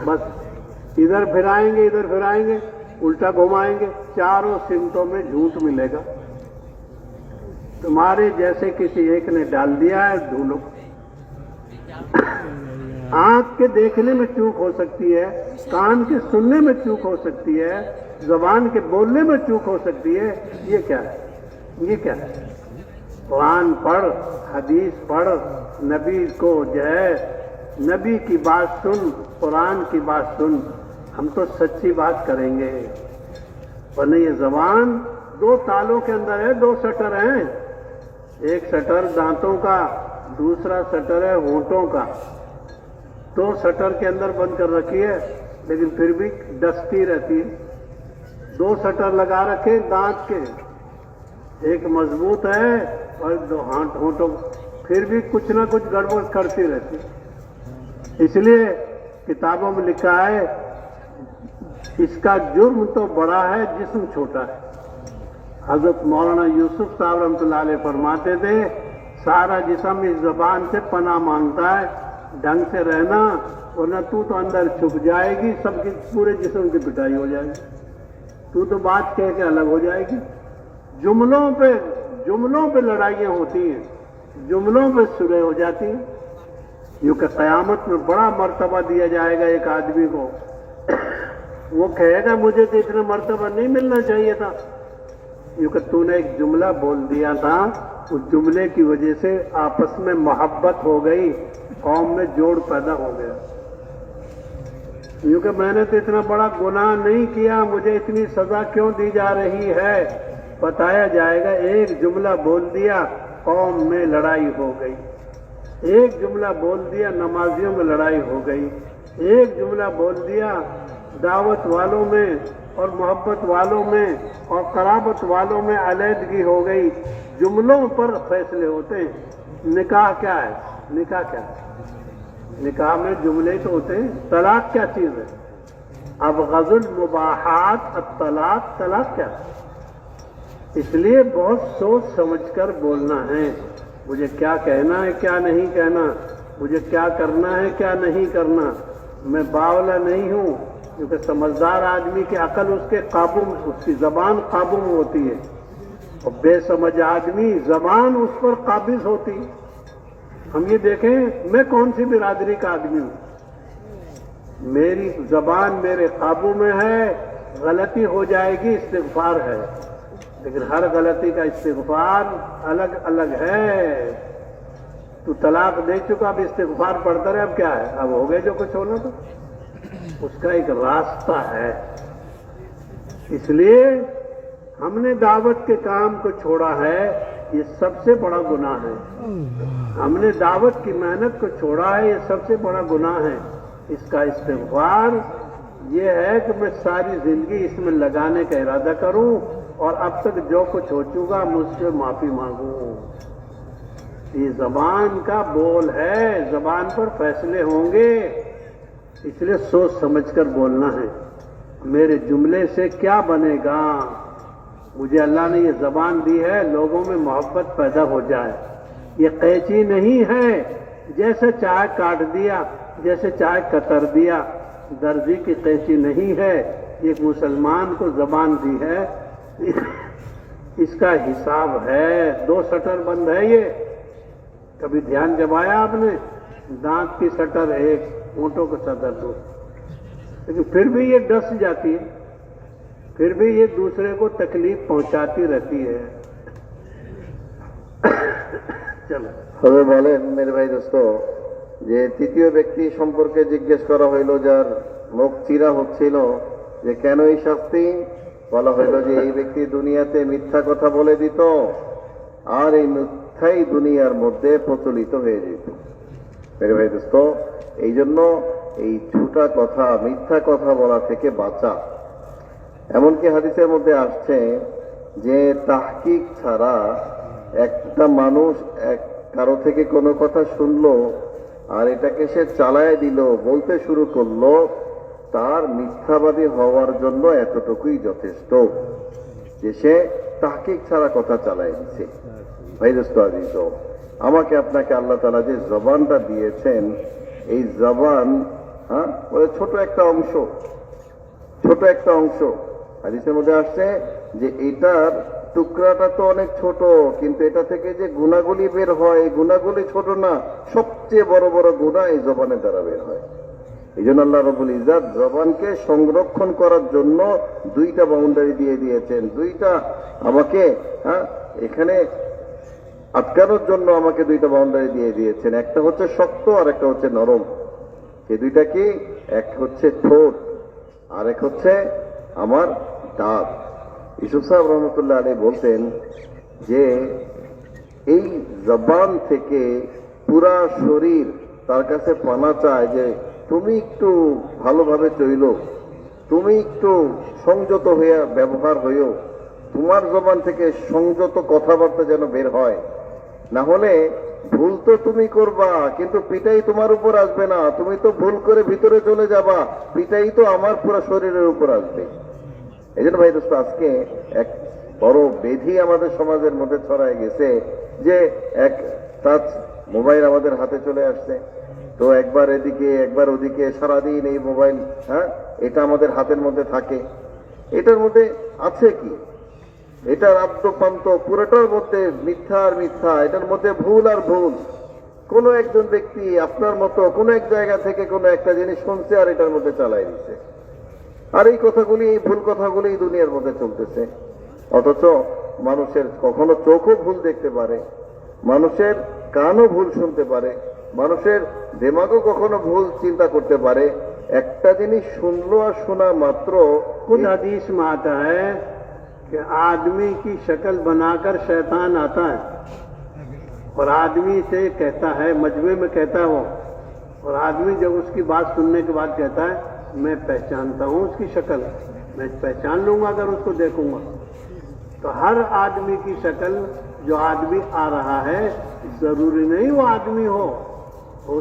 बस इधर फिराएंगे, इधर फिराएंगे, उल्टा घुमाएंगे, चारों सिमतों में झूठ मिलेगा। तुम्हारे जैसे किसी एक ने डाल दिया है, ढूंढो। आंख के देखने में चूक हो सकती है, कान के सुनने में चूक हो सकती है, जबान के बोलने में चूक हो सकती है। ये क्या है? ये क्या है? कुरान पढ़, हदीस पढ़, नबी को जो है, नबी की बात सुन, कुरान की बात सुन। हम तो सच्ची बात करेंगे, वरना ये जबान दो तालों के अंदर है, दो शटर हैं। एक शटर दांतों का, दूसरा शटर है होंठों का। दो शटर के अंदर बंद कर रखी है, लेकिन फिर भी डसती रहती है। दो शटर लगा रखे दांत के, एक मजबूत है और दो होंठों, फिर भी कुछ ना कुछ गड़बड़ करती रहती है। इसलिए किताबों में लिखा है, इसका जुर्म तो बड़ा है, जिस्म छोटा है। हजरत मौलाना यूसुफ साहब रहमतुल्लाह अलैह फरमाते थे, सारा जिस्म इस जबान से पनाह मांगता है, ढंग से रहना, वरना तू तो अंदर छुप जाएगी, सबकी पूरे जिस्म की पिटाई हो जाएगी, तू तो बात कह के अलग हो जाएगी। जुमलों पे लड़ाइयाँ होती हैं, जुमलों पे सुलह हो जाती हैं। यूं कि क़यामत में बड़ा मर्तबा दिया जाएगा एक आदमी को, वो कहेगा मुझे तो इतना मर्तबा नहीं मिलना चाहिए था। यूं कि तूने एक जुमला बोल दिया था, उस जुमले की वजह से आपस में मोहब्बत हो गई, कौम में जोड़ पैदा हो गया। यूं कि मैंने तो इतना बड़ा गुनाह नहीं किया, मुझे इतनी सजा क्यों दी जा रही है? बताया जाएगा, एक जुमला बोल दिया, कौम में लड़ाई हो गई। एक जुमला बोल दिया, नमाजियों में लड़ाई हो गई। एक जुमला बोल दिया, दावत वालों में और मोहब्बत वालों में और कराबत वालों में अलहदगी हो गई। जुमलों पर फैसले होते हैं। निकाह क्या है? निकाह क्या है? निकाह में जुमले तो होते हैं। तलाक क्या चीज है? अब गजुल मुबाहात तलाक, तलाक क्या है? इसलिए बहुत सोच समझकर बोलना है। मुझे क्या कहना है, क्या नहीं कहना, मुझे क्या करना है, क्या नहीं करना। मैं बावला नहीं हूं, क्योंकि समझदार आदमी की अकल उसके काबू में, उसकी जबान काबू में होती है, और बेसमझ आदमी जबान उस पर काबिज होती है। हम ये देखें, मैं कौन सी बिरादरी का आदमी हूं, मेरी जबान मेरे काबू में है, गलती हो जाएगी, इस्तिग़फ़ार है, लेकिन हर गलती का इस्तिग़फ़ार अलग अलग है। तू तलाक दे चुका, अब इस्तिग़फ़ार पढ़ता रहे, अब क्या है? अब हो गए जो कुछ होना, तो उसका एक रास्ता है। इसलिए हमने दावत के काम को छोड़ा है, ये सबसे बड़ा गुनाह है। हमने दावत की मेहनत को छोड़ा है, ये सबसे बड़ा गुनाह है। इसका इस्तिग़फ़ार ये है कि मैं सारी जिंदगी इसमें लगाने का इरादा करूं, और अब तक जो कुछ हो चुका मुझसे माफी मांगूं। ये जबान का बोल है, जबान पर फैसले होंगे, इसलिए सोच समझकर बोलना है। मेरे जुमले से क्या बनेगा? मुझे अल्लाह ने ये जबान दी है, लोगों में मोहब्बत पैदा हो जाए। ये कैंची नहीं है, जैसे चाहे काट दिया, जैसे चाहे कतर दिया, दर्जी की कैंची नहीं है। एक मुसलमान को जबान दी है, इसका हिसाब है। दो शटर बंद है ये, कभी ध्यान जमाया आपने? दांत की शटर एक, होंठों का शटर दो, लेकिन फिर भी ये डस जाती है, फिर भी ये दूसरे को तकलीफ पहुंचाती रहती है। चलो তবে বলেন মেরে ভাই দোস্ত, যে তৃতীয় ব্যক্তি সম্পর্কে জিজ্ঞেস করা হইল, যার মুখ চিরা হচ্ছিল যে কেন এই শাস্তি, বলা হইল যে এই ব্যক্তি দুনিয়াতে মিথ্যা কথা বলে দিত, আর এই মিথ্যাই দুনিয়ার মধ্যে প্রচলিত হয়ে যেত। মেরে ভাই দোস্ত, এই জন্য এই ঝুটা কথা, মিথ্যা কথা বলা থেকে বাঁচা। এমনকি হাদিসের মধ্যে আসছে যে তাহকিক ছাড়া একটা মানুষ কারো থেকে কোনো কথা শুনলো আর এটাকে সে চালায় দিল, বলতে শুরু করলো, তার মিথ্যাবাদী হওয়ার জন্য এতটুকুই যথেষ্ট যে সে তাহকিক ছাড়া কথা চালায় দিছে। ভাই দোস্ত আজিজ, আমাকে আপনাকে আল্লাহ তাআলা যে জবানটা দিয়েছেন, এই জবান ওই ছোট একটা অংশ হাদিসের মধ্যে আসছে যে এটার টুকরাটা তো অনেক ছোট, কিন্তু এটা থেকে যে গুণাগুলি বের হয়, এই গুণাগুলি ছোট না, সবচেয়ে বড় বড় গুণা এই জবানের দ্বারা বের হয়। এই জন্য আল্লাহ রাব্বুল ইজ্জত জবানকে সংরক্ষণ করার জন্য দুইটা বাউন্ডারি দিয়ে দিয়েছেন, দুইটা আমাকে এখানে আটকানোর জন্য আমাকে দুইটা বাউন্ডারি দিয়ে দিয়েছেন। একটা হচ্ছে শক্ত আর একটা হচ্ছে নরম। এই দুইটা কি? এক হচ্ছে ঠোঁট আর এক হচ্ছে আমার দাঁত। ইউসুফ সাহেব রহমতুল্লাহ আলাইহি বলতেন যে এই জবান থেকে পুরা শরীর তার কাছে পানা চায় যে তুমি একটু ভালোভাবে চইল, তুমি একটু সংযত হইয়া ব্যবহার হইও, তোমার জবান থেকে সংযত কথাবার্তা যেন বের হয়, না হলে ভুল তো তুমি করবা কিন্তু পিটাই তোমার উপর আসবে না, তুমি তো ভুল করে ভিতরে চলে যাবা, পিটাই তো আমার পুরো শরীরের উপর আসবে। এই জন্য ভাই দোস্ত, আজকে এক বড় বেধি আমাদের সমাজের মধ্যে ছড়ায় গেছে যে এক টাচ মোবাইল আমাদের হাতে চলে আসছে, তো একবার এদিকে একবার ওদিকে সারাদিন এই মোবাইল, এটা আমাদের হাতের মধ্যে থাকে। এটার মধ্যে আছে কি? এটার আদ্যপান্ত পুরোটার মধ্যে মিথ্যা আর মিথ্যা, এটার মধ্যে ভুল আর ভুল। কোন একজন ব্যক্তি আপনার মতো কোন এক জায়গা থেকে কোনো একটা জিনিস শুনছে আর এটার মধ্যে চালাই দিচ্ছে, আর এই কথাগুলি, এই ভুল কথাগুলি এই দুনিয়ার মধ্যে চলতেছে। অথচ মানুষের কখনো চোখও ভুল দেখতে পারে, মানুষের কানও ভুল শুনতে পারে, মানুষের দিমাগও কখনো ভুল চিন্তা করতে পারে। একটা জিনিস শুনলো আর শোনা মাত্র खुद हदीस में आता है कि आदमी की शक्ल बनाकर शैतान आता है और आदमी से कहता है, मजमे में कहता है वो, और आदमी जब उसकी बात सुनने के बाद कहता है मैं पहचानता हूं उसकी शक्ल, मैं पहचान लूंगा अगर उसको देखूंगा। तो हर आदमी की शक्ल, जो आदमी आ रहा है जरूरी नहीं वो आदमी हो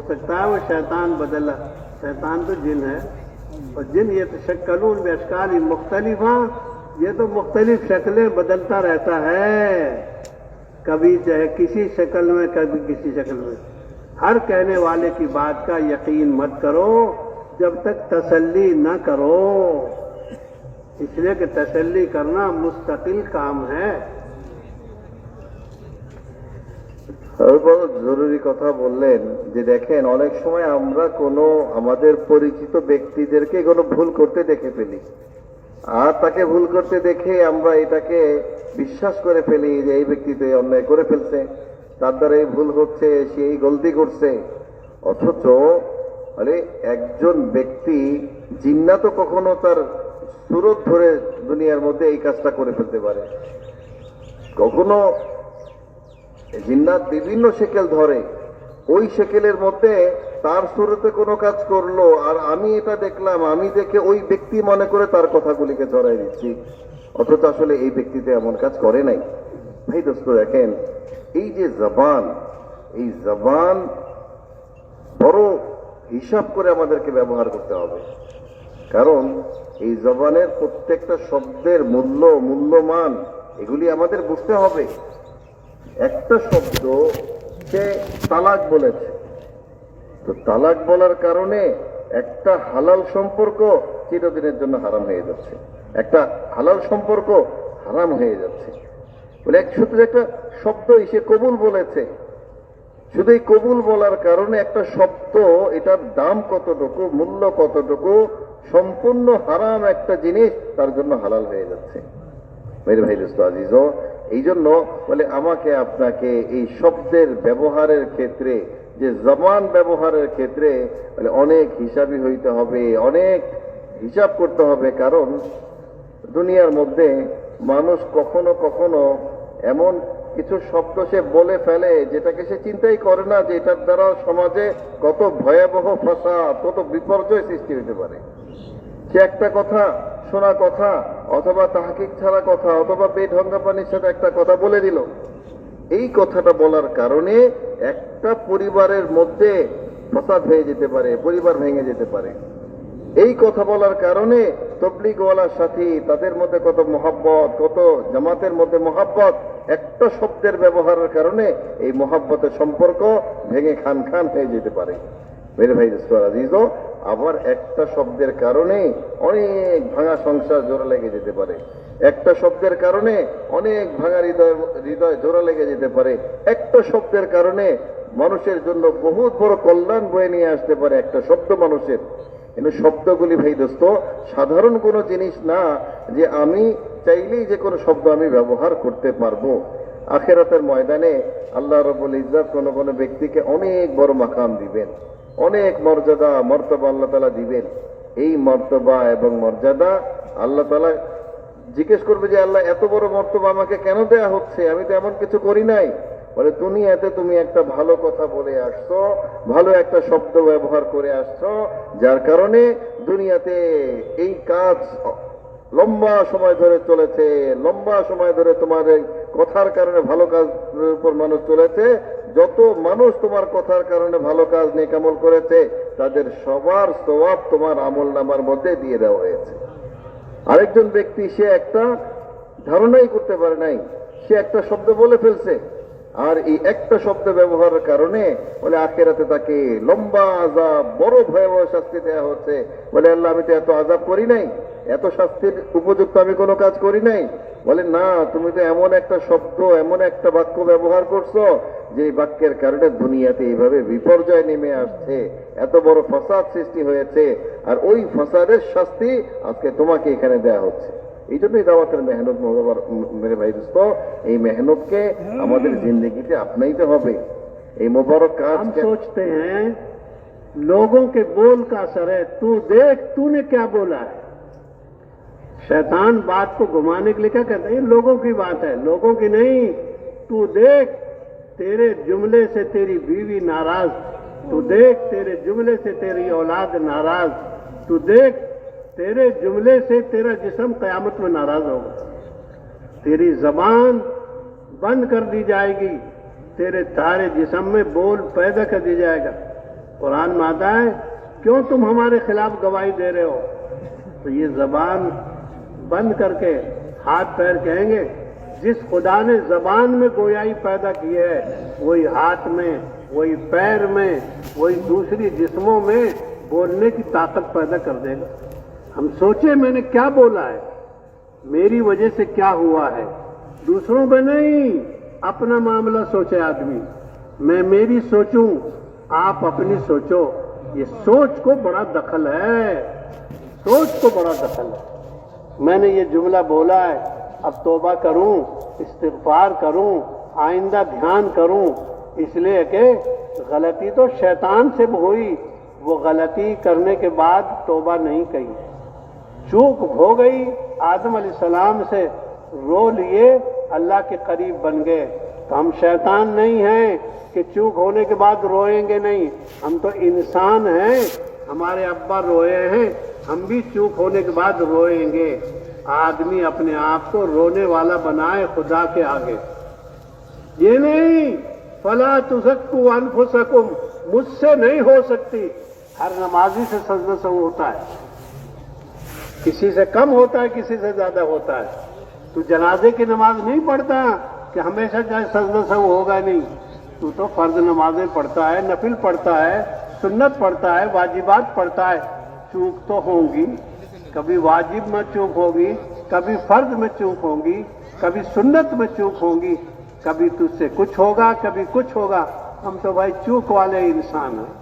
सकता है वो शैतान बदला, शैतान तो जिन है, और जिन ये तशक्कलून बेअशकाल मुख्तलिफा, ये तो मुख्तलिफ शक्लें बदलता रहता है, कभी चाहे किसी शक्ल में कभी किसी शक्ल में। हर कहने वाले की बात का यकीन मत करो जब तक तसल्ली न करो, इसलिए कि तसल्ली करना मुस्तकिल काम है। বড় জরুরি কথা বললেন যে দেখেন, অনেক সময় আমরা কোনো আমাদের পরিচিত ব্যক্তিদেরকে কোনো ভুল করতে দেখে ফেলি, আর তাকে ভুল করতে দেখে আমরা এটাকে বিশ্বাস করে ফেলি যে এই ব্যক্তি তো এই অন্যায় করে ফেলছে, তার দ্বারা এই ভুল হচ্ছে, সে এই গলতি করছে। অথচ মানে একজন ব্যক্তি জিন্নাতও কখনো তার সুরত ধরে দুনিয়ার মধ্যে এই কাজটা করে ফেলতে পারে, কখনো জিন্নাত বিভিন্ন শেকেল ধরে, ওই শেকেলের মধ্যে তার সুরতে কোনো কাজ করলো আর আমি এটা দেখলাম, আমি দেখে ওই ব্যক্তি মনে করে তার কথাগুলিকে ছড়াই দিচ্ছি, অথচ আসলে এই ব্যক্তিতে এমন কাজ করে নাই। ভাই দোস্ত দেখেন, এই যে জবান, এই জবান বড় হিসাব করে আমাদেরকে ব্যবহার করতে হবে, কারণ এই জবানের প্রত্যেকটা শব্দের মূল্যমান এগুলি আমাদের বুঝতে হবে। একটা শব্দ সে তালাক বলেছে, তো তালাক বলার কারণে একটা হালাল সম্পর্ক চিরদিনের জন্য হারাম হয়ে যাচ্ছে, একটা হালাল সম্পর্ক হারাম হয়ে যাচ্ছে বলে শুধু একটা শব্দ সে কবুল বলেছে, শুধু এই কবুল বলার কারণে একটা শব্দ, এটার দাম কতটুকু, মূল্য কতটুকু, সম্পূর্ণ হারাম একটা জিনিস তার জন্য হালাল হয়ে যাচ্ছে। মেরে ভাই দোস্ত আজিজ, এই জন্য বলে আমাকে আপনাকে এই শব্দের ব্যবহারের ক্ষেত্রে, যে জবান ব্যবহারের ক্ষেত্রে বলে অনেক হিসাবী হইতে হবে, অনেক হিসাব করতে হবে। কারণ দুনিয়ার মধ্যে মানুষ কখনো কখনো এমন কিছু শব্দ সে বলে ফেলে যেটাকে সে চিন্তাই করে না যে এটার দ্বারা সমাজে কত ভয়াবহ ফাসাদ, কত বিপর্যয় সৃষ্টি হতে পারে। সে একটা কথা, শোনা কথা, অথবা তাহকিক ছাড়া কথা, অথবা বেঢঙ্গা পানির সাথে একটা কথা বলে দিল, এই কথাটা বলার কারণে একটা পরিবারের মধ্যে ফাসাদ হয়ে যেতে পারে, পরিবার ভেঙে যেতে পারে। এই কথা বলার কারণে তবলিগওয়ালার সাথে তাদের মধ্যে কত মহাব্বত, কত জামাতের মধ্যে মহাব্বত, একটা শব্দের ব্যবহারের কারণে এই মহাব্বতের সম্পর্ক ভেঙে খান খান হয়ে যেতে পারে। মেরে ভাই আজিজ, আবার একটা শব্দের কারণে অনেক ভাঙা সংসার জোড়া লেগে যেতে পারে। একটা শব্দের কারণে অনেক ভাঙা হৃদয় জোড়া লেগে যেতে পারে। একটা শব্দের কারণে মানুষের জন্য বহুত বড় কল্যাণ বয়ে নিয়ে আসতে পারে একটা শব্দ মানুষের। কিন্তু শব্দগুলি ভাই দোস্ত সাধারণ কোনো জিনিস না যে আমি চাইলেই যে কোনো শব্দ আমি ব্যবহার করতে পারবো। আখিরাতের ময়দানে আল্লাহ রাব্বুল ইজ্জত কোনো কোনো ব্যক্তিকে অনেক বড় মাকাম দিবেন, অনেক মর্যাদা মর্তবা আল্লাহ তাআলা দিবেন। এই মর্তবা এবং মর্যাদা আল্লাহ তাআলা জিজ্ঞেস করবে যে আল্লাহ এত বড় মর্তবা আমাকে কেন দেয়া হচ্ছে, আমি তো এমন কিছু করি নাই। বলে দুনিয়াতে তুমি একটা ভালো কথা বলে আসছো, ভালো একটা শব্দ ব্যবহার করে আসছো, যার কারণে দুনিয়াতে এই কাজ লম্বা সময় ধরে চলেছে, লম্বা সময় ধরে তোমার এই কথার কারণে ভালো কাজের উপর মানুষ চলেছে। যত মানুষ তোমার কথার কারণে ভালো কাজ নেকামল করেছে তাদের সবার সওয়াব তোমার আমল নামার মধ্যে দিয়ে দেওয়া হয়েছে। আরেকজন ব্যক্তি সে একটা ধারণাই করতে পারে নাই, সে একটা শব্দ বলে ফেলছে, আর এই একটা শব্দ ব্যবহারের কারণে বলে আখিরাতে তাকে লম্বা আযাব, বড় ভয়াবহ শাস্তি দেওয়া হচ্ছে। বলে আল্লাহ আমি তো এত আযাব করি নাই, এত শাস্তির উপযুক্ত আমি কোনো কাজ করি নাই। বলে না, তুমি তো এমন একটা শব্দ, এমন একটা বাক্য ব্যবহার করছো যে বাক্যের কারণে দুনিয়াতে এইভাবে বিপর্যয় নেমে আসছে, এত বড় ফাসাদ সৃষ্টি হয়েছে, আর ওই ফাসাদের শাস্তি আজকে তোমাকে এখানে দেয়া হচ্ছে। এই জন্যই দাওয়াতের মেহনত মেরে ভাই দোস্ত, এই মেহনতকে আমাদের জিন্দগিতে अपनाते হবে। এই মোবারক কাজ हम सोचते हैं लोगों के बोल का असर है, तू देख तूने क्या बोला है। शैतान बात को घुमाने के लिए क्या करता है, ये लोगों की बात है, लोगों की नहीं। तू देख तेरे जुमले से तेरी बीवी नाराज, तू देख तेरे जुमले से तेरी औलाद नाराज, तू देख तेरे जुमले से तेरा जिस्म कयामत में नाराज होगा। तेरी जबान बंद कर दी जाएगी, तेरे सारे जिस्म में बोल पैदा कर दी जाएगा। कुरान में आता है क्यों तुम हमारे खिलाफ गवाही दे रहे हो। तो ये जबान बंद करके हाथ पैर कहेंगे, जिस खुदा ने जबान में गोयाई पैदा की है वही हाथ में, वही पैर में, वही दूसरी जिस्मों में बोलने की ताकत पैदा कर देगा। हम सोचे मैंने क्या बोला है, मेरी वजह से क्या हुआ है, दूसरों पे नहीं, अपना मामला सोचे आदमी। मैं मेरी सोचूं, आप अपनी सोचो। ये सोच को बड़ा दखल है, सोच को बड़ा दखल है। मैंने ये जुमला बोला है, अब तौबा करूं, इस्तिग़फ़ार करूं, आइंदा ध्यान करूं, इसलिए कि गलती तो शैतान से हुई, वो गलती करने के बाद तौबा नहीं कही, चूक हो गई, आदम अलैहिस्सलाम से रो लिए, अल्लाह के करीब बन गए। तो हम शैतान नहीं हैं कि चूक होने के बाद रोएंगे नहीं, हम तो इंसान हैं, हमारे अब्बा रोए हैं, हम भी चूक होने के बाद रोएंगे। आदमी अपने आप को रोने वाला बनाए खुदा के आगे, ये नहीं फला तुज़क्कू अनफुसकुम, मुझसे नहीं हो सकती। हर नमाजी से सजदा सहू होता है, किसी से कम होता है, किसी से ज्यादा होता है। तू जनाजे की नमाज नहीं पढ़ता कि हमेशा चाहे सजदा सहू होगा नहीं, तू तो फर्ज नमाजें पढ़ता है, नफिल पढ़ता है, सुन्नत पढ़ता है, वाजिबात पढ़ता है। चूक तो होंगी, कभी वाजिब में चूक होगी, कभी फर्ज में चूक होगी, कभी सुन्नत में चूक होगी, कभी तुझसे कुछ होगा, कभी कुछ होगा। हम तो भाई चूक वाले इंसान हैं,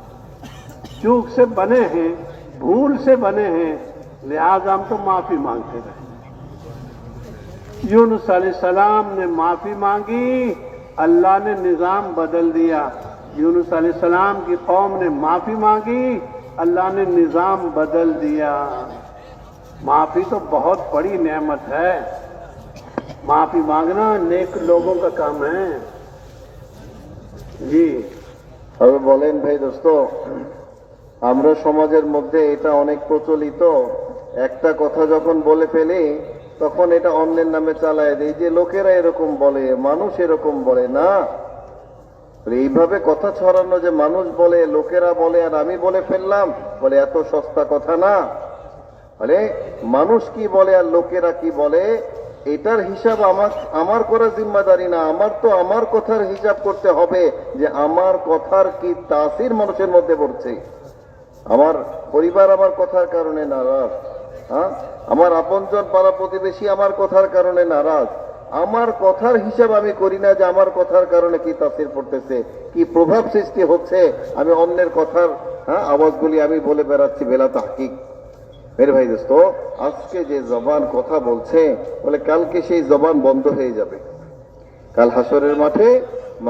चूक से बने हैं, भूल से बने हैं, लिहाजा हम तो माफी मांगते रहे। यूनुस अलैहिस्सलाम ने माफी मांगी, अल्लाह ने निजाम बदल दिया। यूनुस अलैहिस्सलाम की कौम ने माफी मांगी, अल्लाह ने निजाम बदल दिया। माफी तो बहुत बड़ी नेमत है, माफी मांगना नेक लोगों का काम है। जी তবে বলেন ভাই দোস্ত, আমরা সমাজের মধ্যে এটা অনেক প্রচলিত, একটা কথা যখন বলে ফেলি তখন এটা অন্যের নামে চালায় দেয় যে লোকেরা এরকম বলে, মানুষ এরকম বলে। না, বলে এইভাবে কথা ছড়ানো যে মানুষ বলে, লোকেরা বলে, আর আমি বলে ফেললাম, বলে এত সস্তা কথা না। বলে মানুষ কি বলে আর লোকেরা কি বলে এটার হিসাব আমার করা জিম্মাদারি না। আমার তো আমার কথার হিসাব করতে হবে যে আমার কথার কি তাসির মানুষের মধ্যে পড়ছে। আমার পরিবার আমার কথার কারণে নারাজ, হ্যাঁ, আমার আপনজন পাড়া প্রতিবেশী আমার কথার কারণে নারাজ। আমার কথার হিসাব আমি করি না যে আমার কথার কারণে কি তাসির পড়তেছে, কি প্রভাব সৃষ্টি হচ্ছে। আমি অন্যের কথার আওয়াজগুলি আমি বলে বেড়াচ্ছি বেলা তাহকিক। মেরে ভাই দোস্ত, আজকে যে জবান কথা বলছে, বলে কালকে সেই জবান বন্ধ হয়ে যাবে। কাল হাসরের মাঠে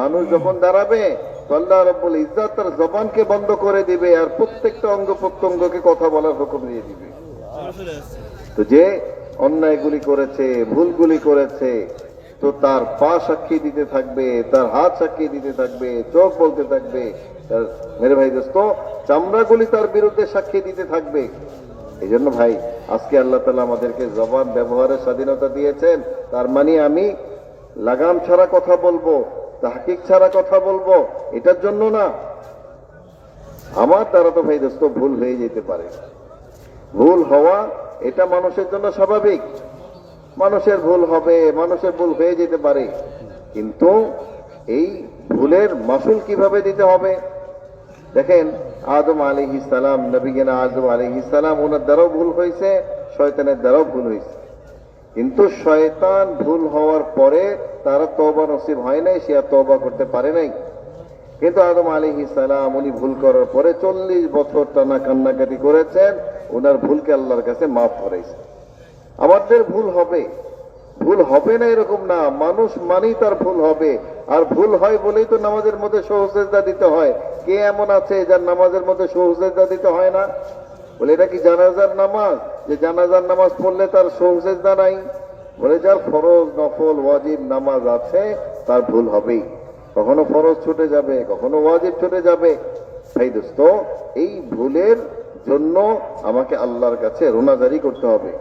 মানুষ যখন দাঁড়াবে, তো আল্লাহ রাব্বুল ইজ্জত তার জবানকে বন্ধ করে দিবে আর প্রত্যেকটা অঙ্গ প্রত্যঙ্গকে কথা বলার হুকুম দিয়ে দিবে। তো যে অন্যায়গুলি করেছে, ভুলগুলি করেছে, তো তার পা সাক্ষী দিতে থাকবে, তার হাত সাক্ষী দিতে থাকবে, চোখ বলতে থাকবে, তার মেরে ভাই দোস্ত চামড়াগুলি তার বিরুদ্ধে সাক্ষী দিতে থাকবে। এই জন্য ভাই, আজকে আল্লাহ তাআলা আমাদেরকে জবান ব্যবহারের স্বাধীনতা দিয়েছেন। তার মানে আমি লাগাম ছাড়া কথা বলবো, তাহকিক ছাড়া কথা বলবো, এটার জন্য না। আমার দ্বারা তো ভাই দোস্ত ভুল হয়ে যেতে পারে। ভুল হওয়া এটা মানুষের জন্য স্বাভাবিক। মানুষের ভুল হবে, মানুষের ভুল হয়ে যেতে পারে, কিন্তু এই ভুলের মাসুল কিভাবে দিতে হবে। দেখেন আদম আলাইহিস সালাম, নবীনা আদম আলাইহিস সালাম, ওনার দ্বারাও ভুল হয়েছে, শয়তানের দ্বারাও ভুল হয়েছে। কিন্তু শয়তান ভুল হওয়ার পরে তারা তওবা নসিব হয় নাই, সে আর তওবা করতে পারে নাই। কিন্তু আদম আলাইহিস সালাম উনি ভুল করার পরে 40 বছর টানা কান্নাকাটি করেছেন, ওনার ভুলকে আল্লাহর কাছে মাফ করাইছে। আমাদের ভুল হবে, ভুল হবে না এরকম না, মানুষ মানেই তার ভুল হবে। আর ভুল হয় বলেই তো নামাজের মধ্যে সহজেজদা দিতে হয়। কে এমন আছে যার নামাজের মধ্যে সহজেজদা দিতে হয় না? বলে এটা কি জানাজার নামাজ, যে জানাজার নামাজ পড়লে তার সহজেজদা নাই? বলে যার ফরজ, নফল, ওয়াজিব নামাজ আছে তার ভুল হবেই। কখনো ফরজ ছুটে যাবে, কখনো ওয়াজিব ছুটে যাবে। ভাই দোস্ত, এই ভুলের জন্য আমাকে আল্লাহর কাছে রোনাজারি করতে হবে,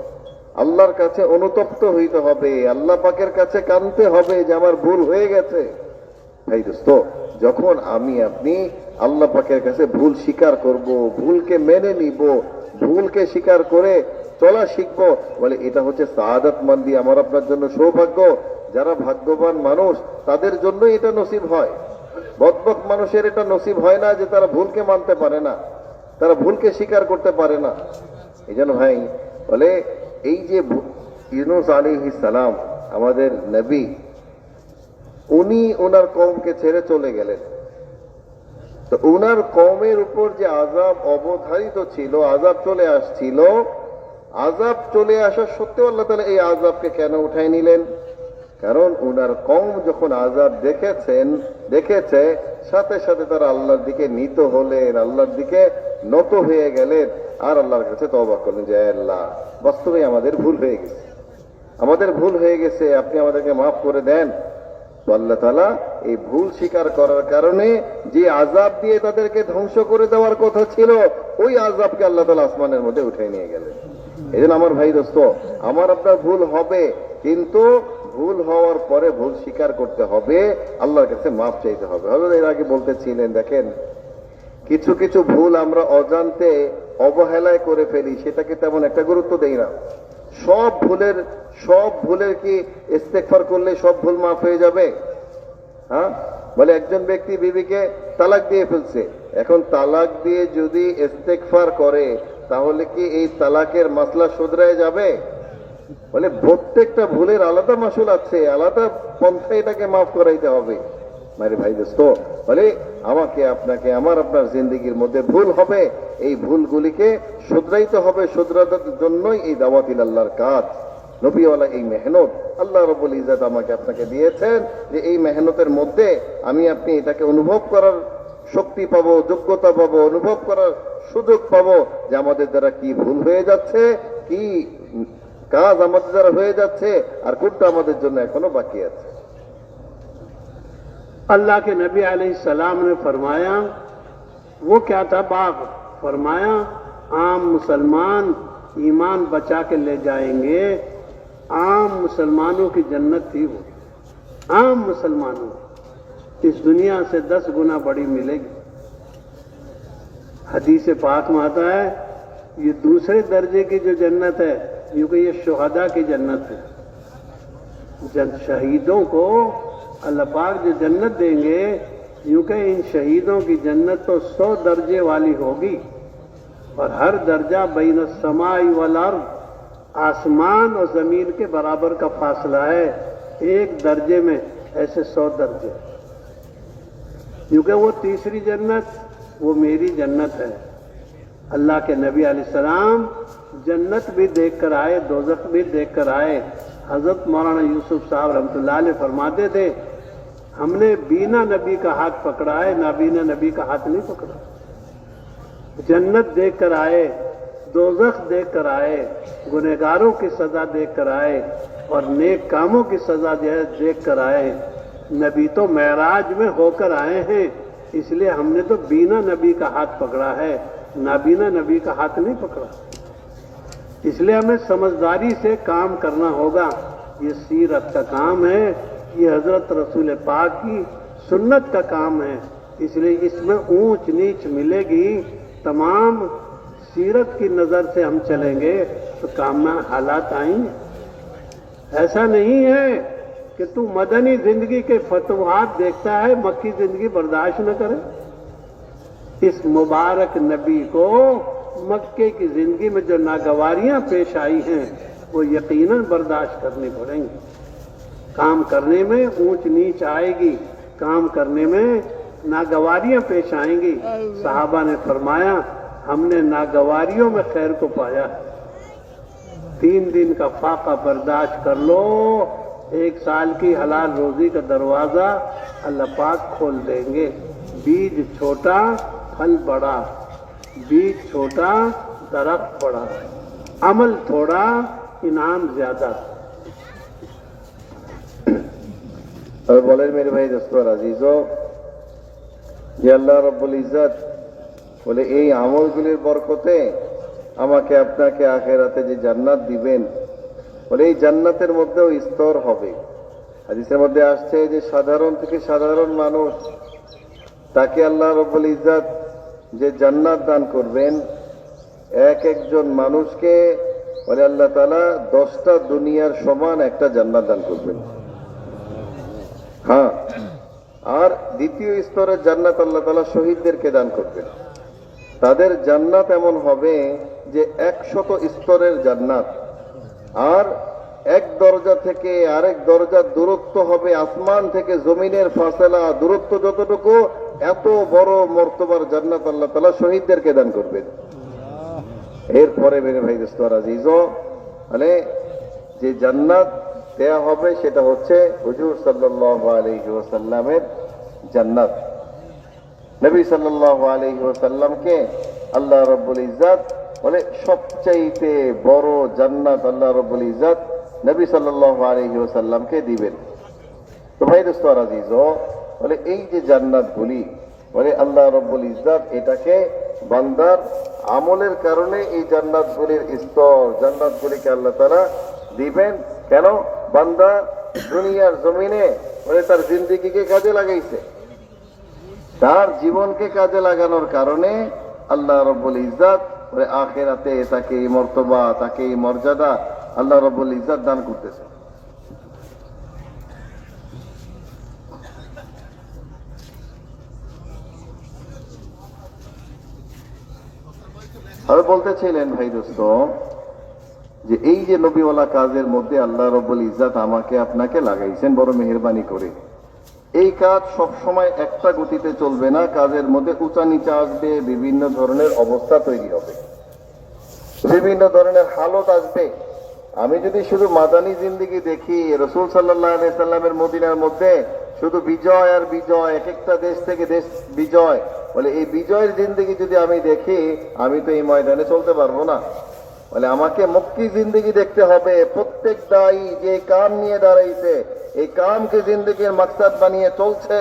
আল্লাহর কাছে অনুতপ্ত হইতে হবে, আল্লাহ পাকের কাছে কাঁদতে হবে যে আমার ভুল হয়ে গেছে। ভাই দোস্ত, যখন আমি আপনি আল্লাহ পাকের কাছে ভুল স্বীকার করব, ভুলকে মেনে নিব, ভুলকে স্বীকার করে চলা শিখবো, বলে এটা হচ্ছে সাআদাত মান্দি, আমার আপনার জন্য সৌভাগ্য। যারা ভাগ্যবান মানুষ তাদের জন্য এটা নসিব হয়। বদবক মানুষের এটা নসিব হয় না যে তারা ভুলকে মানতে পারে না, তারা ভুলকে স্বীকার করতে পারে না। এই জন্য ভাই বলে এই যে ইউনূস আলাইহিস সালাম আমাদের নবী, উনি ওনার কওমকে ছেড়ে চলে গেলেন। তো ওনার কওমের উপর যে আযাব অবধারিত ছিল, আযাব চলে আসছিল, আযাব চলে আসা সত্ত্বেও আল্লাহ তাআলা এই আযাবকে কেন উঠাই নিলেন? কারণ ওনার কওম যখন আযাব দেখেছে সাথে সাথে তারা আল্লাহর দিকে নীত হলেন, আল্লাহর দিকে নত হয়ে গেলেন, আর আল্লাহর কাছে তওবা করলেন যে আল্লাহ, বাস্তবে আমাদের ভুল হয়ে গেছে, আমাদের ভুল হয়ে গেছে, আপনি আমাদেরকে মাফ করে দেন। তো আল্লাহ তাআলা এই ভুল স্বীকার করার কারণে যে আযাব দিয়ে তাদেরকে ধ্বংস করে দেওয়ার কথা ছিল, ওই আযাবকে আল্লাহ তাআলা আসমানের মধ্যে উঠে নিয়ে গেলেন। এই জন্য আমার ভাই দোস্ত, আমার আপনার ভুল হবে, কিন্তু ভুল হওয়ার পরে ভুল স্বীকার করতে হবে, আল্লাহর কাছে মাফ চাইতে হবে। হযরত এর আগে বলতেছিলেন, দেখেন কিছু কিছু ভুল আমরা অজান্তে অবহেলায় করে ফেলি, সেটাকে তেমন একটা গুরুত্ব দেই না। সব ভুলের কি ইস্তেগফার করলে সব ভুল মাফ হয়ে যাবে? হ্যাঁ, বলে একজন ব্যক্তি বিবিকে তালাক দিয়ে ফেলছে, এখন তালাক দিয়ে যদি ইস্তেগফার করে তাহলে কি এই তালাকের মাসলা শুধরায় যাবে? বলে প্রত্যেকটা ভুলের আলাদা মাসুল আছে, আলাদা পন্থায় এটাকে মাফ করাইতে হবে। মারে ভাই দোস্ত, বলে আমাকে আপনাকে, আমার আপনার জিন্দেগির মধ্যে ভুল হবে, এই ভুলগুলিকে শুধরাইতে হবে। শুধরানোর জন্যই এই দাওয়াত ইলাল্লাহর কাজ, নবীওয়ালা এই মেহনত আল্লাহ রাব্বুল ইজ্জত আমাকে আপনাকে দিয়েছেন, যে এই মেহনতের মধ্যে আমি আপনি এটাকে অনুভব করার শক্তি পাবো, যোগ্যতা পাবো, অনুভব করার সুযোগ পাবো যে আমাদের দ্বারা কি ভুল হয়ে যাচ্ছে, কি কাজ আমাদের দ্বারা হয়ে যাচ্ছে, আর কোনটা আমাদের জন্য এখনো বাকি আছে। अल्लाह के नबी अलैहिस्सलाम ने फरमाया, वो क्या था बाग, फरमाया आम मुसलमान ईमान बचा के ले जाएंगे, आम मुसलमानों की जन्नत थी वो, आम मुसलमानों। इस दुनिया से 10 गुना बड़ी मिलेगी। हदीस पाक में आता है ये दूसरे दर्जे की जो जन्नत है, यूं कि ये शुहदा की जन्नत है। शहीदों को अल्लाह पाक जो जन्नत देंगे, यूं कि इन शहीदों की जन्नत तो 100 दर्जे वाली होगी, और हर दर्जा बैन समाई वल अर्द, आसमान और जमीन के बराबर का फासला है। एक दर्जे में ऐसे 100 दर्जे, क्योंकि वो तीसरी जन्नत वो मेरी जन्नत है। अल्लाह के नबी अलैहिस्सलाम जन्नत भी देख कर आए, दोज़ख भी देख कर आए। हजरत मौलाना यूसुफ साहब रहमतुल्लाह अलैह फरमाते थे, हमने बीना नबी का हाथ पकड़ा है, नाबीना नबी का हाथ नहीं पकड़ा। जन्नत देख कर आए, दोज़ख देख कर आए, गुनहगारों की सजा देख कर आए, और नेक कामों की सजा देख कर आए। नबी तो मेराज में होकर आए हैं, इसलिए हमने तो बीना नबी का हाथ पकड़ा है, नाबीना नबी का हाथ नहीं पकड़ा। इसलिए हमें समझदारी से काम करना होगा। ये सीरत का काम है, ये हजरत रसूल पाक की सुन्नत का काम है, इसलिए इसमें ऊंच नीच मिलेगी। तमाम सीरत की नजर से हम चलेंगे तो काम में हालात आएंगे। ऐसा नहीं है कि तू मदनी जिंदगी के फतवात देखता है, मक्की जिंदगी बर्दाश्त न करे। इस मुबारक नबी को मक्के की जिंदगी में जो नागवारियां पेश आई हैं वो यकीनन बर्दाश्त करनी पड़ेंगी। काम करने में ऊंच नीच आएगी, काम करने में नागवारियां पेश आएंगी। साहबा ने फरमाया हमने नागवारियों में खैर को पाया। 3 दिन का फाका बर्दाश्त कर लो, 1 साल की हलाल रोजी का दरवाजा अल्लाह पाक खोल देंगे। बीज छोटा फल बड़ा, बीज छोटा दरख्त बड़ा, अमल थोड़ा इनाम ज्यादा। और बोले मेरे भाई दोस्तों अजीजों, যে আল্লাহ রব্বুল ইজ্জত বলে এই আমলগুলির বরকতে আমাকে আপনাকে আখিরাতে যে জান্নাত দিবেন, বলে এই জান্নাতের মধ্যেও স্তর হবে। হাদিসের মধ্যে আসছে যে সাধারণ থেকে সাধারণ মানুষ তাকে আল্লাহ রব্বুল ইজ্জত যে জান্নাত দান করবেন, এক একজন মানুষকে বলে আল্লাহ তাআলা 10টা দুনিয়ার সমান একটা জান্নাত দান করবেন। হ্যাঁ, আর দ্বিতীয় স্তরের জান্নাত আল্লাহ তাআলা শহীদদেরকে দান করবেন। তাদের জান্নাত এমন হবে যে 100 স্তরের জান্নাত, আর এক দরজা থেকে আরেক দরজার দূরত্ব হবে আসমান থেকে জমিনের ফাসলা দূরত্ব যতটুকু, এত বড় মর্তবার জান্নাত আল্লাহ তাআলা শহীদদেরকে দান করবেন। এরপরে মেরে ভাই দোস্ত আজিজও, মানে যে জান্নাত দেয়া হবে সেটা হচ্ছে হুজুর সাল্লাল্লাহু আলাইহি ওয়াসাল্লামের জান্নাত। নবী সাল্লাল্লাহু আলাইহি ওয়াসাল্লামকে আল্লাহ রাব্বুল ইজ্জত বলে সবচাইতে বড় জান্নাত আল্লাহ রাব্বুল ইজ্জত নবী সাল্লাল্লাহু আলাইহি ওয়াসাল্লামকে দিবেন। তো ভাই দোস্ত আজিজও, বলে এই যে জান্নাত বলি, বলে আল্লাহ রাব্বুল ইজ্জত এটাকে বান্দার আমলের কারণে এই জান্নাতগুলির স্তর, জান্নাতগুলিকে আল্লাহ তাআলা দিবেন। কেন? বান্দা দুনিয়ার জমিনে বলে তার জিন্দেগিকে কাজে লাগাইছে, তার জীবনকে কাজে লাগানোর কারণে আল্লাহ রাব্বুল ইজ্জত বলে আখিরাতে তাকে এই মর্তবা, তাকে এই মর্যাদা আল্লাহ রাব্বুল ইজ্জত দান করতেছে। আর বলতেছিলেন ভাই দোস্ত যে এই যে নবীওয়ালা কাজের মধ্যে আল্লাহ রাব্বুল ইজ্জত আমাকে আপনাকে লাগাইছেন বড় মেহেরবানি করে, এই কাজ সব সময় একটা গতিতে চলবে না, কাজের মধ্যে উঁচা নিচা আসবে, বিভিন্ন ধরনের অবস্থা তৈরি হবে, বিভিন্ন ধরনের হালত আসবে। আমি যদি শুধু মাদানী জিন্দেগি দেখি, রাসূল সাল্লাল্লাহু আলাইহি সাল্লামের মদিনার মধ্যে শুধু বিজয় আর বিজয়, এক একটা দেশ থেকে দেশ বিজয়, বলে এই বিজয়ের জিন্দেগি যদি আমি দেখি, আমি তো এই ময়দানে চলতে পারবো না। বলে আমাকে মক্কি জিন্দেগি দেখতে হবে। প্রত্যেক দায়ী যে কাম নিয়ে দাঁড়াইছে, এই কামকে জিন্দেগির মাকসাদ বানিয়ে চলছে,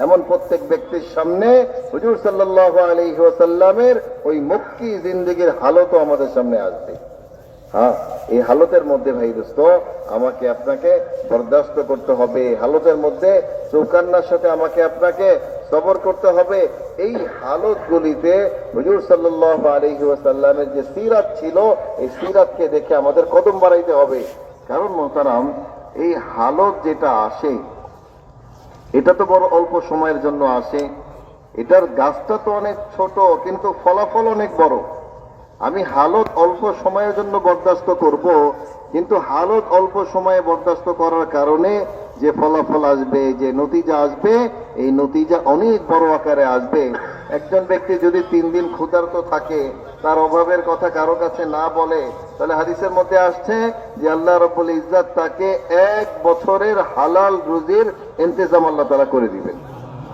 এমন প্রত্যেক ব্যক্তির সামনে হুজুর সাল্লাল্লাহু আলাইহি ওয়াসাল্লামের ওই মক্কি জিন্দেগির হালতও আমাদের সামনে আসবে। হ্যাঁ, এই হালতের মধ্যে ভাই দোস্ত আমাকে আপনাকে বরদাস্ত করতে হবে, হালতের মধ্যে চৌকান্নার সাথে আমাকে আপনাকে সবর করতে হবে। এই হালতগুলিতে হুজুর সাল্লাল্লাহু আলাইহি ওয়াসাল্লামের যে সিরাত ছিল, এই সিরাতকে দেখে আমাদের কদম বাড়াইতে হবে। কারণ মোহতারাম, এই হালত যেটা আসে এটা তো বড় অল্প সময়ের জন্য আসে, এটার গাছটা তো অনেক ছোট কিন্তু ফলাফল অনেক বড়। আমি হালত অল্প সময়ের জন্য বরদাস্ত করব, কিন্তু হালত অল্প সময়ে বরদাস্ত করার কারণে যে ফলাফল আসবে, যে নতিজা আসবে, এই নতিজা অনেক বড় আকারে আসবে। একজন ব্যক্তি যদি 3 দিন ক্ষুধার্ত থাকে, তার অভাবের কথা কারো কাছে না বলে, তাহলে হাদিসের মধ্যে আসছে যে আল্লাহ রাব্বুল ইজ্জত তাকে 1 বছরের হালাল রুজির ইন্তজাম আল্লাহ তাআলা করে দিবেন।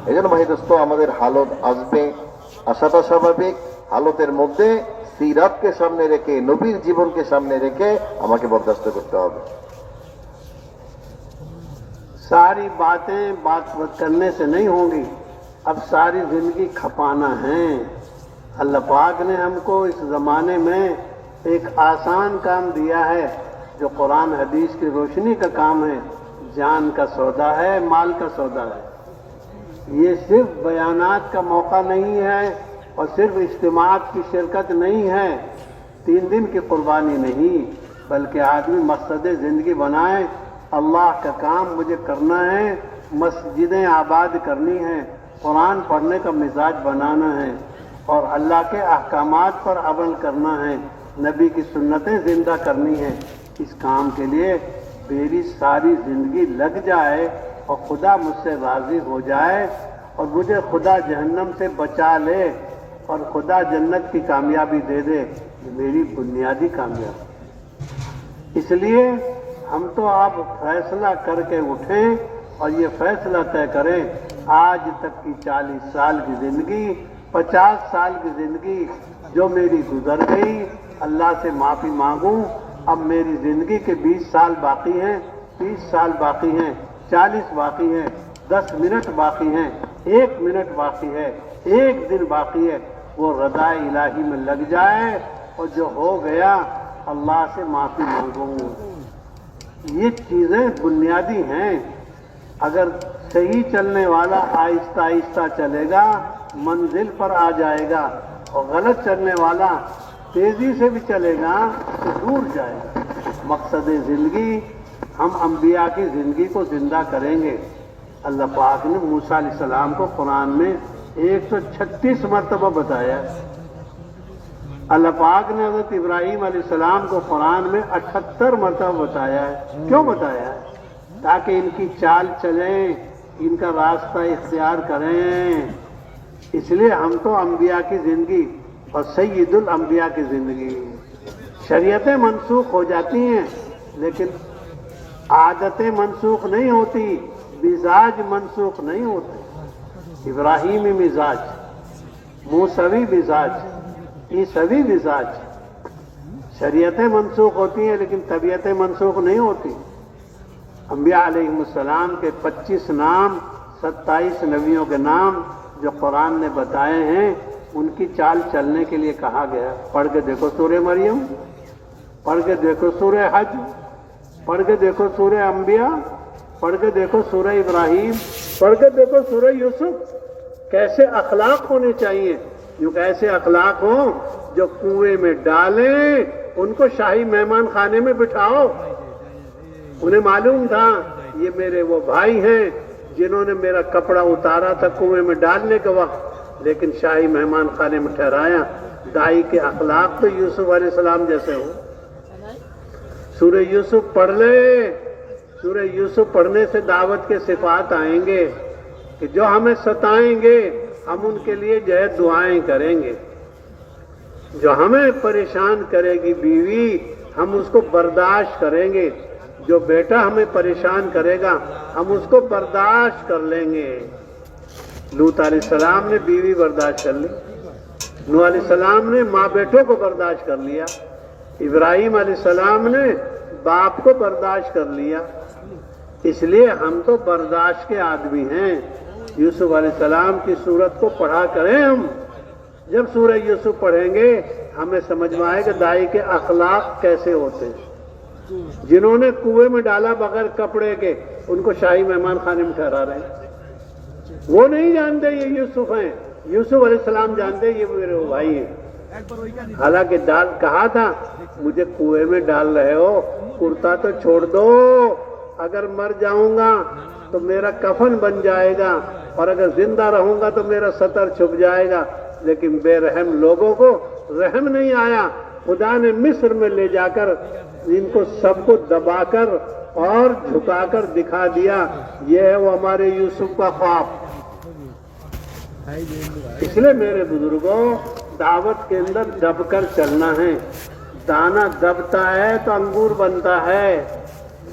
এই জন্য ভাই দোস্ত আমাদের হালত আসবে, আসাটা স্বাভাবিক। হালতের মধ্যে সিরাতকে সামনে রেখে, নবীর জীবনকে সামনে রেখে আমাকে বরদাস্ত করতে হবে। सारी बातें बात करने से नहीं होंगी, अब सारी जिंदगी खपाना है। अल्लाह पाक ने हमको इस ज़माने में एक आसान काम दिया है, जो कुरान हदीस की रोशनी का काम है। जान का सौदा है, माल का सौदा है। ये सिर्फ बयानात का मौका नहीं है और सिर्फ इज्तिमात की शिरकत नहीं है, 3 दिन की कुर्बानी नहीं, बल्कि आदमी मकसद ज़िंदगी बनाए। अल्लाह का काम मुझे करना है, मस्जिदें आबाद करनी है, कुरान पढ़ने का मिजाज बनाना है और अल्लाह के अहकामात पर अमल करना है, नबी की सुन्नतें जिंदा करनी है। इस काम के लिए मेरी सारी ज़िंदगी लग जाए और खुदा मुझसे राज़ी हो जाए और मुझे खुदा जहन्नम से बचा ले और खुदा जन्नत की कामयाबी दे दे, ये मेरी बुनियादी कामयाबी। इसलिए हम तो अब फैसला करके उठें और ये फैसला तय करें, आज तक की 40 साल की ज़िंदगी, 50 साल की ज़िंदगी जो मेरी गुजर गई, अल्लाह से माफ़ी मांगूं। अब मेरी ज़िंदगी के 20 साल बाकी हैं, 30 साल बाकी हैं, 40 बाकी हैं, 10 मिनट बाकी हैं, 1 मिनट बाकी है, 1 दिन बाकी है, वो रज़ा इलाही में लग जाए और जो हो गया अल्लाह से माफ़ी मांगूं। ये चीज़ें बुनियादी हैं। अगर सही चलने वाला आहिस्ता आहिस्ता चलेगा, मंजिल पर आ जाएगा, और गलत चलने वाला तेज़ी से भी चलेगा तो दूर जाएगा। मकसद ज़िंदगी, हम अंबिया की ज़िंदगी को ज़िंदा करेंगे। अल्लाह पाक ने मूसा अलैहिस्सलाम को कुरान में 136 मरतबा बताया। अल्लाह पाक ने हज़रत इब्राहीम अलैहिस्सलाम को कुरान में 78 मरतबा बताया है। क्यों बताया है? ताकि इनकी चाल चलें, इनका रास्ता इख्तियार करें। इसलिए हम तो अंबिया की ज़िंदगी और सैयदुल अंबिया की ज़िंदगी, शरीयतें मनसूख हो जाती हैं लेकिन आदतें मनसूख नहीं होती, मिजाज मनसूख नहीं होते। इब्राहीमी मिजाज, मूसवी मिजाज, ईसवी मिजाज, शरीयतें मनसूख होती हैं लेकिन तबीयतें मनसूख नहीं होती। अंबिया अलैहिमुस्सलाम के 25 नाम, 27 नबियों के नाम जो कुरान ने बताए हैं, उनकी चाल चलने के लिए कहा गया। पढ़ के देखो सूरह मरियम, पढ़ के देखो सूरह हज, पढ़ के देखो सूरह अंबिया, पढ़ के देखो सूरह इब्राहीम, पढ़ के देखो सूरह यूसुफ। कैसे अखलाक होने चाहिए, जो कैसे अखलाक हो जो कुएं में डालें, उनको शाही मेहमान खाने में बिठाओ। उन्हें मालूम था ये मेरे वो भाई हैं जिन्होंने मेरा कपड़ा उतारा था कुएं में डालने के वक्त, लेकिन शाही मेहमान खाने में ठहराया। दाई के अखलाक तो यूसुफ अलैहिस्सलाम जैसे हो। सूरह यूसुफ पढ़ ले, सूरह यूसुफ पढ़ने से दावत के सिफात आएंगे कि जो हमें सताएंगे हम उनके लिए जो है दुआएं करेंगे। जो हमें परेशान करेगी बीवी, हम उसको बर्दाश्त करेंगे। जो बेटा हमें परेशान करेगा हम उसको बर्दाश्त कर लेंगे। लूत अलैहिस्सलाम ने बीवी बर्दाश्त कर ली, नूह अलैहिस्सलाम ने माँ बेटों को बर्दाश्त कर लिया, इब्राहीम अलैहिस्सलाम ने बाप को बर्दाश्त कर लिया। इसलिए हम तो बर्दाश्त के आदमी हैं। यूसुफ अलैहिस्सलाम की सूरत को पढ़ा करें हम, जब सूरह यूसुफ पढ़ेंगे हमें समझ में आएगा दाई के अखलाक कैसे होते हैं। जिन्होंने कुएं में डाला बगैर कपड़े के, उनको शाही मेहमान खाने में ठहरा रहे हैं। वो नहीं जानते ये यूसुफ हैं, यूसुफ अलैहिस्सलाम जानते ये मेरे भाई हैं। हालांकि डाल कहा था मुझे कुएं में डाल रहे हो, कुर्ता तो छोड़ दो, अगर मर जाऊंगा तो मेरा कफन बन जाएगा और अगर जिंदा रहूंगा तो मेरा सतर छुप जाएगा। लेकिन बेरहम लोगों को रहम नहीं आया। खुदा ने मिस्र में ले जाकर इनको सबको दबाकर और झुकाकर दिखा दिया, ये है वो हमारे यूसुफ का ख्वाब। इसलिए मेरे बुजुर्गों, दावत के अंदर दबकर चलना है। दाना दबता है तो अंगूर बनता है।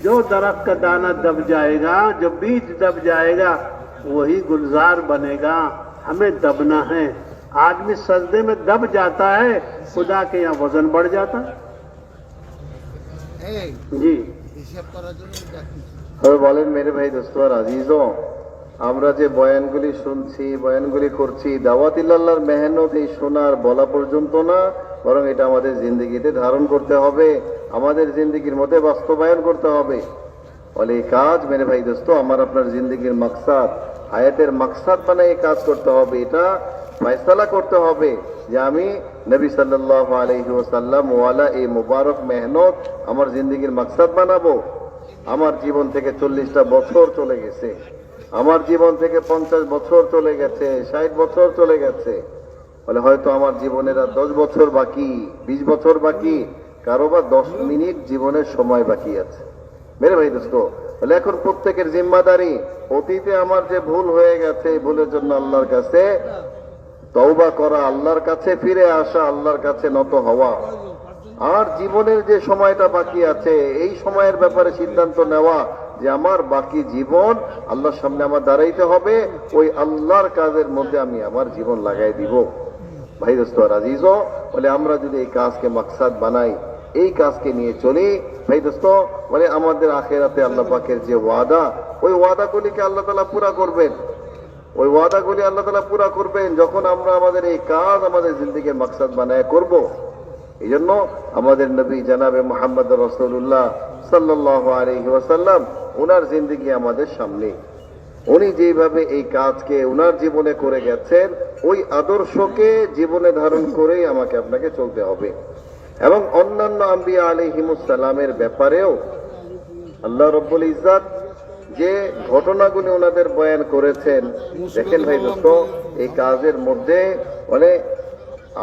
जो दरख्त का दाना दब जाएगा, जो बीज दब जाएगा, वही गुलजार बनेगा। हमें दबना है। आदमी सजदे में दब जाता है, खुदा के यहाँ वजन बढ़ जाता है। जी তবে বলেন মেরে ভাই দোস্ত আর আজিজও, আমরা যে বয়ানগুলি শুনছি, বয়ানগুলি করছি, দাওয়াত ইল্লাল্লাহর মেহনত এই শোনার বলা পর্যন্ত না, বরং এটা আমাদের জিন্দগিতে ধারণ করতে হবে, আমাদের জিন্দগির মধ্যে বাস্তবায়ন করতে হবে। বলে এই কাজ মেরে ভাই দোস্ত আমার আপনার জিন্দগির মাকসাদ, হায়াতের মাকসাদ বানায় এই কাজ করতে হবে। এটা ফয়সালা করতে হবে যে আমি নবী সাল্লাল্লাহু আলাইহি ওয়াসাল্লাম ওয়ালা এই মুবারক মেহনত আমার জিন্দগির মাকসাদ বানাবো। আমার জীবন থেকে 40টা বছর চলে গেছে, আমার জীবন থেকে 50 বছর চলে গেছে, 60 বছর চলে গেছে। বলে হয়তো আমার জীবনের আর 10 বছর বাকি, 20 বছর বাকি, কারো বা 10 মিনিট জীবনের সময় বাকি আছে। মেরে ভাই দোস্ত, বলে এখন প্রত্যেকের জিম্মাদারি, অতীতে আমার যে ভুল হয়ে গেছে, এই ভুলের জন্য আল্লাহর কাছে তওবা করা, আল্লাহর কাছে ফিরে আসা, আল্লাহর কাছে নত হওয়া। আর জীবনের যে সময়টা বাকি আছে, এই সময়ের ব্যাপারে সিদ্ধান্ত নেওয়া যে আমার বাকি জীবন আল্লাহর সামনে আমার দাঁড়াইতে হবে, ওই আল্লাহর কাজের মধ্যে আমি আমার জীবন লাগাই দিব। ভাই দোস্ত আর আজিজও, বলে আমরা যদি এই কাজকে মাকসাদ বানাই, এই কাজকে নিয়ে চলি, ভাই দোস্ত বলে আমাদের আখিরাতে আল্লাহ পাকের যে ওয়াদা, ওই ওয়াদাগুলিকে আল্লাহ তাআলা পুরা করবেন। ওই ওয়াদাগুলি আল্লাহ তাআলা পুরা করবেন যখন আমরা আমাদের এই কাজ আমাদের জিন্দেগির মাকসাদ বানায় করব। এই জন্য আমাদের নবী জনাবে মুহাম্মদ রাসূলুল্লাহ সাল্লাল্লাহু আলাইহি ওয়াসাল্লাম, ওনার জিন্দেগি আমাদের সামনে। উনি যেভাবে এই কাজকে ওনার জীবনে করে গেছেন, ওই আদর্শকে জীবনে ধারণ করেই আমাকে আপনাকে চলতে হবে। এবং অন্যান্য আম্বিয়া আলাইহিমুস সালামের ব্যাপারেও আল্লাহ রাব্বুল ইজ্জত যে ঘটনাগুলি ওনাদের বয়ান করেছেন, দেখেন ভাই দোস্ত, এই কাজের মধ্যে মানে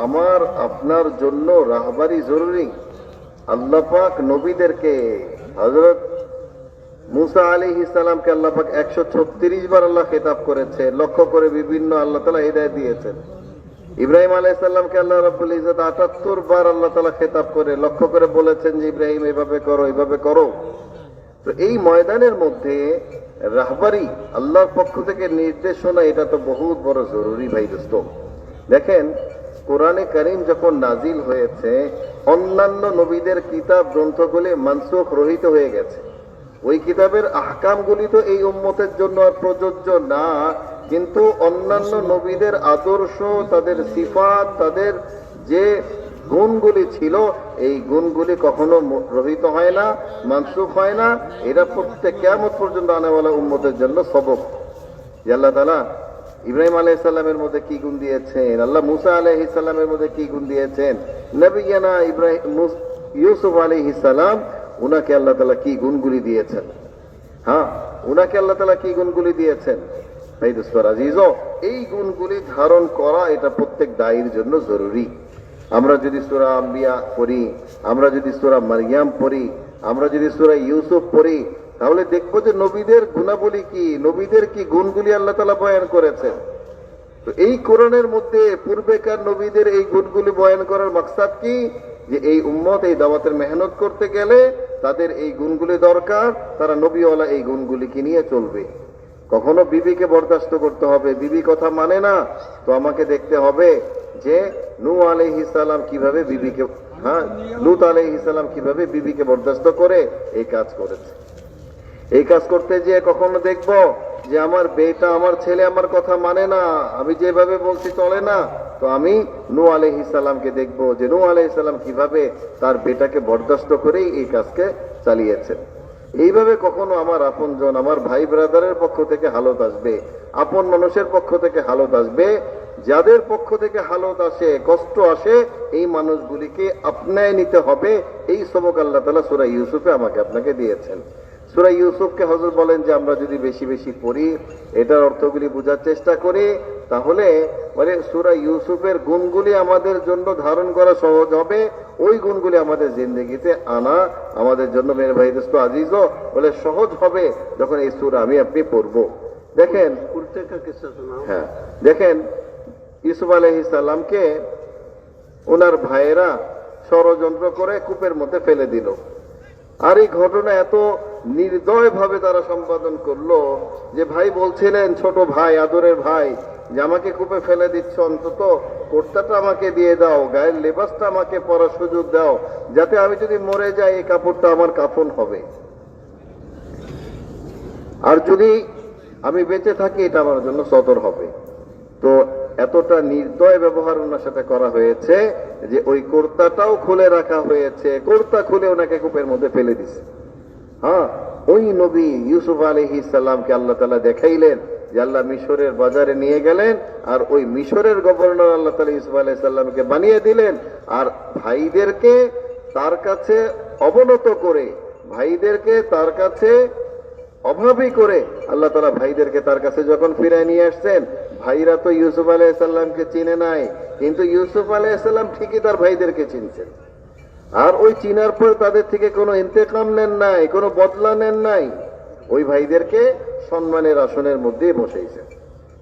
আমার আপনার জন্য রাহবারি জরুরি। আল্লাহ পাক নবীদেরকে, হযরত মুসা আলাইহিস সালামকে আল্লাহ পাক 136 বার আল্লাহ খেতাব করেছে, লক্ষ্য করে বিভিন্ন আল্লাহ তাআলা হিদায়াত দিয়েছেন। ইব্রাহিম আলাইহিস সালামকে আল্লাহ রাব্বুল ইজ্জত 78 বার আল্লাহ তাআলা খেতাব করে লক্ষ্য করে বলেছেন যে ইব্রাহিম এইভাবে করো, এইভাবে করো। তো এই ময়দানের মধ্যে রাহবারি, আল্লাহর পক্ষ থেকে নির্দেশনা, এটা তো বহুত বড় জরুরি ভাই দোস্ত। দেখেন কোরআনে কারীম যখন নাজিল হয়েছে, অন্যান্য নবীদের কিতাব গ্রন্থগুলি মানসুখ রহিত হয়ে গেছে। ওই কিতাবের আহকামগুলি তো এই উম্মতের জন্য আর প্রযোজ্য না, কিন্তু অন্যান্য নবীদের আদর্শ, তাদের সিফাত, তাদের যে গুণগুলি ছিল, এই গুণগুলি কখনো রহিত হয় না, মানসুখ হয় না। এরা প্রত্যেক কিয়ামত পর্যন্ত আনেওয়ালা উম্মতের জন্য সবক। যে আল্লাহ তাআলা ইব্রাহিম আলাইহিস সালামের মধ্যে কি গুণ দিয়েছেন, আল্লাহ মুসা আলাইহিস সালামের মধ্যে কি গুণ দিয়েছেন, নবিয়ানা ইউসুফ আলাইহিস সালাম, উনাকে আল্লাহ তাআলা কি গুণগুলি দিয়েছেন। হ্যাঁ, উনাকে আল্লাহ তাআলা কি গুণগুলি দিয়েছেন। ভাই দোস্ত আজিজও, এই গুণগুলি ধারণ করা এটা প্রত্যেক দায়ীর জন্য জরুরি। আমরা যদি সূরা আম্বিয়া পড়ি, আমরা যদি সূরা মারইয়াম পড়ি, আমরা যদি সূরা ইউসুফ পড়ি, তাহলে দেখবো যে নবীদের গুণাবলী কি, নবীদের কি গুণগুলি আল্লাহ তাআলা বয়ান করেছেন। তো এই কোরআনের মধ্যে পূর্বেকার নবীদের এই গুণগুলি বয়ান করার মাকসাদ কি, যে এই উম্মত এই দাওয়াতের মেহনত করতে গেলে তাদের এই গুণগুলি দরকার, তারা নবীওয়ালা এই গুণগুলিকে নিয়ে চলবে। কখনো বিবিকে বরদাস্ত করতে হবে, বিবি কথা মানে না, তো আমাকে দেখতে হবে যে নূহ আলাইহিস সালাম কিভাবে বিবিকে, লূত আলাইহিস সালাম কিভাবে বিবিকে বরদাস্ত করে এই কাজ করেছে। এই কাজ করতে যেয়ে কখনো দেখবো যে আমার বেটা আমার ছেলে আমার কথা মানে না, আমি যেভাবে বলছি চলে না, তো আমি নূহ আলাইহিস সালামকে দেখবো যে নূহ আলাইহিস সালাম কিভাবে তার বেটাকে বরদাস্ত করেই এই কাজকে চালিয়েছেন। এইভাবে কখনো আমার আপনজন, আমার ভাই ব্রাদারের পক্ষ থেকে হালত আসবে, আপন মানুষের পক্ষ থেকে হালত আসবে, যাদের পক্ষ থেকে হালত আসে, কষ্ট আসে, এই মানুষগুলিকে আপনায় নিতে হবে। এই সবক আল্লাহ তাআলা সূরা ইউসুফে আমাকে আপনাকে দিয়েছেন। সূরা ইউসুফকে হযরত বলেন যে আমরা যদি বেশি বেশি পড়ি, এটার অর্থগুলি বোঝার চেষ্টা করি, তাহলে মানে সূরা ইউসুফের গুণগুলি আমাদের জন্য ধারণ করা সহজ হবে। ওই গুণগুলি আমাদের জিন্দেগিতে আনা আমাদের জন্য মেরে ভাই দোস্ত আজিজও বলে সহজ হবে যখন এই সূরা আমি আপনি পড়ব। দেখেন कुर्ते का किस्सा सुनाओ। হ্যাঁ, দেখেন ইউসুফ আলাইহিস সালামকে ওনার ভাইয়েরা ষড়যন্ত্র করে কূপের মধ্যে ফেলে দিল। আর এই ঘটনা এত নির্দয় ভাবে তারা সম্পাদন করলো যে ভাই বলছিলেন, ছোট ভাই, আদরের ভাই, যে আমাকে কূপে ফেলে দিচ্ছ, অন্তত কুর্তাটা আমাকে দিয়ে দাও, গায়ের লেবাসটা আমাকে পরার সুযোগ দাও, যাতে আমি যদি মরে যাই এই কাপড়টা আমার কাফন হবে, আর যদি আমি বেঁচে থাকি এটা আমার জন্য সতর হবে। তো এতটা নির্দয় ব্যবহার ওনার সাথে করা হয়েছে যে ওই কুর্তাটাও খুলে রাখা হয়েছে, কুর্তা খুলে ওনাকে কূপের মধ্যে ফেলে দিছে। হ্যাঁ, ওই নবী ইউসুফ আলাইহিস সালামকে আল্লাহ তাআলা দেখাইলেন যে আল্লাহ মিশরের বাজারে নিয়ে গেলেন, আর ওই মিশরের গভর্নর আল্লাহ তাআলা ইউসুফ আলাইহিস সালামকে বানিয়ে দিলেন, আর ভাইদেরকে তার কাছে অবনত করে, ভাইদেরকে তার কাছে অভাবী করে আল্লাহ তাআলা ভাইদেরকে তার কাছে যখন ফিরায় নিয়ে আসছেন, ভাইরা তো ইউসুফ আলাইহিস সালামকে চিনে নাই, কিন্তু ইউসুফ আলাইহিস সালাম ঠিকই তার ভাইদেরকে চিনছেন। আর ওই চিনার পর তাদের থেকে কোনো ইন্তেকাম নেন নাই, কোনো বদলা নেন নাই, ওই ভাইদেরকে সম্মানের আসনের মধ্যে বসাইছেন।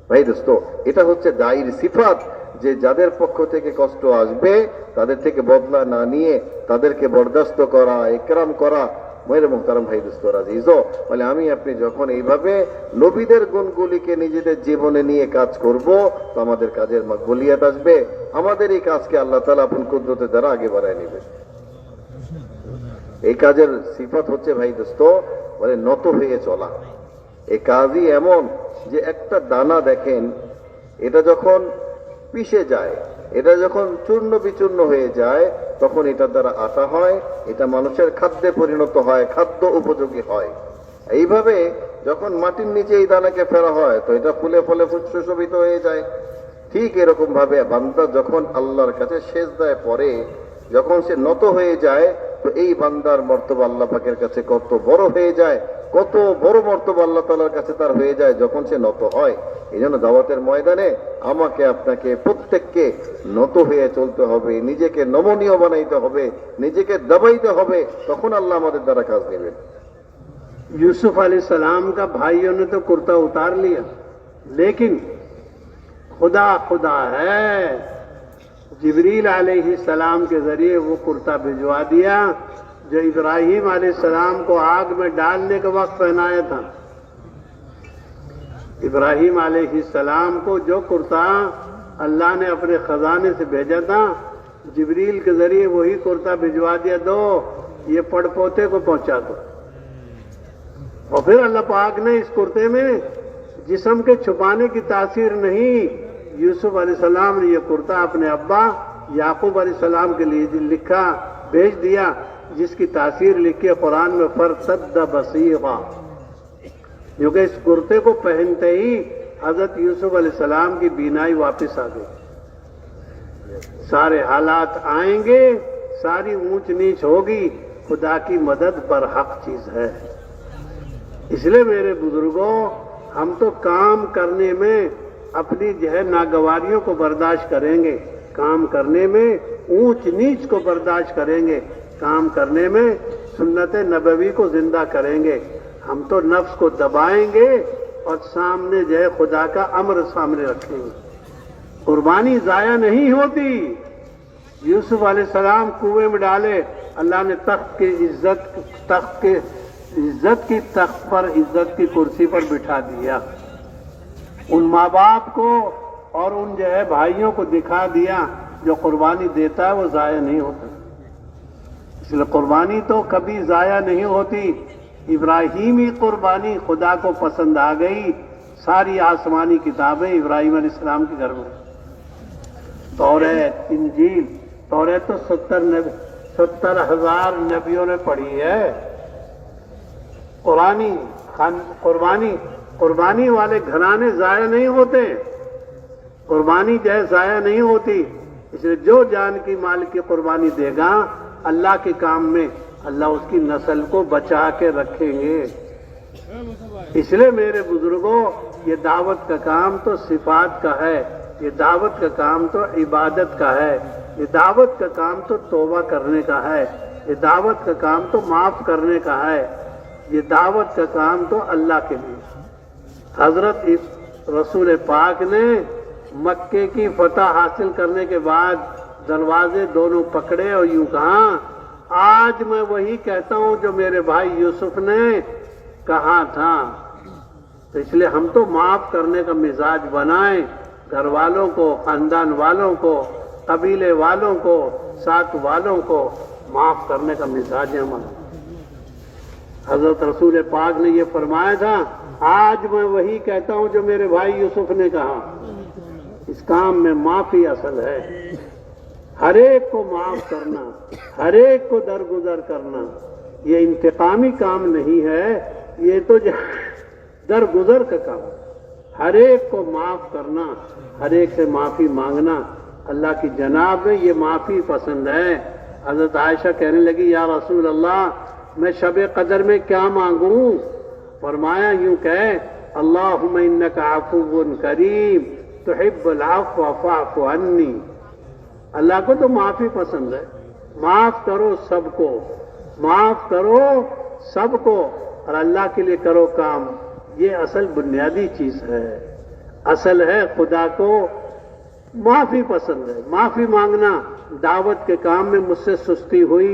ভাই দোস্ত, এটা হচ্ছে দায়ীর সিফাত, যে যাদের পক্ষ থেকে কষ্ট আসবে তাদের থেকে বদলা না নিয়ে তাদেরকে বরদাস্ত করা, ইকরাম করা। মেরে মুহতারাম ভাই দোস্ত আজিজও, বলে আমি আপনি যখন এইভাবে নবীদের গুণগুলিকে নিজেদের জীবনে নিয়ে কাজ করব, তো আমাদের কাজের মাকবুলিয়াত আসবে, আমাদের এই কাজকে আল্লাহ তাআলা আপন কুদরতের দ্বারা আগে বাড়ায় নেবেন। এই কাজের সিফাত হচ্ছে ভাই দোস্ত বলে নত হয়ে চলা। এই কাজই এমন যে একটা দানা দেখেন, এটা যখন পিষে যায়, এটা যখন চূর্ণ বিচূর্ণ হয়ে যায়, তখন এটার দ্বারা আটা হয়, এটা মানুষের খাদ্যে পরিণত হয়, খাদ্য উপযোগী হয়। এইভাবে যখন মাটির নিচে এই দানাকে ফেলা হয়, তো এটা ফুলে ফলে সুশোভিত হয়ে যায়। ঠিক এরকম ভাবে বান্দা যখন আল্লাহর কাছে সেজদায় পড়ে, যখন সে নত হয়ে যায়, তো এই বান্দার মর্তবা আল্লাহ পাকের কাছে কত বড় হয়ে যায়, কত বড় মর্তবা আল্লাহ তাআলার কাছে তার হয়ে যায় যখন সে নত হয়। এই জন্য দাওয়াতের ময়দানে আমাকে আপনাকে প্রত্যেককে নত হয়ে চলতে হবে, নিজেকে নমনীয় বানাইতে হবে, নিজেকে দবাইতে হবে, তখন আল্লাহ আমাদের দ্বারা কাজ নেবেন। यूसुफ अलैहिस्सलाम का भाइयों ने तो कुर्ता उतार लिया, लेकिन खुदा खुदा है, जिब्रील अलैहिस्सलाम के जरिए वो कुर्ता भिजवा दिया जो इब्राहिम अलैहिस्सलाम को आग में डालने के वक्त पहनाया था। इब्राहिम अलैहिस्सलाम को जो कुर्ता अल्लाह ने अपने खजाने से भेजा था, जिब्रील के जरिए वही कुर्ता भिजवा दिया, दो ये पड़पोते को पहुंचा दो। और फिर अल्लाह पाक ने इस कुर्ते में जिस्म के छुपाने की तासीर नहीं, यूसुफ अलैहिस्सलाम ने यह कुर्ता अपने अब्बा याकूब अलैहिस्सलाम के लिए लिखा, भेज दिया, जिसकी तासीर लिखी कुरान में फरसद बसीरा, जो कि इस कुर्ते को पहनते ही हजरत यूसुफ अलैहिस्सलाम की बीनाई वापस आ गई। सारे हालात आएंगे, सारी ऊंच नीच होगी, खुदा की मदद बरहक चीज है। इसलिए मेरे बुजुर्गों, हम तो काम करने में अपनी जो है नागवारियों को बर्दाश्त करेंगे, काम करने में ऊंच नीच को बर्दाश्त करेंगे, काम करने में सुन्नत नबवी को जिंदा करेंगे। हम तो नफ्स को दबाएंगे और सामने जो है खुदा का अम्र सामने रखेंगे। कुर्बानी जाया नहीं होती। यूसुफ अलैहिस्सलाम कुएं में डाले, अल्लाह ने तख्त की तख्त पर इज्जत की कुर्सी पर बिठा दिया। उन माँ बाप को और उन जो है भाइयों को दिखा दिया, जो कुर्बानी देता है वो जाया नहीं होता। इसलिए कुर्बानी तो कभी जाया नहीं होती। इब्राहिमी कुर्बानी खुदा को पसंद आ गई, सारी आसमानी किताबें इब्राहिम अलैहिस्सलाम के घर में। तौरात, इंजील, तौरात तो 70,000 नबियों ने पढ़ी है। कुर्बानी वाले घराने जाया नहीं होते, कुर्बानी जो है जाया नहीं होती। इसलिए जो जान की माल की कुर्बानी देगा अल्लाह के काम में, अल्लाह उसकी नस्ल को बचा के रखेंगे। इसलिए मेरे बुजुर्गों, ये दावत का काम तो सिफात का है, ये दावत का काम तो इबादत का है, ये दावत का काम तो तौबा करने का है, ये दावत का काम तो माफ करने का है, ये दावत का काम तो अल्लाह के लिए। हजरत रसूल पाक ने मक्के की फतह हासिल करने के बाद दरवाजे दोनों पकड़े और यूं कहा, आज मैं वही कहता हूं जो मेरे भाई यूसुफ ने कहा था। तो इसलिए हम तो माफ करने का मिजाज बनाएं, घर वालों को, खानदान वालों को, कबीले वालों को, साथ वालों को माफ करने का मिजाज है हमारा। हजरत रसूल पाक ने ये फरमाया था, आज मैं वही कहता हूं जो मेरे भाई यूसुफ ने कहा। इस काम में माफी असल है, हर एक को माफ करना, हर एक को दरगुजर करना। ये इंतकामी काम नहीं है, ये तो दरगुजर का काम। हर एक को माफ करना, हर एक से माफी मांगना अल्लाह की जनाब में ये माफी पसंद है। हजरत आयशा कहने लगी, या रसूल अल्लाह, मैं शब कदर में क्या मांगूं? फरमाया यूं कहे, अल्लाहुम्मा इन्नका अफ़ुव्वुन करीम तुहिब्बुल अफ़्व फ़अफ़ु अन्नी। अल्लाह को तो माफी पसंद है, माफ करो सबको, माफ करो सबको, और अल्लाह के लिए करो काम। ये असल बुनियादी चीज है। असल है खुदा को माफी पसंद है, माफी मांगना। दावत के काम में मुझसे सुस्ती हुई,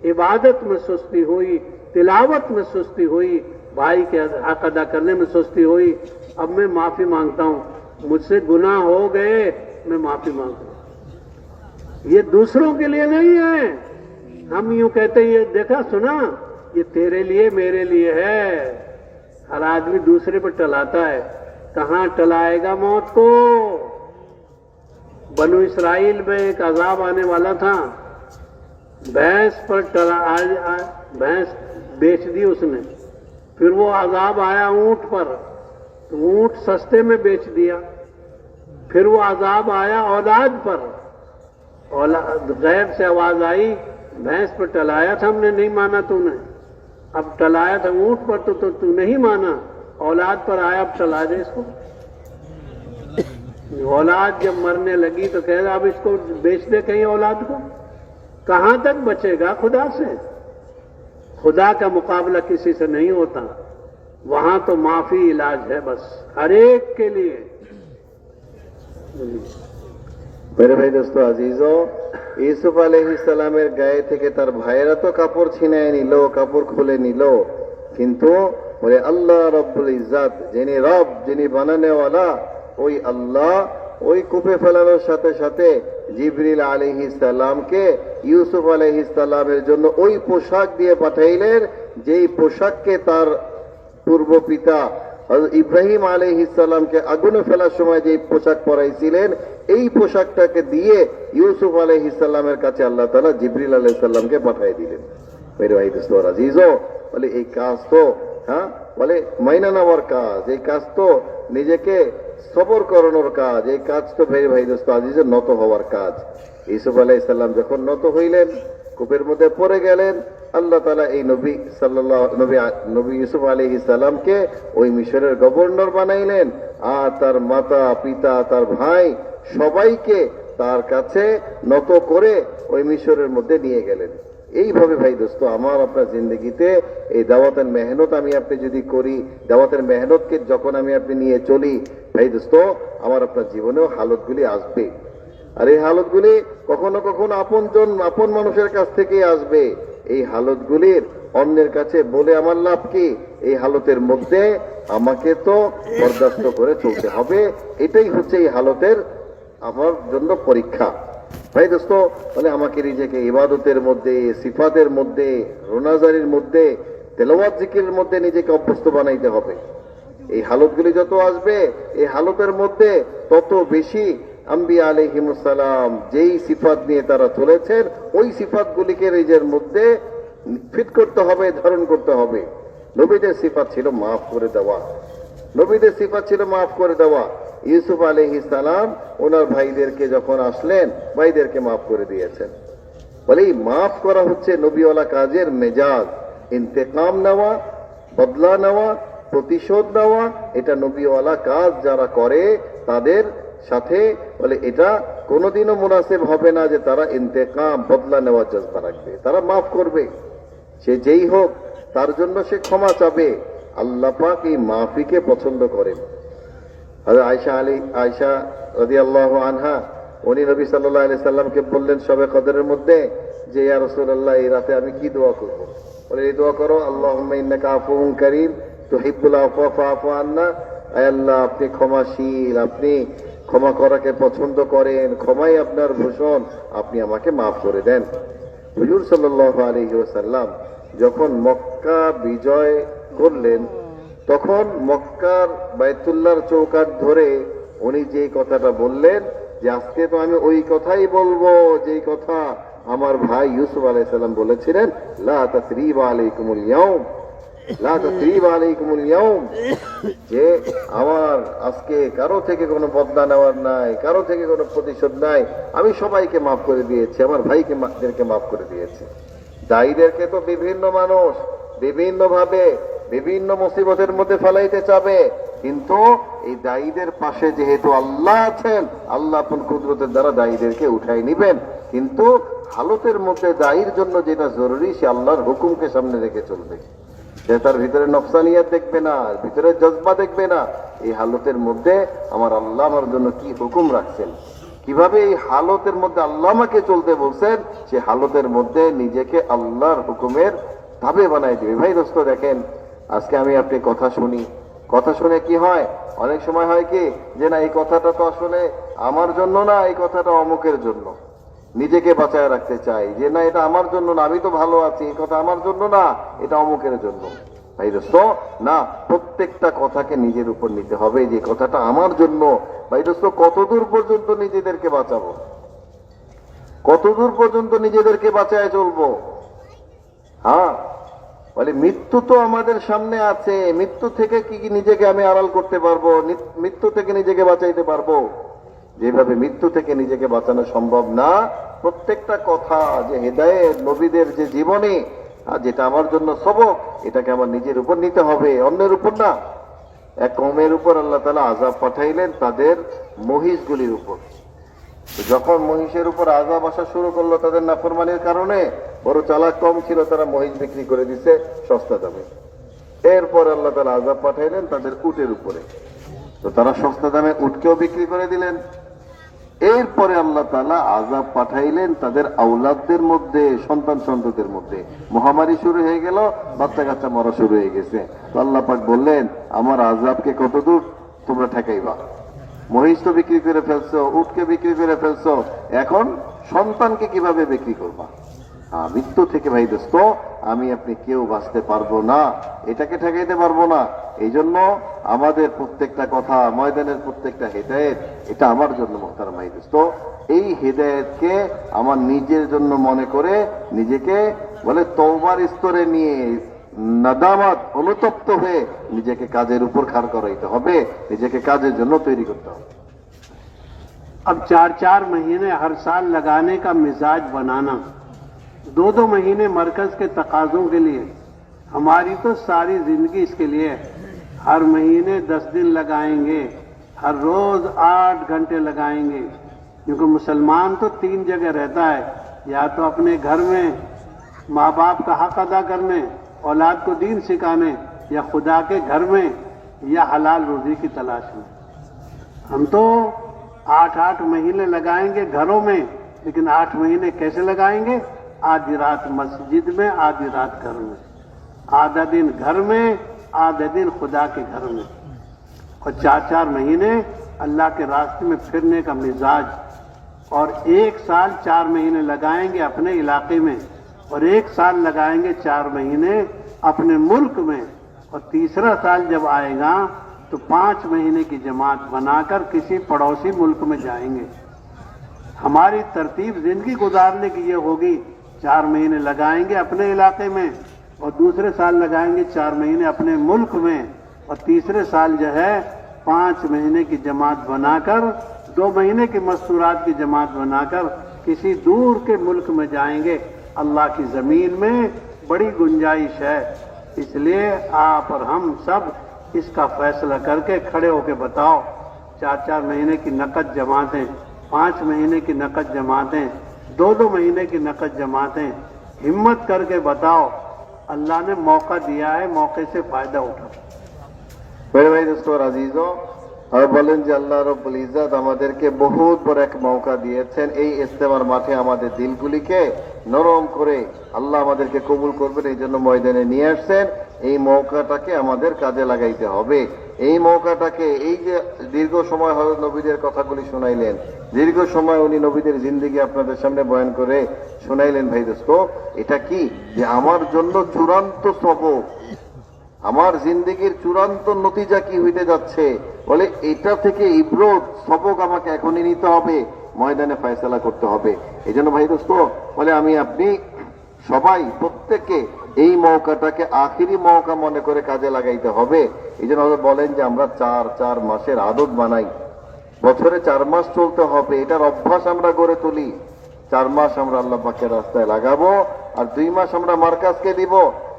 इबादत में सुस्ती हुई, तिलावत में सुस्ती हुई, भाई के हक अदा करने में सुस्ती हुई, अब मैं माफी मांगता हूं। मुझसे गुनाह हो गए, मैं माफी मांगता हूं। ये दूसरों के लिए नहीं है। हम यूं कहते हैं, ये देखा सुना, ये तेरे लिए मेरे लिए है। हर आदमी दूसरे पर टलाता है, कहां टलाएगा मौत को? बनु इसराइल में एक अजाब आने वाला था, भैंस पर भैंस बेच दी उसने। फिर वो अजाब आया ऊंट पर, तो ऊंट सस्ते में बेच दिया। फिर वो अजाब आया औलाद पर, गैब से आवाज आई, भैंस पर टलाया था हमने, नहीं माना तूने। अब टलाया था ऊंट पर तो तू नहीं माना, औलाद पर आया, अब टला दे इसको। औलाद जब मरने लगी तो कह रहा अब इसको बेच दे कहीं औलाद को। कहां तक बचेगा खुदा से? खुदा का मुकाबला किसी से नहीं होता। वहां तो माफी इलाज है बस, हर एक के लिए। मेरे भाई दोस्तों আজিজও, ইউসুফ আলাইহিস সালামের গায়ে থেকে তার ভাইয়েরা তো কাপড় ছিনায় নিল, কাপড় খুলে নিল, কিন্তু বলে আল্লাহ রব্বুল ইজ্জাত, যিনি রব, যিনি বানানেওয়ালা, ওই আল্লাহ ওই কূপে ফেলানোর সাথে সাথে জিবরিল আলাইহিস সালামকে ইউসুফ আলাইহিস সালামের জন্য ওই পোশাক দিয়ে পাঠাইলেন, যেই পোশাককে তার পূর্ব পিতা ইব্রাহিম আলাইহিস সালামকে আগুনে ফেলার সময় যে পোশাক পরাইছিলেন, এই পোশাকটাকে দিয়ে ইউসুফ আলাইহিস সালামের কাছে আল্লাহ তাআলা জিবরিল আলাইহিস সালামকে পাঠিয়ে দিলেন। মেরে ভাই দোস্ত আজিজও, বলে এই কাজ তো বলে মাইনা নেওয়ার কাজ, এই কাজ তো নিজেকে সবর করানোর কাজ, এই কাজ তো মেরে ভাই দোস্ত আজিজও নত হওয়ার কাজ। ইউসুফ আলাইহিস সালাম যখন নত হইলেন, কূপের মধ্যে পড়ে গেলেন, আল্লাহ তাআলা এই নবী ইউসুফ আলাইহিস সালামকে ওই মিশরের গভর্নর বানাইলেন, আর তার মাতা পিতা তার ভাই সবাইকে তার কাছে নত করে ওই মিশরের মধ্যে নিয়ে গেলেন। এইভাবে ভাই দোস্ত আমার আপনার জিন্দগিতে এই দাওয়াতের মেহনত আমি আপনি যদি করি, দাওয়াতের মেহনতকে যখন আমি আপনি নিয়ে চলি, ভাই দোস্ত আমার আপনার জীবনেও হালতগুলি আসবে। আর এই হালতগুলি কখনো কখনো আপন মানুষের কাছ থেকেই আসবে। এই হালতগুলির অন্যের কাছে বলে আমার লাভ কি? এই হালতের মধ্যে আমাকে তো বরদাস্ত করে চলতে হবে। এটাই হচ্ছে এই হালতের আমার জন্য পরীক্ষা। ভাই দোস্ত, বলে আমাকে নিজেকে ইবাদতের মধ্যে, সিফাতের মধ্যে, রোনাজারির মধ্যে, তেলাওয়াত জিকিরের মধ্যে নিজেকে অভ্যস্ত বানাইতে হবে। এই হালতগুলি যত আসবে, এই হালতের মধ্যে তত বেশি আম্বিয়া আলাইহিমুস সালাম যেই সিফাত নিয়ে তারা চলেছেন, ওই সিফাতগুলিকে নিজের মধ্যে ফিট করতে হবে, ধারণ করতে হবে। নবীদের সিফাত ছিল মাফ করে দেওয়া, নবীদের সিফাত ছিল মাফ করে দেওয়া। ইউসুফ আলাইহিস সালাম ওনার ভাইদেরকে যখন আসলেন, ভাইদেরকে মাফ করে দিয়েছেন। বলে এই মাফ করা হচ্ছে নবীওয়ালা কাজের মেজাজ। ইন্তেকাম নেওয়া, বদলা নেওয়া, প্রতিশোধ নেওয়া, এটা নবীওয়ালা কাজ যারা করে তাদের সাথে বলে এটা কোনোদিনও মুনাসিব হবে না যে তারা ইন্তেকাম, বদলা নেওয়ার জজবা রাখবে। তারা মাফ করবে, সে যেই হোক, তার জন্য সে ক্ষমা চাবে। আল্লাহ পাক এই মাফিকে পছন্দ করেন। হযরত আয়েশা রাদিয়াল্লাহু আনহা উনি নবী সাল্লাল্লাহু আলাইহি সাল্লামকে বললেন শবে কদরের মধ্যে যে ইয়া রাসূলুল্লাহ, এই রাতে আমি কি দোয়া করব? বলে এই দোয়া করো, আল্লাহুম্মা ইন্নাকা আফুউন কারীম তুহিব্বুল আফওয়া ফাআফু আন্না। আয় আল্লাহ, আপনি ক্ষমাশীল, আপনি ক্ষমা করাকে পছন্দ করেন, ক্ষমাই আপনার ভূষণ, আপনি আমাকে মাফ করে দেন। হুজুর সাল্লাল্লাহু আলাইহি ওয়াসাল্লাম যখন মক্কা বিজয় করলেন, তখন মক্কার বাইতুল্লাহর চৌকাঠ ধরে উনি যে কথাটা বললেন যে আজকে তো আমি ওই কথাই বলবো যেই কথা আমার ভাই ইউসুফ আলাইহিস সালাম বলেছিলেন, লা তাসরিবা আলাইকুমুল ইয়াউম, লা তাসরিবা আলাইকুমুল ইয়াউম, যে আমার আজকে কারো থেকে কোনো বদলা নেওয়ার নাই, কারো থেকে কোনো প্রতিশোধ নাই, আমি সবাইকে মাফ করে দিয়েছি, আমার ভাইদেরকে মাফ করে দিয়েছি। দায়ীদেরকে তো বিভিন্ন মানুষ বিভিন্ন ভাবে বিভিন্ন মুসিবতের মধ্যে ফেলাইতে চাবে, কিন্তু এই দায়ীদের পাশে যেহেতু আল্লাহ আছেন, আল্লাহ আপন কুদরতের দ্বারা দায়ীদেরকে উঠাই নিবেন। কিন্তু হালতের মধ্যে দায়ীর জন্য যেটা জরুরি, সে আল্লাহর হুকুমকে সামনে রেখে চলবে। সে তার ভিতরে নফসানিয়াত দেখবে না, ভিতরে জজবা দেখবে না। এই হালতের মধ্যে আমার আল্লাহ আমার জন্য কি হুকুম রাখছেন, কিভাবে এই হালতের মধ্যে আল্লাহ আমাকে চলতে বলছেন, সে হালতের মধ্যে নিজেকে আল্লাহর হুকুমের তাবে বানাই দিবে। ভাই দোস্ত, দেখেন আজকে আমি আপনি কথা শুনি, কথা শুনে কি হয়, অনেক সময় হয় কি যে না, এই কথাটা তো আসলে আমার জন্য না, এই কথাটা অমুকের জন্য। নিজেকে বাঁচায় রাখতে চাই যে না, এটা আমার জন্য না, আমি তো ভালো আছি, এই কথা আমার জন্য না, এটা অমুকের জন্য। ভাই দোস্ত, না, প্রত্যেকটা কথাকে নিজের উপর নিতে হবে যে কথাটা আমার জন্য। ভাই দোস্ত, কতদূর পর্যন্ত নিজেদেরকে বাঁচাবো, কতদূর পর্যন্ত নিজেদেরকে বাঁচায় চলবো? হ্যাঁ, বলে মৃত্যু তো আমাদের সামনে আছে, মৃত্যু থেকে কি নিজেকে আমি আড়াল করতে পারবো, মৃত্যু থেকে নিজেকে বাঁচাইতে পারবো? যেভাবে মৃত্যু থেকে নিজেকে বাঁচানো সম্ভব না, প্রত্যেকটা কথা যে হেদায়েত নবীদের যে জীবনী, যেটা আমার জন্য সবক, এটাকে আমার নিজের উপর নিতে হবে, অন্যের উপর না। এক কওমের উপর আল্লাহ তাআলা আযাব পাঠাইলেন তাদের মহিষগুলির উপর। যখন মহিষের উপর আযাব আসা শুরু করলো তাদের নাফরমানির কারণে, বড় চালাক কম ছিল, তারা মহিষ বিক্রি করে দিছে সস্তা দামে। এরপর আল্লাহ তাআলা আযাব পাঠাইলেন তাদের উটের উপরে, তো তারা সস্তা দামে উটকেও বিক্রি করে দিলেন। এরপরে আল্লাহ তাআলা আযাব পাঠাইলেন তাদের আওলাদদের মধ্যে, সন্তানদের মধ্যে। মহামারী শুরু হয়ে গেল, বাচ্চা কাচ্চা মরা শুরু হয়ে গেছে। তো আল্লাহ পাক বললেন, আমার আযাবকে কতদূর তোমরা ঠেকাইবা? মহিষ তো বিক্রি করে ফেলছো, উটকে বিক্রি করে ফেলছো, এখন সন্তানকে কিভাবে বিক্রি করবা? মৃত্যু থেকে ভাই দোস্ত আমি আপনি কেউ বাঁচতে পারবো না, এটাকে ঠেকাইতে পারবো না। এই জন্য আমাদের প্রত্যেকটা কথা, ময়দানের প্রত্যেকটা হেদায়েত, এটা আমার জন্য মোহতারাম ভাই দোস্ত। এই হেদায়েতকে আমার নিজের জন্য মনে করে নিজেকে বলে তওবার স্তরে নিয়ে নাদামাত অনুতপ্ত হয়ে নিজেকে কাজের উপর খাড় করাইতে হবে, নিজেকে কাজের জন্য তৈরি করতে হবে। अब 4-4 महीने हर साल लगाने का मिजाज बनाना, 2-2 महीने मरकज के तकाजों के लिए, हमारी तो सारी जिंदगी इसके लिए। हर महीने 10 दिन लगाएंगे, हर रोज 8 घंटे लगाएंगे, क्योंकि मुसलमान तो 3 जगह रहता है, या तो अपने घर में माँ बाप का हक अदा करने, औलाद को दीन सिखाने, या खुदा के घर में, या हलाल रोजी की तलाश में। हम तो 8-8 महीने लगाएंगे घरों में, लेकिन 8 महीने कैसे लगाएंगे? आधी रात मस्जिद में, आधी रात घर में, आधा दिन घर में, आधा दिन खुदा के घर में, और 4-4 महीने अल्लाह के रास्ते में फिरने का मिजाज। और 1 साल 4 महीने लगाएंगे अपने इलाके में, और 1 साल लगाएंगे 4 महीने अपने मुल्क में, और तीसरा साल जब आएगा तो 5 महीने की जमात बनाकर किसी पड़ोसी मुल्क में जाएंगे। हमारी तरतीब जिंदगी गुजारने की ये होगी, 4 महीने लगाएंगे अपने इलाके में और दूसरे साल लगाएंगे 4 महीने अपने मुल्क में, और तीसरे साल जो है 5 महीने की जमात बनाकर 2 महीने की मस्तूरात की जमात बनाकर किसी दूर के मुल्क में जाएंगे। अल्लाह की जमीन में बड़ी गुंजाइश है, इसलिए आप और हम सब इसका फैसला करके खड़े होकर बताओ। 4-4 महीने की नकद जमातें, 5 महीने की नकद जमातें, 2-2 महीने की नकद जमातें, हिम्मत करके बताओ। अल्लाह ने मौका दिया है, मौके से फायदा उठाओ। मेरे भाई दोस्तों और अजीजों, আর বলেন যে আল্লাহ রব্বুল ইজ্জত আমাদেরকে বহুত বড় এক মৌকা দিয়েছেন। এই ইস্তেমার মাঠে আমাদের দিলগুলিকে নরম করে আল্লাহ আমাদেরকে কবুল করবেন, এই জন্য ময়দানে নিয়ে আসছেন। এই মৌকাটাকে আমাদের কাজে লাগাইতে হবে। এই মৌকাটাকে, এই যে দীর্ঘ সময় হযরত নবীদের কথাগুলি শোনাইলেন, দীর্ঘ সময় উনি নবীদের জিন্দেগি আপনাদের সামনে বয়ান করে শোনাইলেন। ভাই দোস্ত, এটা কি যে আমার জন্য চূড়ান্ত সবক, আমার জিন্দেগির চূড়ান্ত নতিজা কি হইতে যাচ্ছে, বলে এটা থেকে ইবরত সবক আমাকে এখনই নিতে হবে, ময়দানে ফয়সালা করতে হবে। এই জন্য ভাই দোস্ত বলে আমি আপনি সবাই প্রত্যেককে এই মৌকাটাকে আখিরি মৌকা মনে করে কাজে লাগাইতে হবে। এই জন্য বলেন যে আমরা 4 মাসের আদত বানাই, বছরে 4 মাস চলতে হবে, এটার অভ্যাস আমরা গড়ে তুলি। 4 মাস আমরা আল্লাহ পাকের রাস্তায় লাগাবো আর 2 মাস আমরা মার্কাজকে দিব।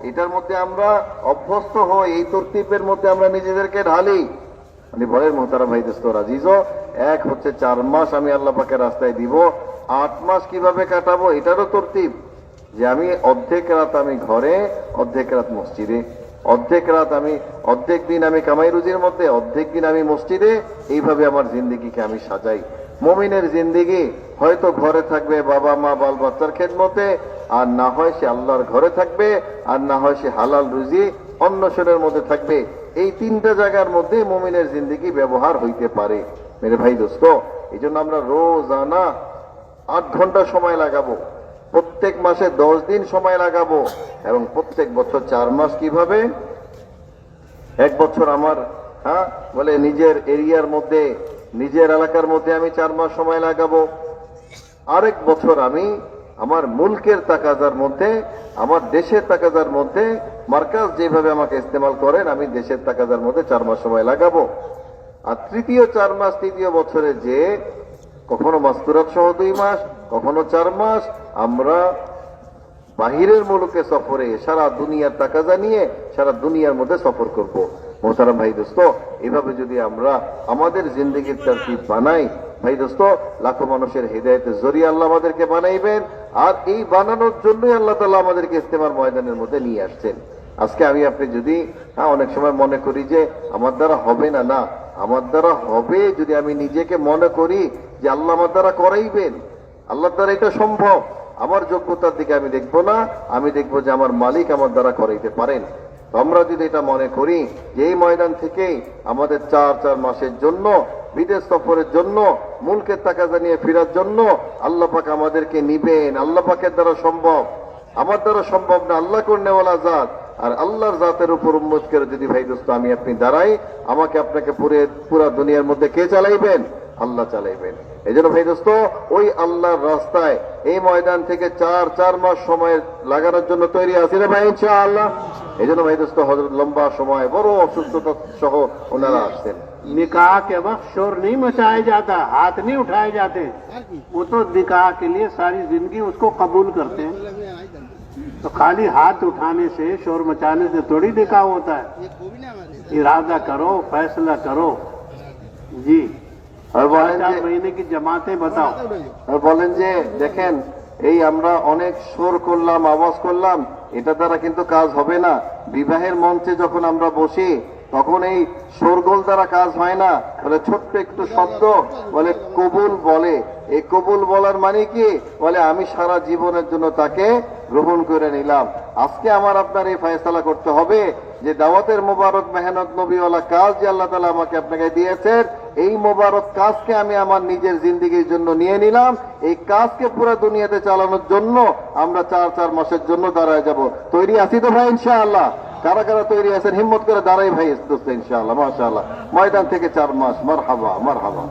এটার মধ্যে আমরা অভ্যস্ত হই, এই তরতিবের মধ্যে আমরা নিজেদেরকে ঢালি। মানে বলেন মোহতারাম ভাই দোস্ত আজিজও, এক হচ্ছে 4 মাস আমি আল্লাহ পাকের রাস্তায় দিব, 8 মাস কিভাবে কাটাবো এটারও তরতিব, যে আমি অর্ধেক রাত আমি ঘরে, অর্ধেক রাত মসজিদে, অর্ধেক দিন আমি কামাই রুজির মধ্যে, অর্ধেক দিন আমি মসজিদে। এইভাবে আমার জিন্দেগিকে আমি সাজাই। মুমিনের জিন্দেগি হয়তো ঘরে থাকবে বাবা মা বাল বাচ্চার খেদমতে, আর না হয় সে আল্লাহর ঘরে থাকবে, আর না হয় সে হালাল রুজি অন্বেষণের মধ্যে থাকবে। এই 3টা জায়গার মধ্যে মুমিনের জিন্দেগি ব্যবহার হইতে পারে। মেরে ভাই দোস্ত, এই জন্য আমরা রোজানা 8 ঘন্টা সময় লাগাবো, প্রত্যেক মাসে 10 দিন সময় লাগাবো, এবং প্রত্যেক বছর 4 মাস। কিভাবে? এক বছর আমার বলে নিজের এরিয়ার মধ্যে, নিজের এলাকার মধ্যে আমি 4 মাস সময় লাগাবো। আরেক বছর আমি আমার মুলকের তাকাজার মধ্যে, আমার দেশের তাকাজার মধ্যে, মার্কাজ যেভাবে আমাকে ইস্তেমাল করেন, আমি দেশের তাকাজার মধ্যে 4 মাস সময় লাগাবো। আর তৃতীয় 4 মাস, তৃতীয় বছরে যে কখনো মাস্তুরাত সহ 2 মাস, কখনো 4 মাস আমরা বাহিরের মুলুকে সফরে সারা দুনিয়ার তাকাজা নিয়ে সারা দুনিয়ার মধ্যে সফর করব। মোহতারাম ভাই দোস্ত, এইভাবে যদি আমরা আমাদের জিন্দেগির তারতিব বানাই, ভাই দোস্ত, লাখো মানুষের হৃদায়তের জরিয়া আল্লাহ আমাদেরকে বানাইবেন। আর এই বানানোর জন্যই আল্লাহ তাআলা আমাদেরকে ইস্তেমার ময়দানের মধ্যে নিয়ে আসছেন। আজকে আমি আপনি যদি অনেক সময় মনে করি যে আমার দ্বারা হবে না, না, আমার দ্বারা হবে যদি আমি নিজেকে মনে করি যে আল্লাহ আমার দ্বারা করাইবেন, আল্লাহর দ্বারা এটা সম্ভব। আমার যোগ্যতার দিকে আমি দেখবো না, আমি দেখবো যে আমার মালিক আমার দ্বারা করাইতে পারেন। আমরা যদি এটা মনে করি যে এই ময়দান থেকেই আমাদের 4 মাসের জন্য বিদেশ সফরের জন্য, মুলকের তাকাজা নিয়ে ফেরার জন্য আল্লাহ পাক আমাদেরকে নিবেন, আল্লাহ পাকের দ্বারা সম্ভব, আমার দ্বারা সম্ভব না, আল্লাহ করনেওয়ালা জাত। আর আল্লাহর জাতের উপর উম্মত করে যদি ভাই দোস্ত আমি আপনি দাঁড়াই, আমাকে আপনাকে পুরা দুনিয়ার মধ্যে কে চালাইবেন? আল্লাহ চালাইবেন। এই জন্য ভাই দোস্ত, ওই আল্লাহর রাস্তায় এই ময়দান থেকে 4 মাস সময় লাগানোর জন্য তৈরি আছি না ভাই ইনশাআল্লাহ? এই জন্য ভাই দোস্ত হযরত লম্বা সময় বড় অসুস্থতা সহ ওনারা আসছেন। निकाह के वक्त शोर नहीं मचाया जाता, हाथ नहीं उठाए जाते, वो तो निकाह के लिए सारी जिंदगी उसको कबूल करते हैं। तो खाली हाथ उठाने से, शोर मचाने से थोड़ी निकाह होता है। इरादा करो, फैसला करो। जी, और 4 महीने की जमातें बताओ। আর বলেন যে দেখেন, এই আমরা অনেক শোর করলাম, আওয়াজ করলাম, এটা দ্বারা কিন্তু কাজ হবে না। বিবাহের মঞ্চে যখন আমরা বসি তখন এই শোরগোল দ্বারা কাজ হয় না। বলে ছোট্ট একটু শব্দ বলে কবুল বলে, এই কবুল বলার মানে কি? বলে আমি সারা জীবনের জন্য তাকে গ্রহণ করে নিলাম। আজকে আমার আপনার এই ফয়সালা করতে হবে যে দাওয়াতের মোবারক মেহনত নবীওয়ালা কাজ যে আল্লাহ তাআলা আমাকে আপনাকে দিয়েছেন, এই মোবারক কাজকে আমি আমার নিজের জিন্দেগির জন্য নিয়ে নিলাম। এই কাজকে পুরো দুনিয়াতে চালানোর জন্য আমরা 4 মাসের জন্য দাঁড়ায় যাব। তৈরি আছি তো ভাই ইনশাআল্লাহ? কারা কারা তৈরি আছেন হিম্মত করে দাঁড়াই ভাই দোস্ত ইনশাআল্লাহ মাশাআল্লাহ ময়দান থেকে 4 মাস মারহাবা মারহাবা